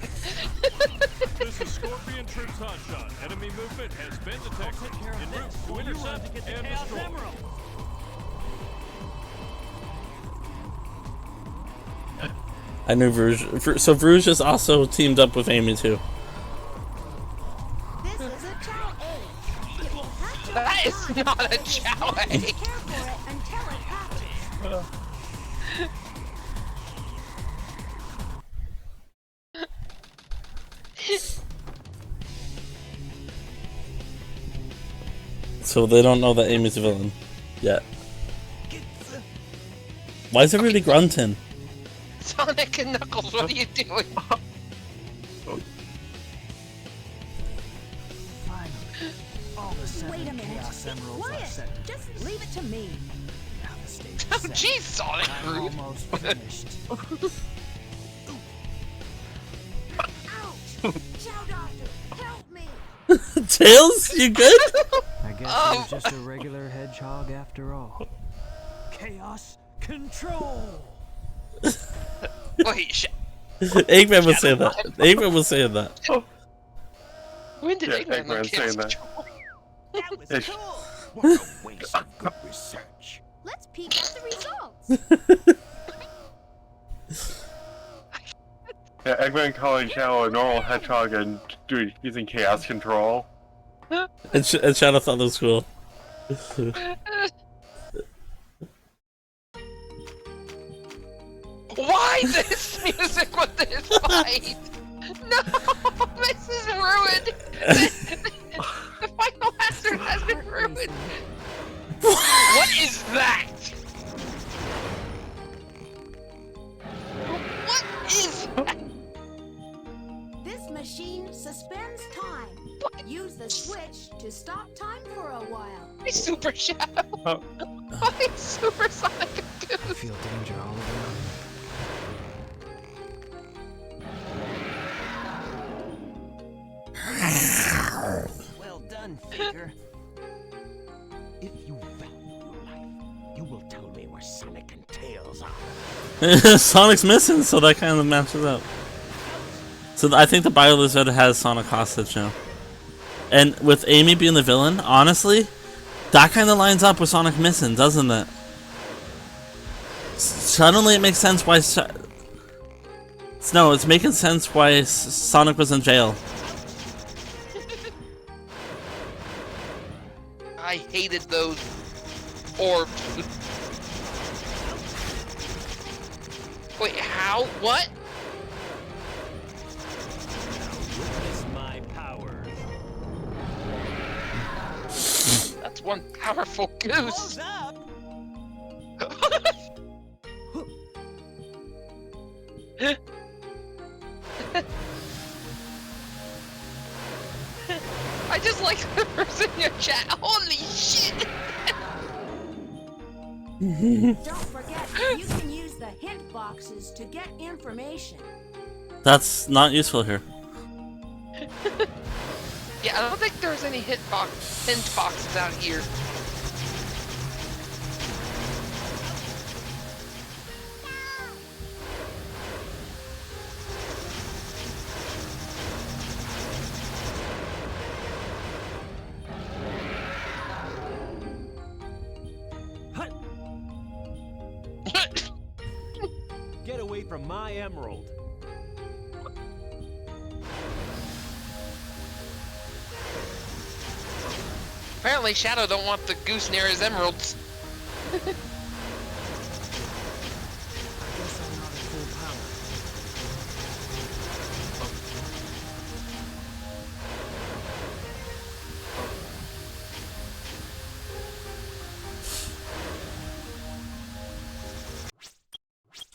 [SPEAKER 12] This is Scorpion Troops Hotshot. Enemy movement has been detected. En route to intercept and destroy.
[SPEAKER 2] I knew Bruges. So Bruges is also teamed up with Amy too.
[SPEAKER 13] This is a Chow egg. It will hatch over
[SPEAKER 11] That is
[SPEAKER 13] time.
[SPEAKER 11] not a Chow egg.
[SPEAKER 13] Care for it until it hatches.
[SPEAKER 2] So they don't know that Amy's a villain yet. Why is everybody grunting?
[SPEAKER 11] Sonic and Knuckles, what are you doing?
[SPEAKER 13] Wait a minute. Quiet. Just leave it to me.
[SPEAKER 11] Oh, jeez, Sonic rude.
[SPEAKER 14] Almost finished.
[SPEAKER 13] Ouch! Chow Doctor, help me!
[SPEAKER 2] Tails, you good?
[SPEAKER 14] I guess he's just a regular hedgehog after all. Chaos control.
[SPEAKER 11] Wait,
[SPEAKER 2] Eggman was saying that. Eggman was saying that.
[SPEAKER 11] when did
[SPEAKER 1] Yeah,
[SPEAKER 11] Eggman look
[SPEAKER 1] Eggman's saying that.
[SPEAKER 14] That was
[SPEAKER 1] Ish.
[SPEAKER 14] cool. What a waste of good research.
[SPEAKER 13] Let's peek at the results.
[SPEAKER 1] Yeah, Eggman calling Chow a normal hedgehog and using chaos control.
[SPEAKER 2] And Shadow thought that was cool.
[SPEAKER 11] Why this music with this fight? No, this is ruined. The final answer has been ruined. What is that? What is that?
[SPEAKER 13] This machine suspends time. Use the switch to stop time for a while.
[SPEAKER 11] Why Super Shadow? Why Super Sonic?
[SPEAKER 14] I feel danger all around. Well done, Faker. If you value your life, you will tell me where Sonic and Tails are.
[SPEAKER 2] Sonic's missing, so that kind of matches up. So I think the Biolizard has Sonic hostage now. And with Amy being the villain, honestly, that kind of lines up with Sonic missing, doesn't it? Suddenly it makes sense why... No, it's making sense why Sonic was in jail.
[SPEAKER 11] I hated those orbs. Wait, how? What?
[SPEAKER 14] Witness my power.
[SPEAKER 11] That's one powerful goose. I just like the person in your chat. Holy shit!
[SPEAKER 13] Don't forget, you can use the hint boxes to get information.
[SPEAKER 2] That's not useful here.
[SPEAKER 11] Yeah, I don't think there's any hint boxes out here.
[SPEAKER 14] Get away from my emerald.
[SPEAKER 11] Apparently Shadow don't want the goose near his emeralds.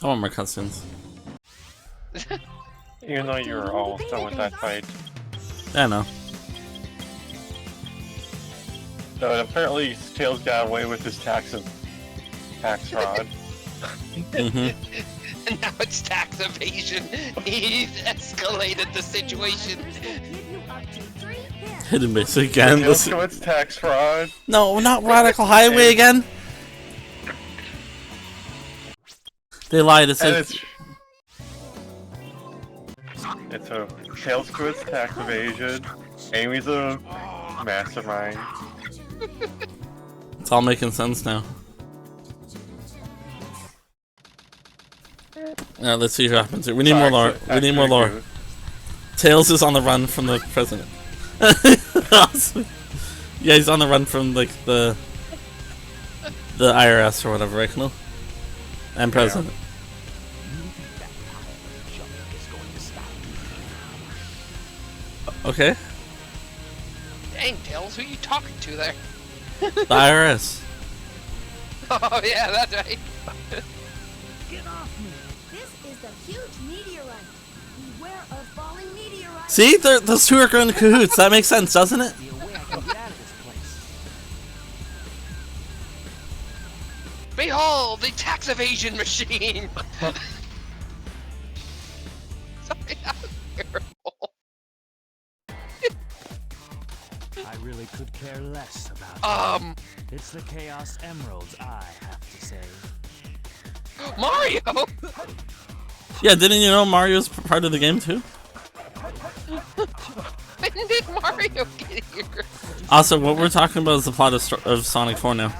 [SPEAKER 2] I want more cutscenes.
[SPEAKER 1] Even though you were all done with that fight.
[SPEAKER 2] I know.
[SPEAKER 1] So apparently Tails got away with his tax fraud.
[SPEAKER 11] And now it's tax evasion. He's escalated the situation.
[SPEAKER 2] Hidden base again.
[SPEAKER 1] Tails commits tax fraud.
[SPEAKER 2] No, not Radical Highway again. They lied. It said
[SPEAKER 1] it's a Tails commits tax evasion. Amy's a mastermind.
[SPEAKER 2] it's all making sense now. Let's see what happens here. We need more lore. We need more lore. Tails is on the run from the president. Yeah, he's on the run from like the IRS or whatever, right, Camille? And president. Okay.
[SPEAKER 11] Dang, Tails, who you talking to there?
[SPEAKER 2] The IRS.
[SPEAKER 11] Oh yeah, that's right.
[SPEAKER 13] Get off me! This is the huge meteorite. Beware of falling meteorites.
[SPEAKER 2] See, those two are going to cahoots. That makes sense, doesn't it?
[SPEAKER 11] Behold, the tax evasion machine! Sorry, that was terrible.
[SPEAKER 14] I really could care less about
[SPEAKER 11] Um...
[SPEAKER 14] It's the Chaos Emeralds, I have to say.
[SPEAKER 11] Mario!
[SPEAKER 2] Yeah, didn't you know Mario's part of the game too?
[SPEAKER 11] When did Mario get here?
[SPEAKER 2] Also, what we're talking about is the plot of Sonic 4 now.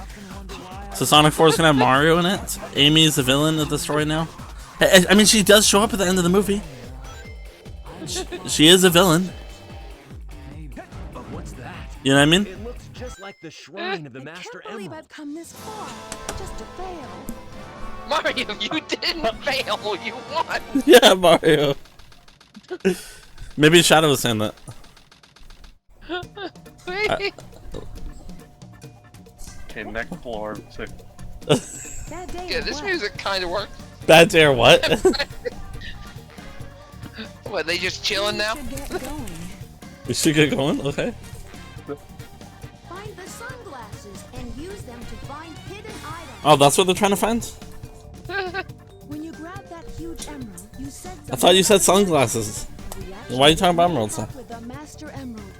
[SPEAKER 2] So Sonic 4 is gonna have Mario in it. Amy is the villain of the story now. I mean, she does show up at the end of the movie. She is a villain.
[SPEAKER 14] What's that?
[SPEAKER 2] You know what I mean?
[SPEAKER 14] It looks just like the shrine of the Master
[SPEAKER 13] I can't believe
[SPEAKER 14] Emerald.
[SPEAKER 13] I've come this far just to fail.
[SPEAKER 11] Mario, you didn't fail, you won!
[SPEAKER 2] Yeah, Mario. Maybe Shadow was saying that.
[SPEAKER 1] Okay, next floor.
[SPEAKER 11] Yeah, this music kind of works.
[SPEAKER 2] Bad day or what?
[SPEAKER 11] What, they just chilling now?
[SPEAKER 2] We should get going? Okay.
[SPEAKER 13] Find the sunglasses and use them to find hidden items.
[SPEAKER 2] Oh, that's what they're trying to find?
[SPEAKER 13] When you grab that huge emerald, you said
[SPEAKER 2] I thought you said sunglasses. Why are you talking about emeralds then?
[SPEAKER 13] with the Master Emerald.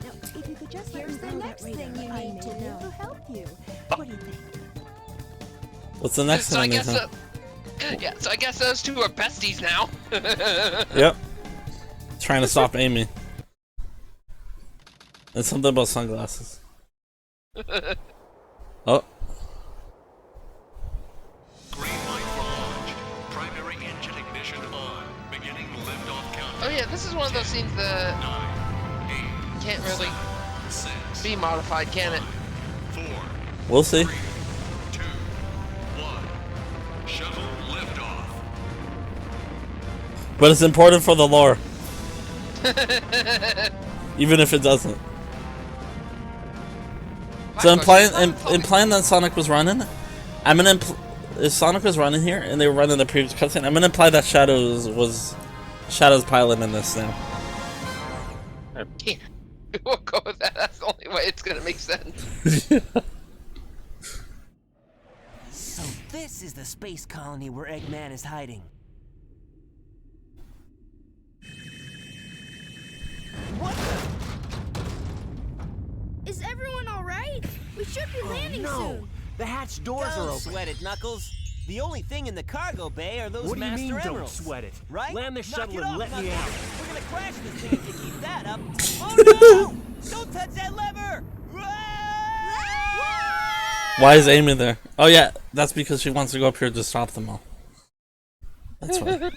[SPEAKER 13] Now, if you could just here's the next thing you need to know to help you. What do you think?
[SPEAKER 2] What's the next
[SPEAKER 11] So I
[SPEAKER 2] thing I need
[SPEAKER 11] guess,
[SPEAKER 2] to
[SPEAKER 11] yeah, so I guess those two are besties now.
[SPEAKER 2] Yep. Trying to stop Amy. It's something about sunglasses. Oh.
[SPEAKER 12] Primary engine ignition on. Beginning liftoff countdown.
[SPEAKER 11] Oh yeah, this is one of those scenes that can't really be modified, can it?
[SPEAKER 2] We'll see.
[SPEAKER 12] 3, 2, 1. Shuttle liftoff.
[SPEAKER 2] But it's important for the lore. Even if it doesn't. So implying that Sonic was running, I'm gonna if Sonic was running here and they were running the previous cutscene, I'm gonna imply that Shadow's piloting this now.
[SPEAKER 11] Yeah, we'll go with that. That's the only way it's gonna make sense.
[SPEAKER 14] So this is the space colony where Eggman is hiding. What the?
[SPEAKER 13] Is everyone alright? We should be landing
[SPEAKER 14] no.
[SPEAKER 13] soon.
[SPEAKER 14] The hatch doors are open. Sweat it, Knuckles. The only thing in the cargo bay are those
[SPEAKER 15] What do you
[SPEAKER 14] master
[SPEAKER 15] mean,
[SPEAKER 14] emeralds.
[SPEAKER 15] don't sweat it?
[SPEAKER 14] Right?
[SPEAKER 15] Land the
[SPEAKER 14] Knock
[SPEAKER 15] shuttle
[SPEAKER 14] it
[SPEAKER 15] and
[SPEAKER 14] off,
[SPEAKER 15] let me
[SPEAKER 14] Knuckles.
[SPEAKER 15] out.
[SPEAKER 14] We're gonna crash this thing if you keep that up. Oh no! Don't touch that lever!
[SPEAKER 2] Why is Amy there? Oh yeah, that's because she wants to go up here to stop them all. That's right.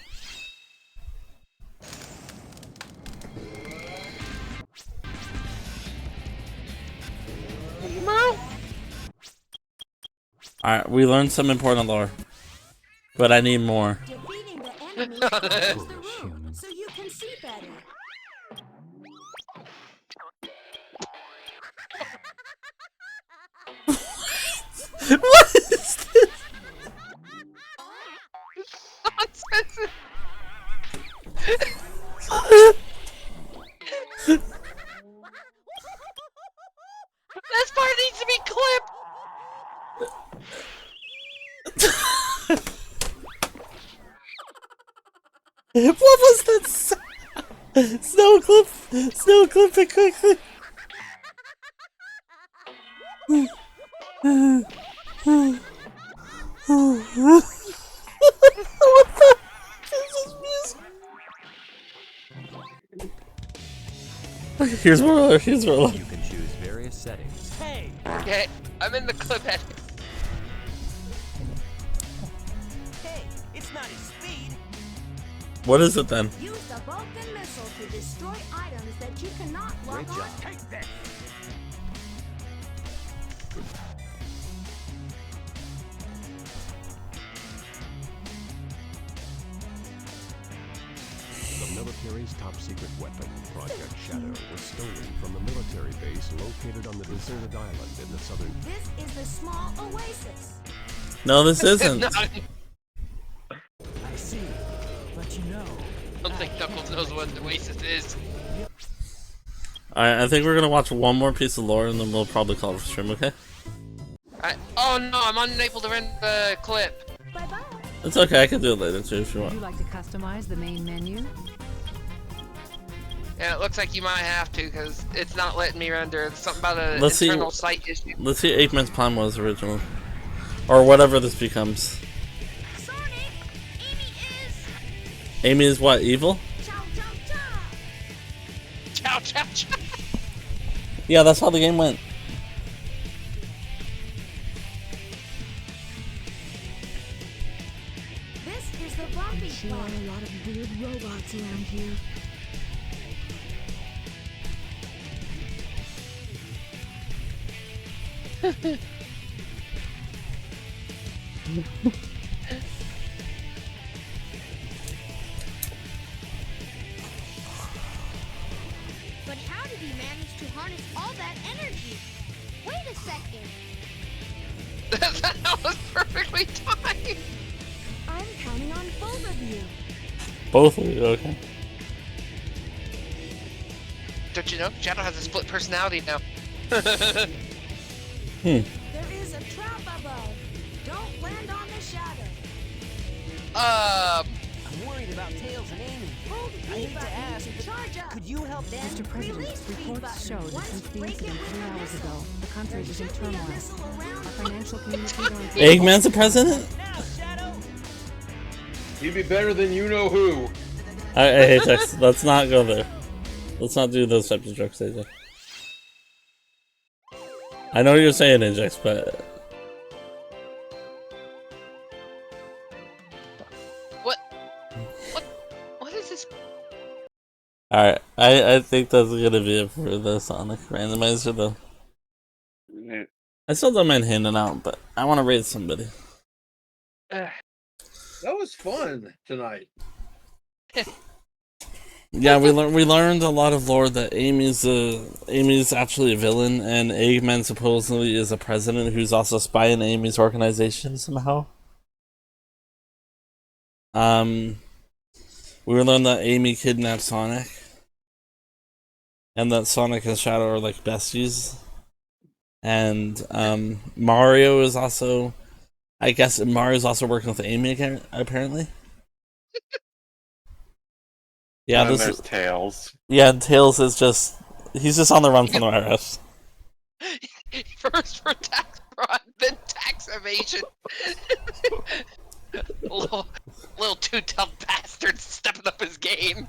[SPEAKER 2] Alright, we learned some important lore. But I need more.
[SPEAKER 13] Defeating the enemy closes the room so you can see better.
[SPEAKER 2] What is this?
[SPEAKER 11] Nonsense. This part needs to be clipped.
[SPEAKER 2] What was that? Snow clip it quickly. What the is this music? Here's more. Here's more.
[SPEAKER 15] You can choose various settings.
[SPEAKER 14] Hey!
[SPEAKER 11] Okay, I'm in the clip edit.
[SPEAKER 14] Hey, it's not his speed.
[SPEAKER 2] What is it then?
[SPEAKER 13] Use the Vulcan missile to destroy items that you cannot lock
[SPEAKER 15] Great
[SPEAKER 13] on.
[SPEAKER 15] job. Take this. The military's top-secret weapon, Project Shadow, was stolen from a military base located on the deserted island in the southern...
[SPEAKER 13] This is the small oasis.
[SPEAKER 2] No, this isn't.
[SPEAKER 11] I
[SPEAKER 14] I see. But you know...
[SPEAKER 11] don't think Knuckles knows what the Oasis is.
[SPEAKER 2] Alright, I think we're gonna watch one more piece of lore and then we'll probably call it a stream, okay?
[SPEAKER 11] Oh no, I'm unable to render the clip.
[SPEAKER 13] Bye-bye.
[SPEAKER 2] It's okay, I can do it later too if you
[SPEAKER 16] Would
[SPEAKER 2] want.
[SPEAKER 16] you like to customize the main menu?
[SPEAKER 11] Yeah, it looks like you might have to because it's not letting me render. It's something about an
[SPEAKER 2] Let's see-
[SPEAKER 11] internal site issue.
[SPEAKER 2] Let's see what Eggman's plan was originally. Or whatever this becomes.
[SPEAKER 13] Sonic, Amy is
[SPEAKER 2] Amy is what, evil?
[SPEAKER 13] chow chow chow.
[SPEAKER 11] Chow chow chow.
[SPEAKER 2] Yeah, that's how the game went.
[SPEAKER 13] This is the bumpy
[SPEAKER 16] Sure are
[SPEAKER 13] spot.
[SPEAKER 16] a lot of weird robots around here.
[SPEAKER 13] But how did he manage to harness all that energy? Wait a second.
[SPEAKER 11] That was perfectly timed.
[SPEAKER 13] I'm counting on both of you.
[SPEAKER 2] Both of you, okay.
[SPEAKER 11] Don't you know? Shadow has a split personality now.
[SPEAKER 13] There is a trap above. Don't land on the shadow.
[SPEAKER 14] I'm worried about Tails and Amy.
[SPEAKER 13] Hold
[SPEAKER 14] I
[SPEAKER 13] B
[SPEAKER 14] hate to
[SPEAKER 13] button
[SPEAKER 14] ask,
[SPEAKER 13] to charge up.
[SPEAKER 14] Could you help them?
[SPEAKER 16] Mr. President,
[SPEAKER 13] Release B
[SPEAKER 16] reports
[SPEAKER 13] button.
[SPEAKER 16] show that
[SPEAKER 13] Once
[SPEAKER 16] since the
[SPEAKER 13] break it
[SPEAKER 16] incident
[SPEAKER 13] with
[SPEAKER 16] 3
[SPEAKER 13] a
[SPEAKER 16] hours
[SPEAKER 13] missile.
[SPEAKER 16] ago, the country
[SPEAKER 13] There
[SPEAKER 16] is in
[SPEAKER 13] should be a
[SPEAKER 16] turmoil.
[SPEAKER 13] missile around.
[SPEAKER 16] Our financial communicator on
[SPEAKER 2] Eggman's the president?
[SPEAKER 14] Now, Shadow!
[SPEAKER 3] He'd be better than you know who.
[SPEAKER 2] I hate text. Let's not go there. Let's not do those types of jokes, AJ. I know what you're saying, Ajax, but...
[SPEAKER 11] What is this?
[SPEAKER 2] Alright, I think that's gonna be it for the Sonic randomizer, though. I still don't mind handing out, but I want to raid somebody.
[SPEAKER 3] That was fun tonight.
[SPEAKER 2] Yeah, we learned a lot of lore that Amy's actually a villain, and Eggman supposedly is a president who's also spying Amy's organization somehow. We learned that Amy kidnapped Sonic, and that Sonic and Shadow are like besties. And Mario is also, I guess Mario's also working with Amy again, apparently. Yeah,
[SPEAKER 1] And then
[SPEAKER 2] this
[SPEAKER 1] there's
[SPEAKER 2] is
[SPEAKER 1] Tails.
[SPEAKER 2] Yeah, Tails is he's just on the run from the IRS.
[SPEAKER 11] First for tax fraud, then tax evasion. little two-tough bastard stepping up his game.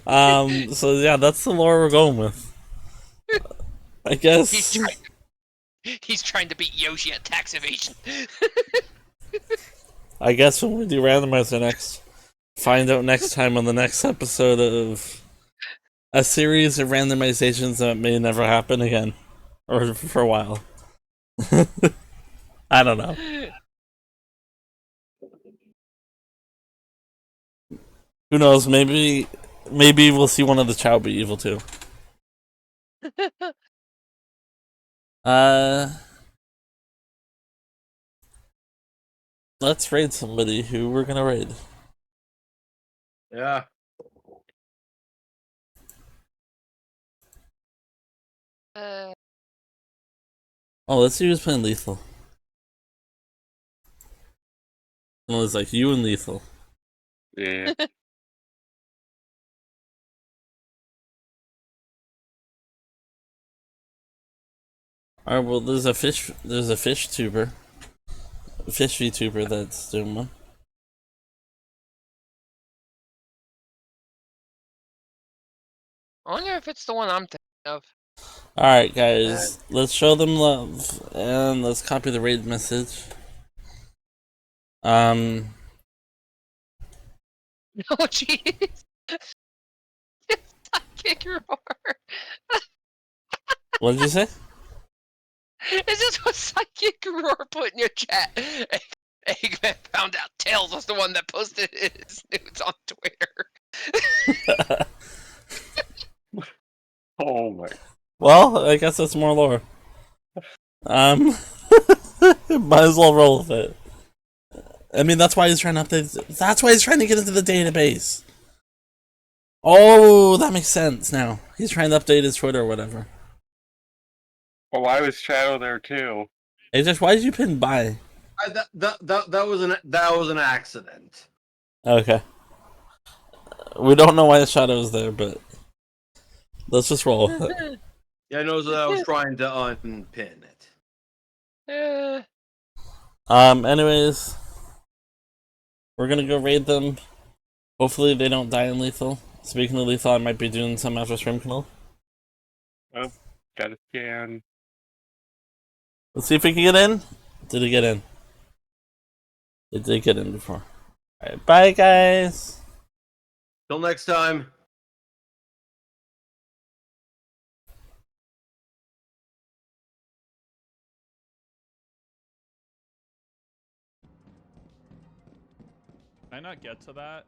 [SPEAKER 2] So yeah, that's the lore we're going with. I guess
[SPEAKER 11] He's trying to beat Yoshi at tax evasion.
[SPEAKER 2] I guess when we do randomizer next, find out next time on the next episode of a series of randomizations that may never happen again, or for a while. I don't know. Who knows? Maybe we'll see one of the Chow be evil too. Let's raid somebody. Who we're gonna raid?
[SPEAKER 3] Yeah.
[SPEAKER 2] Oh, let's see who's playing Lethal. Well, it's like you and Lethal.
[SPEAKER 1] Yeah.
[SPEAKER 2] Alright, well there's a fish tuber. A fish VTuber that's doing one.
[SPEAKER 11] I wonder if it's the one I'm thinking of.
[SPEAKER 2] Alright guys, let's show them love and let's copy the raid message.
[SPEAKER 11] Oh jeez. Psychic roar.
[SPEAKER 2] What did you say?
[SPEAKER 11] Is this what Psychic Roar put in your chat? Eggman found out Tails was the one that posted his nudes on Twitter.
[SPEAKER 1] Oh my.
[SPEAKER 2] Well, I guess that's more lore. Might as well roll with it. I mean, that's why he's trying to update. That's why he's trying to get into the database. Oh, that makes sense now. He's trying to update his Twitter or whatever.
[SPEAKER 1] Well, why was Shadow there too?
[SPEAKER 2] Hey, Josh, why did you pin by?
[SPEAKER 3] That was an accident.
[SPEAKER 2] Okay. We don't know why the shadow is there, but let's just roll with it.
[SPEAKER 3] Yeah, I know that I was trying to unpin it.
[SPEAKER 2] Anyways, we're gonna go raid them. Hopefully they don't die in lethal. Speaking of lethal, I might be doing some after stream canal.
[SPEAKER 1] Oh, gotta scan.
[SPEAKER 2] Let's see if we can get in. Did it get in? It did get in before. Alright, bye guys.
[SPEAKER 3] Till next time.
[SPEAKER 12] Can I not get to that?